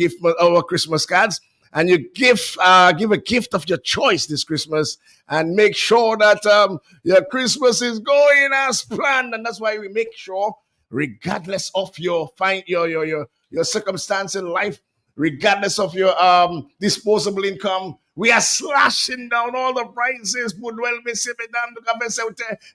Christmas cards. and you give a gift of your choice this Christmas, and make sure that your Christmas is going as planned. And that's why we make sure, regardless of your circumstance in life, regardless of your disposable income, we are slashing down all the prices. Budwell me se mesdames, nous avons fait ça.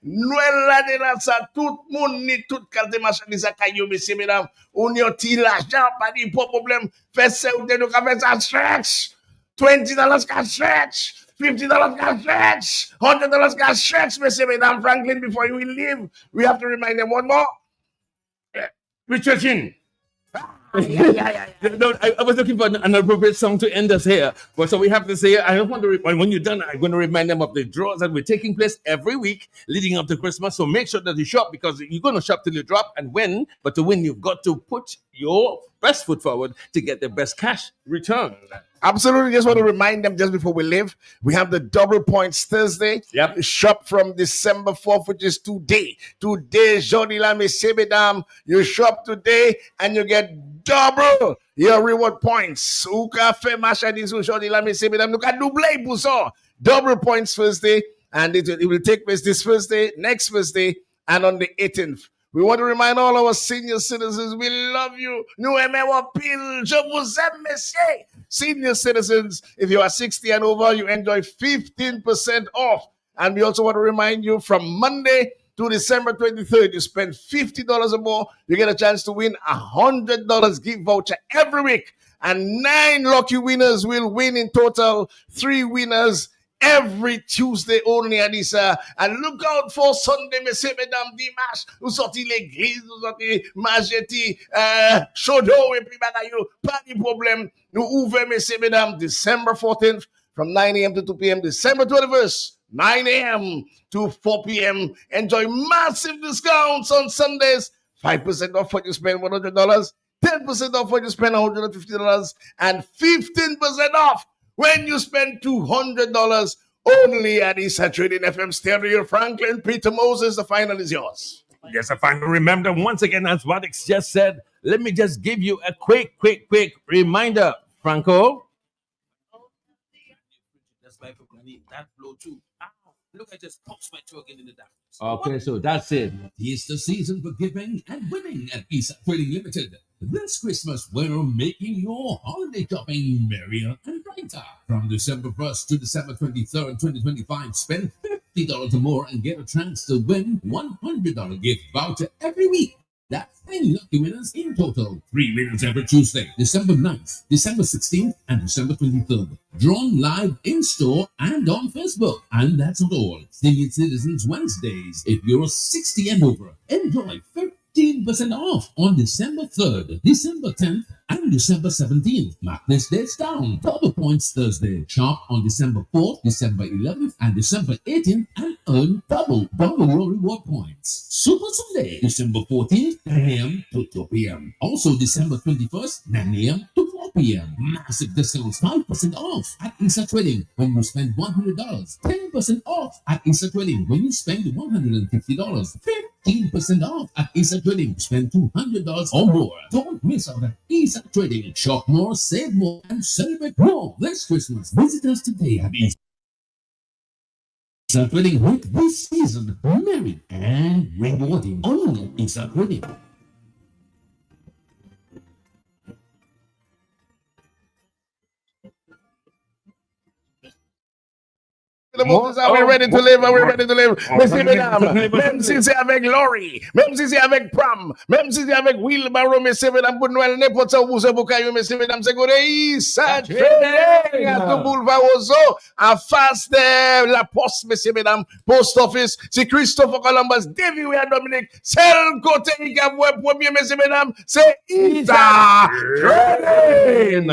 Noël l'année là, ça tout monde ni tout qualité marchandise à caillou, messieurs, mesdames. On y a l'argent, pas de problème. Fait ça, nous avons fait ça stretch. $20 can stretch. $50 can stretch. $100 can stretch, messieurs, mesdames. Franklin, before you will leave, we have to remind them one more. We're stretching. No, I was looking for an appropriate song to end us here. But so we have to say, I just want to when you're done, I'm going to remind them of the draws that were taking place every week leading up to Christmas. So make sure that you shop, because you're going to shop till you drop and win. But to win, you've got to put your best foot forward to get the best cash return. Absolutely. Just want to remind them just before we leave, we have the double points Thursday. Yep. Shop from December 4th, which is today. Today, Jody Lame Sebedam. You shop today and you get double your reward points. Uka fe machadizu Jody Lame Sebedam. Nuka double buso. Double points Thursday, and it will take place this Thursday, next Thursday, and on the 18th. We want to remind all our senior citizens, we love you. Nous aimons pile. Je vous aime, messieurs. Senior citizens, if you are 60 and over, you enjoy 15% off. And we also want to remind you, from Monday to December 23rd, you spend $50 or more, you get a chance to win $100 gift voucher every week. And 9 lucky winners will win in total. 3 winners every Tuesday only, Anissa. And look out for Sunday, messieurs, mesdames, dimanche. Nous sorti l'église, nous sorti Majeti, Chodo, et puis bagayou. Pas de problème. Nous ouvrons, messieurs, mesdames, December 14th from 9 a.m. to 2 p.m. December 21st, 9 a.m. to 4 p.m. Enjoy massive discounts on Sundays. 5% off when you spend $100, 10% off when you spend $150, and 15% off when you spend $200 only at East Trading FM Stereo. Franklin Peter Moses, the final is yours. Yes, I finally remember once again, as Wadix just said. Let me just give you a quick reminder, Franco. That's why people need that blow too. Look, I just popped my toe again in the dark. Okay, so that's it. It's the season for giving and winning at East Trading Limited. This Christmas, we're making your holiday shopping merrier and brighter. From December 1st to December 23rd, 2025, spend $50 or more and get a chance to win $100 gift voucher every week. That's 10 lucky winners in total. 3 winners every Tuesday, December 9th, December 16th, and December 23rd. Drawn live in-store and on Facebook. And that's not all. Senior Citizens Wednesdays. If you're 60 and over, enjoy 15% off on December 3rd, December 10th, and December 17th. Mark this dates down. Double points Thursday. Shop on December 4th, December 11th, and December 18th, and earn double your reward points. Super Sunday, December 14th, 9 a.m. to 2 p.m. Also December 21st, 9 a.m. to 4 p.m. Massive discounts, 5% off at East Trading when you spend $100. 10% off at East Trading when you spend $150. 15% off at East Trading. Spend $200 or more. Don't miss out at East Trading. Shop more, save more, and celebrate more this Christmas. Visit us today at East Trading with this season merry and rewarding. Only at East Trading. Are we ready to live? Are we ready to live? Messieurs, mesdames, même si c'est avec Laurie, même si c'est avec Pram, même si c'est avec Wilbaro, messieurs, mesdames, pour Noël, n'importe où vous êtes, messieurs, mesdames, c'est Godeï, ça Trading, à tout boulevard Ozo, en face de la poste, messieurs, mesdames, post office, c'est Christopher Columbus, Davy Weir Dominique, c'est le côté qui a voué premier, messieurs, mesdames, c'est Ita Trading.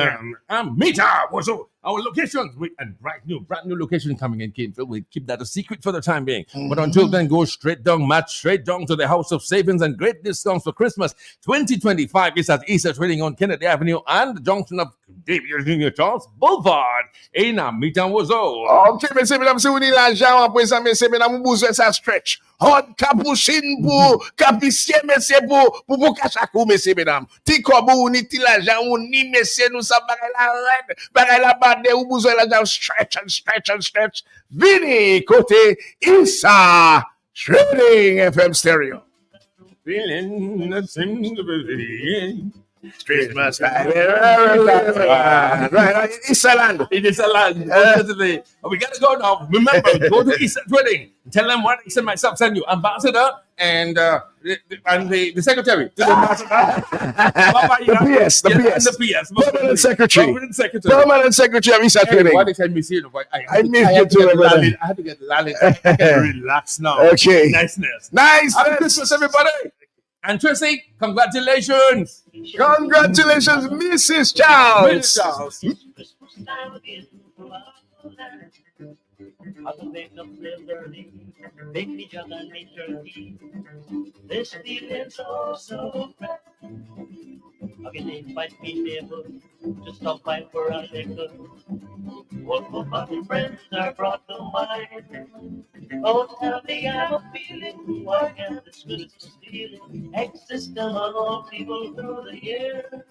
I'm Mita Wozo. our locations, and brand new location coming in Caneville. We'll keep that a secret for the time being. But until then, go straight down to the House of Savings and great discounts for Christmas 2025. It's at Easter Trading on Kennedy Avenue and the junction of David Junior Charles Boulevard in Amitan Wazo. Ok, mese menam, se ou ni la jan apre sa, mese menam, ou bouzwe sa stretch. Hot kapouchin pou kapisye, mese pou kachakou, mese menam. Ti kobou ni ti la jan ou ni mese nou sa bagay la red, bagay la bade, ou bouzwe la jan stretch and stretch and stretch. Vini kote Isa Trading FM Stereo. Feeling that seems to be Christmas time. Right. It's a land. It is a land. We got to go now. Remember, go to Easter Trading. Tell them what Easter myself send you. Ambassador and the secretary. To the ambassador. The PS. Permanent secretary. Permanent secretary of Easter Trading. What they send me here, I miss you too, brother. I have to get lolly. I can relax now. Okay. Niceness. Happy Christmas, everybody. And Tracy, congratulations. Congratulations, Mrs. Charles. Mrs. Charles. This feeling so fresh. Again, invite people to stop by for a liquor. What for my friends are brought to mind. Oh, tell me I'm feeling why am this good as stealing exist among all people through the year.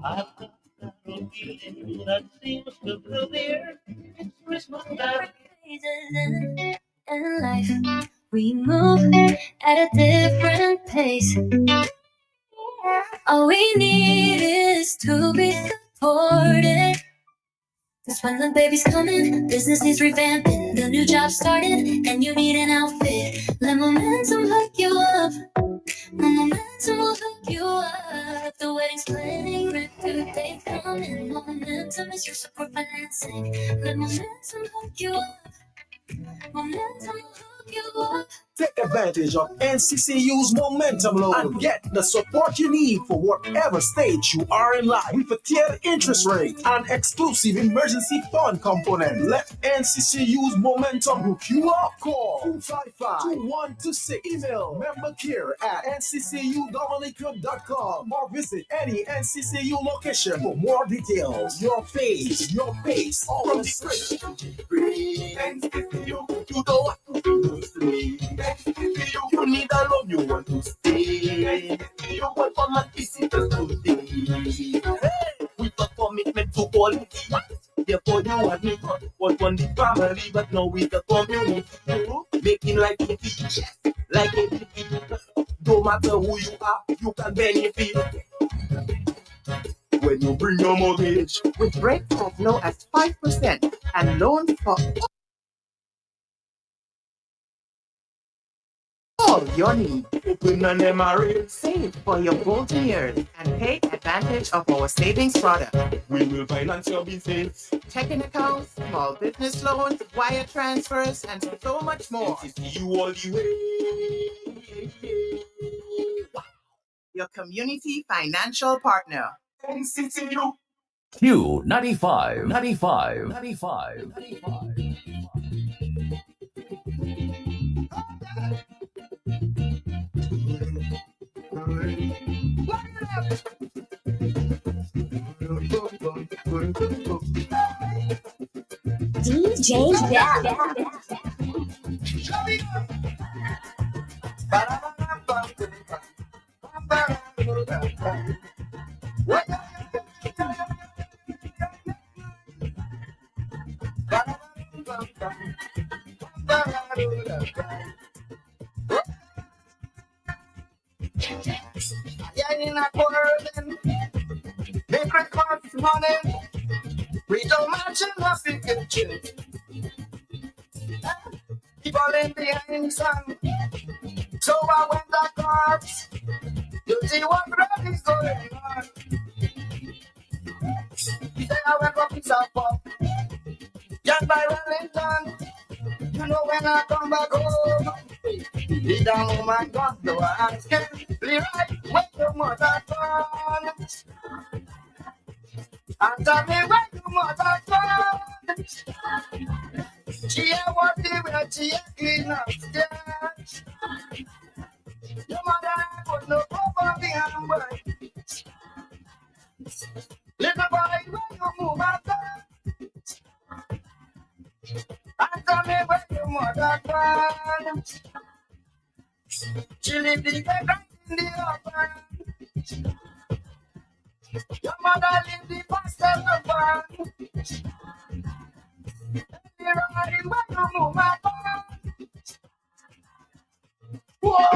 I've got that feeling that seems to fill the air. It's Christmas time. In life, we move at a different pace. All we need is to be supported. Cause when the baby's coming, business needs revamping, the new job started, and you need an outfit. Let momentum hook you up. Momentum will hook you up. The wedding's planning, red to date coming. Momentum is your support financing. Let momentum hook you up. Momentum will hook you up. Take advantage of NCCU's Momentum Loan and get the support you need for whatever stage you are in life with a tiered interest rate and exclusive emergency fund component. Let NCCU's Momentum hook you up. Call 255-2126. Email membercare@nccudominica.com or visit any NCCU location for more details. Your face, your pace, all the same. You don't want to do me. You need a love you want to stay. You want for my visitors today. Hey, with a commitment to quality. Therefore you and me was one the family, but now with the community. Making life easy, like a no matter who you are, you can benefit. When you bring your mortgage with rates as low as 5% and loans for all your needs. Open an MRA. Save for your golden years and take advantage of our savings product. We will finance your business. Checking accounts, small business loans, wire transfers, and so much more. You all the way. Your community financial partner. NCCU. Q95. DJ Dab. Take Christmas morning, we don't match in the kitchen. People in behind the sun. So I went the cards to see what really is going on. He said I went for pizza pop, just by Wellington. You know when I come back home, he down on my gun, so I ask him, Leroy, where your mother gone? And tell me where your mother gone? She ain't what they wear, she ain't clean upstairs. Your mother put no cover behind work. Little boy, where you move out there? And tell me where your mother gone. She lived in the ground in the open. Your mother lived the pastel open. Leroy, where you move out there? Whoa!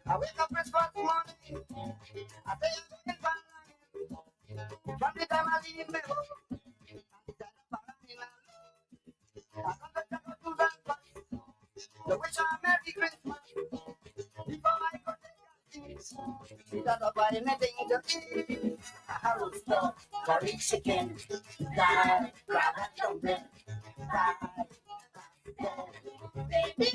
I wake up Christmas morning, I say I'm going back. From the time I leave my home, I come to go to that place, to wish a Merry Christmas, before I go to the things. Because I buy anything to eat, a roast dog, curry chicken, dal, crab and dumpling, baby,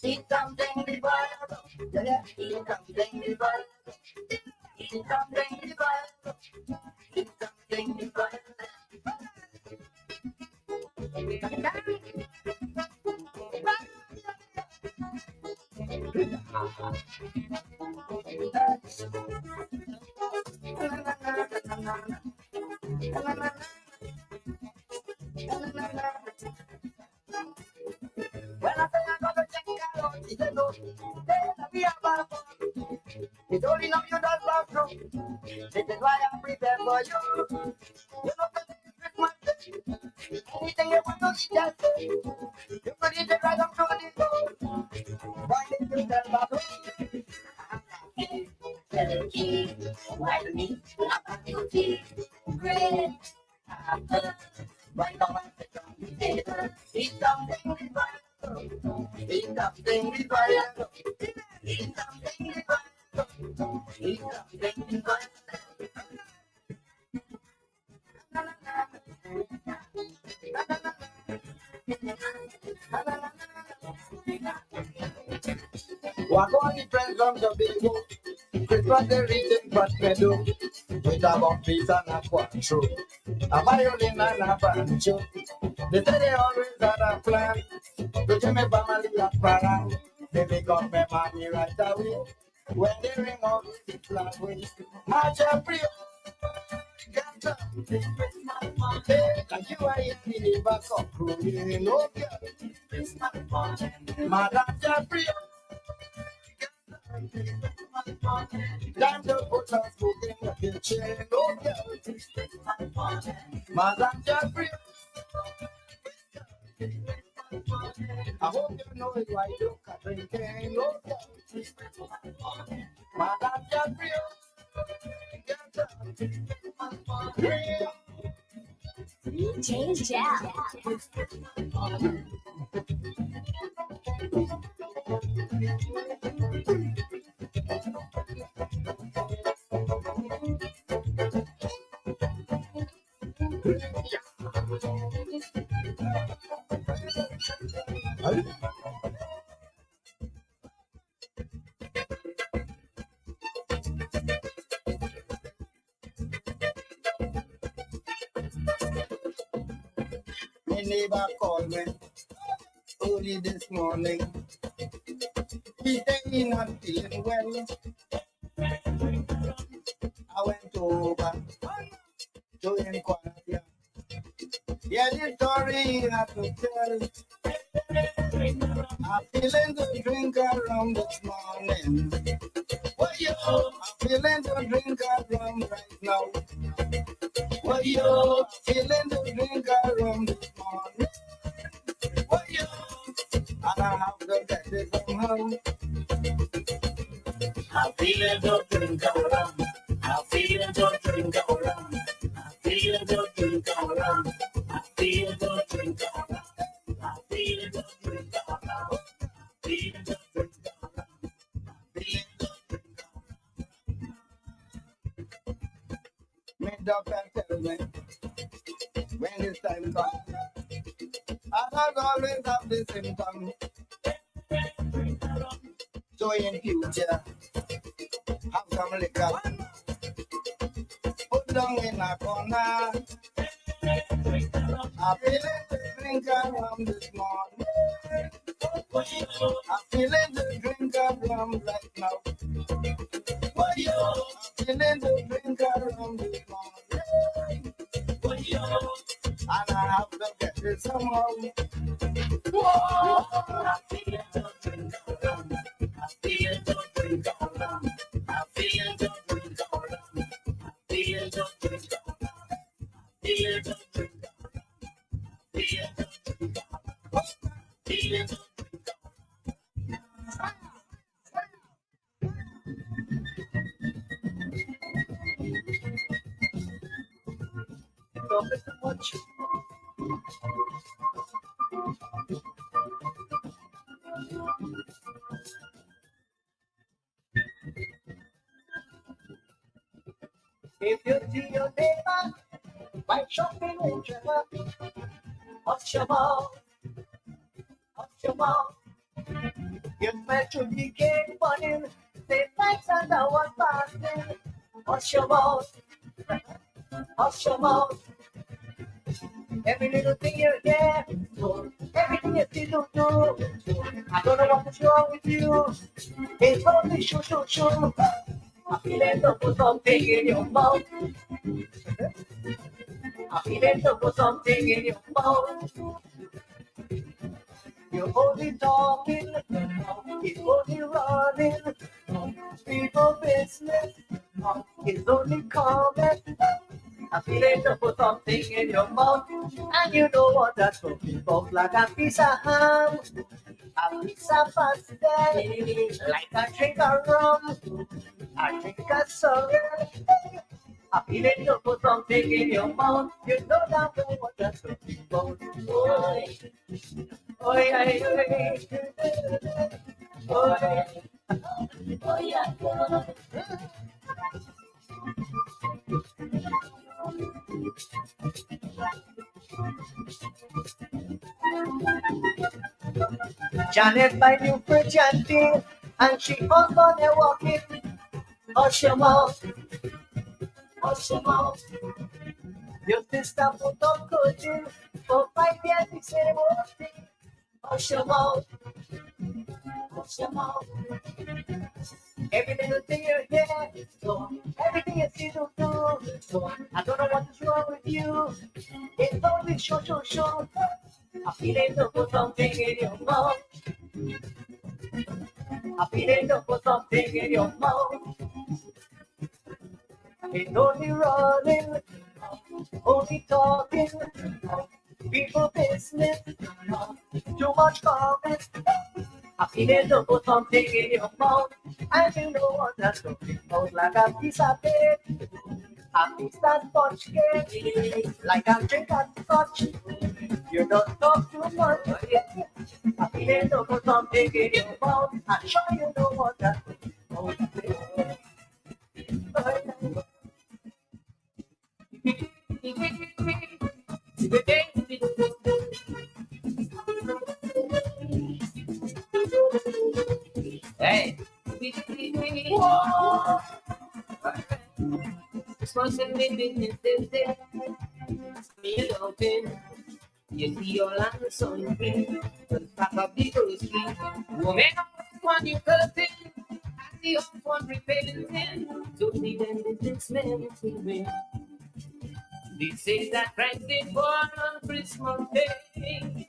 eat something before I go. Yeah, eat something before I go. Eat something before I go. Eat something before I go. When I say I gotta check it out, he said no, then we have a fun. It's only now you don't love through. This is why I prepare for you. You know the Christmas day. Anything you want to eat, just say. You could eat it right up to the door. Why did you tell about me? Turkey, white meat, beauty, bread, apple, right on the table. Eat something before you go. Eat something before you go. Eat something before you go. Eat something before you Walk on the friends from the big boat. Christmas they reaching but meadow. With a bumpy and a quattro. A violin and a banjo. They say they always had a plan. To tell me family a parang. They make up my money right away. When they ring out with the flag way. March April. Get up. Like you are in the back of crewing. No girl. Madam Jeffrey. Time to put our food in the kitchen. No girl. Madam Jeffrey. I hope you know why you can drink. No girl. Madam Jeffrey. Change out. My neighbor called me early this morning. He said he not feeling well. October to inquire. Yeah, the story I have to tell. I'm feeling the drink of rum this morning. Well, yo, I'm feeling the drink of rum right now. Well, yo, I'm feeling the drink of rum this morning. Well, yo, and I have to get it somehow. I'm feeling the drink of rum. I'm feeling the drink of rum. I'm feeling the drink of rum. I'm feeling the drink of rum. I'm feeling the drink of rum. I'm feeling the drink of rum. Feeling the drink of rum. Me doctor tell me when this time comes, I don't always have the symptoms. So in future, have some liquor, put down in a corner. I'm feeling the drink of rum this morning. I'm feeling the drink of rum right now. I'm feeling the drink of rum this morning. And I have to get it somehow. Whoa! I'm feeling the drink of rum. I'm feeling the drink of rum. I'm feeling the drink of rum. I'm feeling the drink of rum. Feeling the drink of rum. Feeling the drink of rum. Feeling the drink of rum. Don't miss the much. If you see your neighbor by shopping in Java, hush your mouth, hush your mouth. You better be getting say thanks and I was passing. Hush your mouth, hush your mouth. Every little thing you hear, everything you see to do. I don't know what is wrong with you. It's only shoo. I feel it to put something in your mouth. I feel it to put something in your mouth. You're only talking, it's only running. People business, it's only comment. I feel it to put something in your mouth. And you know what that's talking about, like a piece of ham. A piece of pasta, like a drink of rum, a drink of sorrel. I feel it to put something in your mouth. You know that what that's talking about. Oh yeah. Janet by new fridge and she hung on there walking. Hush your mouth, hush your mouth. Your sister put up coaching for 5 years, the same old thing. Hush your mouth, hush your mouth. Every little thing you hear, so everything you see to do. So I don't know what is wrong with you. It's only show. I feel it to put something in your mouth. I feel it to put something in your mouth. It's only running, only talking, people business, too much comment. I feel it to put something in your mouth. And you know what that's talking about, like a piece of cake, a piece of sponge cake, like a drink of scotch. You don't talk too much. I feel it to put something in your mouth. I'm sure you know what that's talking about. Hey. Whoa. You see your land sun green, the top of the earth street. Woman, one you cursing, and the old one repenting. To only then did this man win. They say that Christ is born on Christmas Day.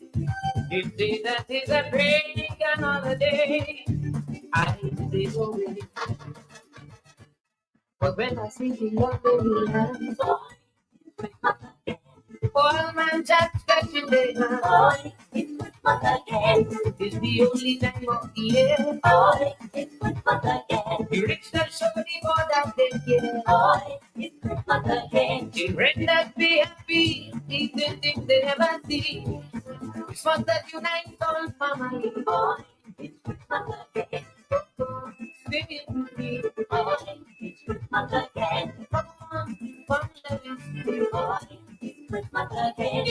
They say that it's a pagan holiday. I say so really. But when I see the love of the land, all man just stretching their hand. It's the only time of the year. You reach that shorty for that they care. Children that be happy, eating things they never see. It's fun that unites all family. Sing it to me. It's Christmas again. Come on, come let it see. It's Christmas again.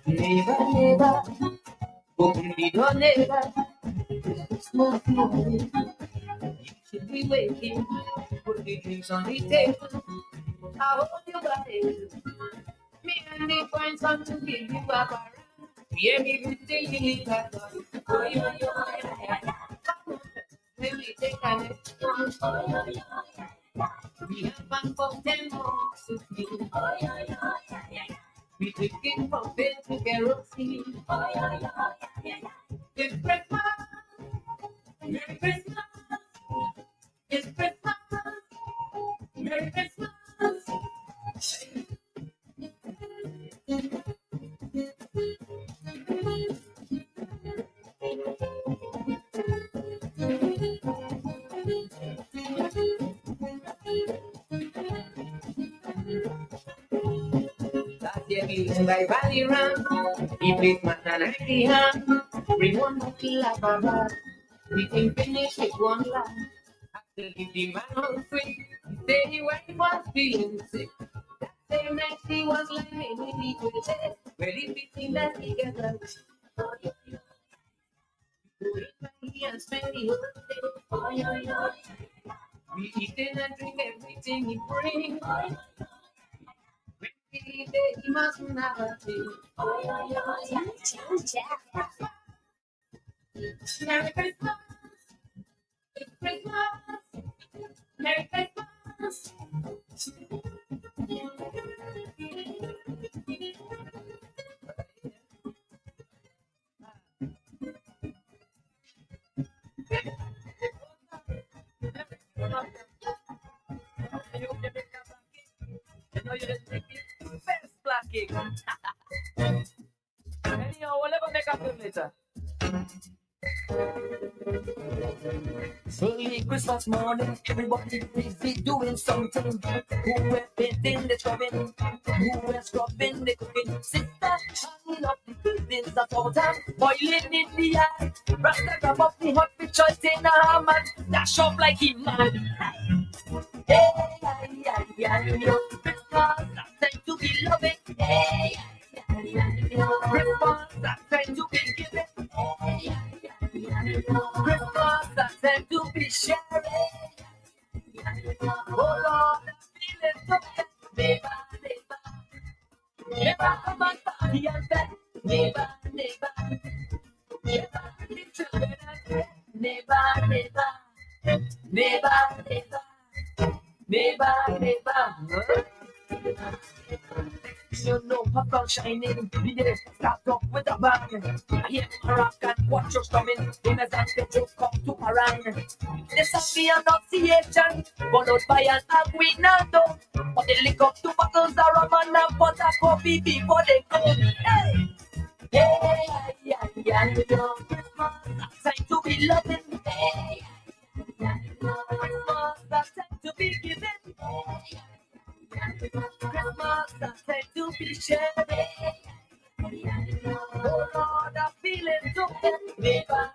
Never, open the door, never. Smoke morning, you should be waiting. Put the drinks on the table. I hold you by the hand. Me and the find something to give you back around. We ain't even still in it at all. Oh, yo, come on, let me take a next one. Oh, yo. We have fun for 10 months to feel. Oh, yo. We taking from bed to kerosene. Oh, yeah. It's Christmas. Merry Christmas. It's Christmas. Merry Christmas. By Valley Ram, he played man and I the ham. Bring one bottle of baba, we can finish with one laugh. After give the man all free, he said the wife was feeling sick. That same night she was lying with me to the bed, ready fitting that together. Oh, yo. Do it by and spend the whole day. Oh, yo. We eat and drink everything he bring. Oh, yo. He must never do. Merry Christmas. It's Christmas. Merry Christmas. Best blocking. Anyhow, we'll never make up later. Early Christmas morning, everybody busy doing something. Who were painting the scrubbing? Who were scrubbing the cooking? Sister, hanging up the buildings at all time, boiling in the eye. Rasta grab up the hot with choice in a ham and dash up like he mad. Hey, yo, Christmas, that's time to be loving. Hey, Christmas, that's time to be giving. Hey, Christmas, that's time to be sharing. Oh Lord, I'm feeling so good. Never come and party and bed. Never, the children and bed. Never. You know, popcorn shining, the day start up with a bang. I hear my rock and watch your coming, in as I get to come to Paran. This will be annunciation, followed by an aguinaldo. But they lick up two bottles of rum and a pot of coffee before they go. Hey! Yo, Christmas, that's time to be loving. Hey! Christmas, that's time to be giving. Christmas, that's time to be sharing. Oh Lord, I'm feeling so good. Me pan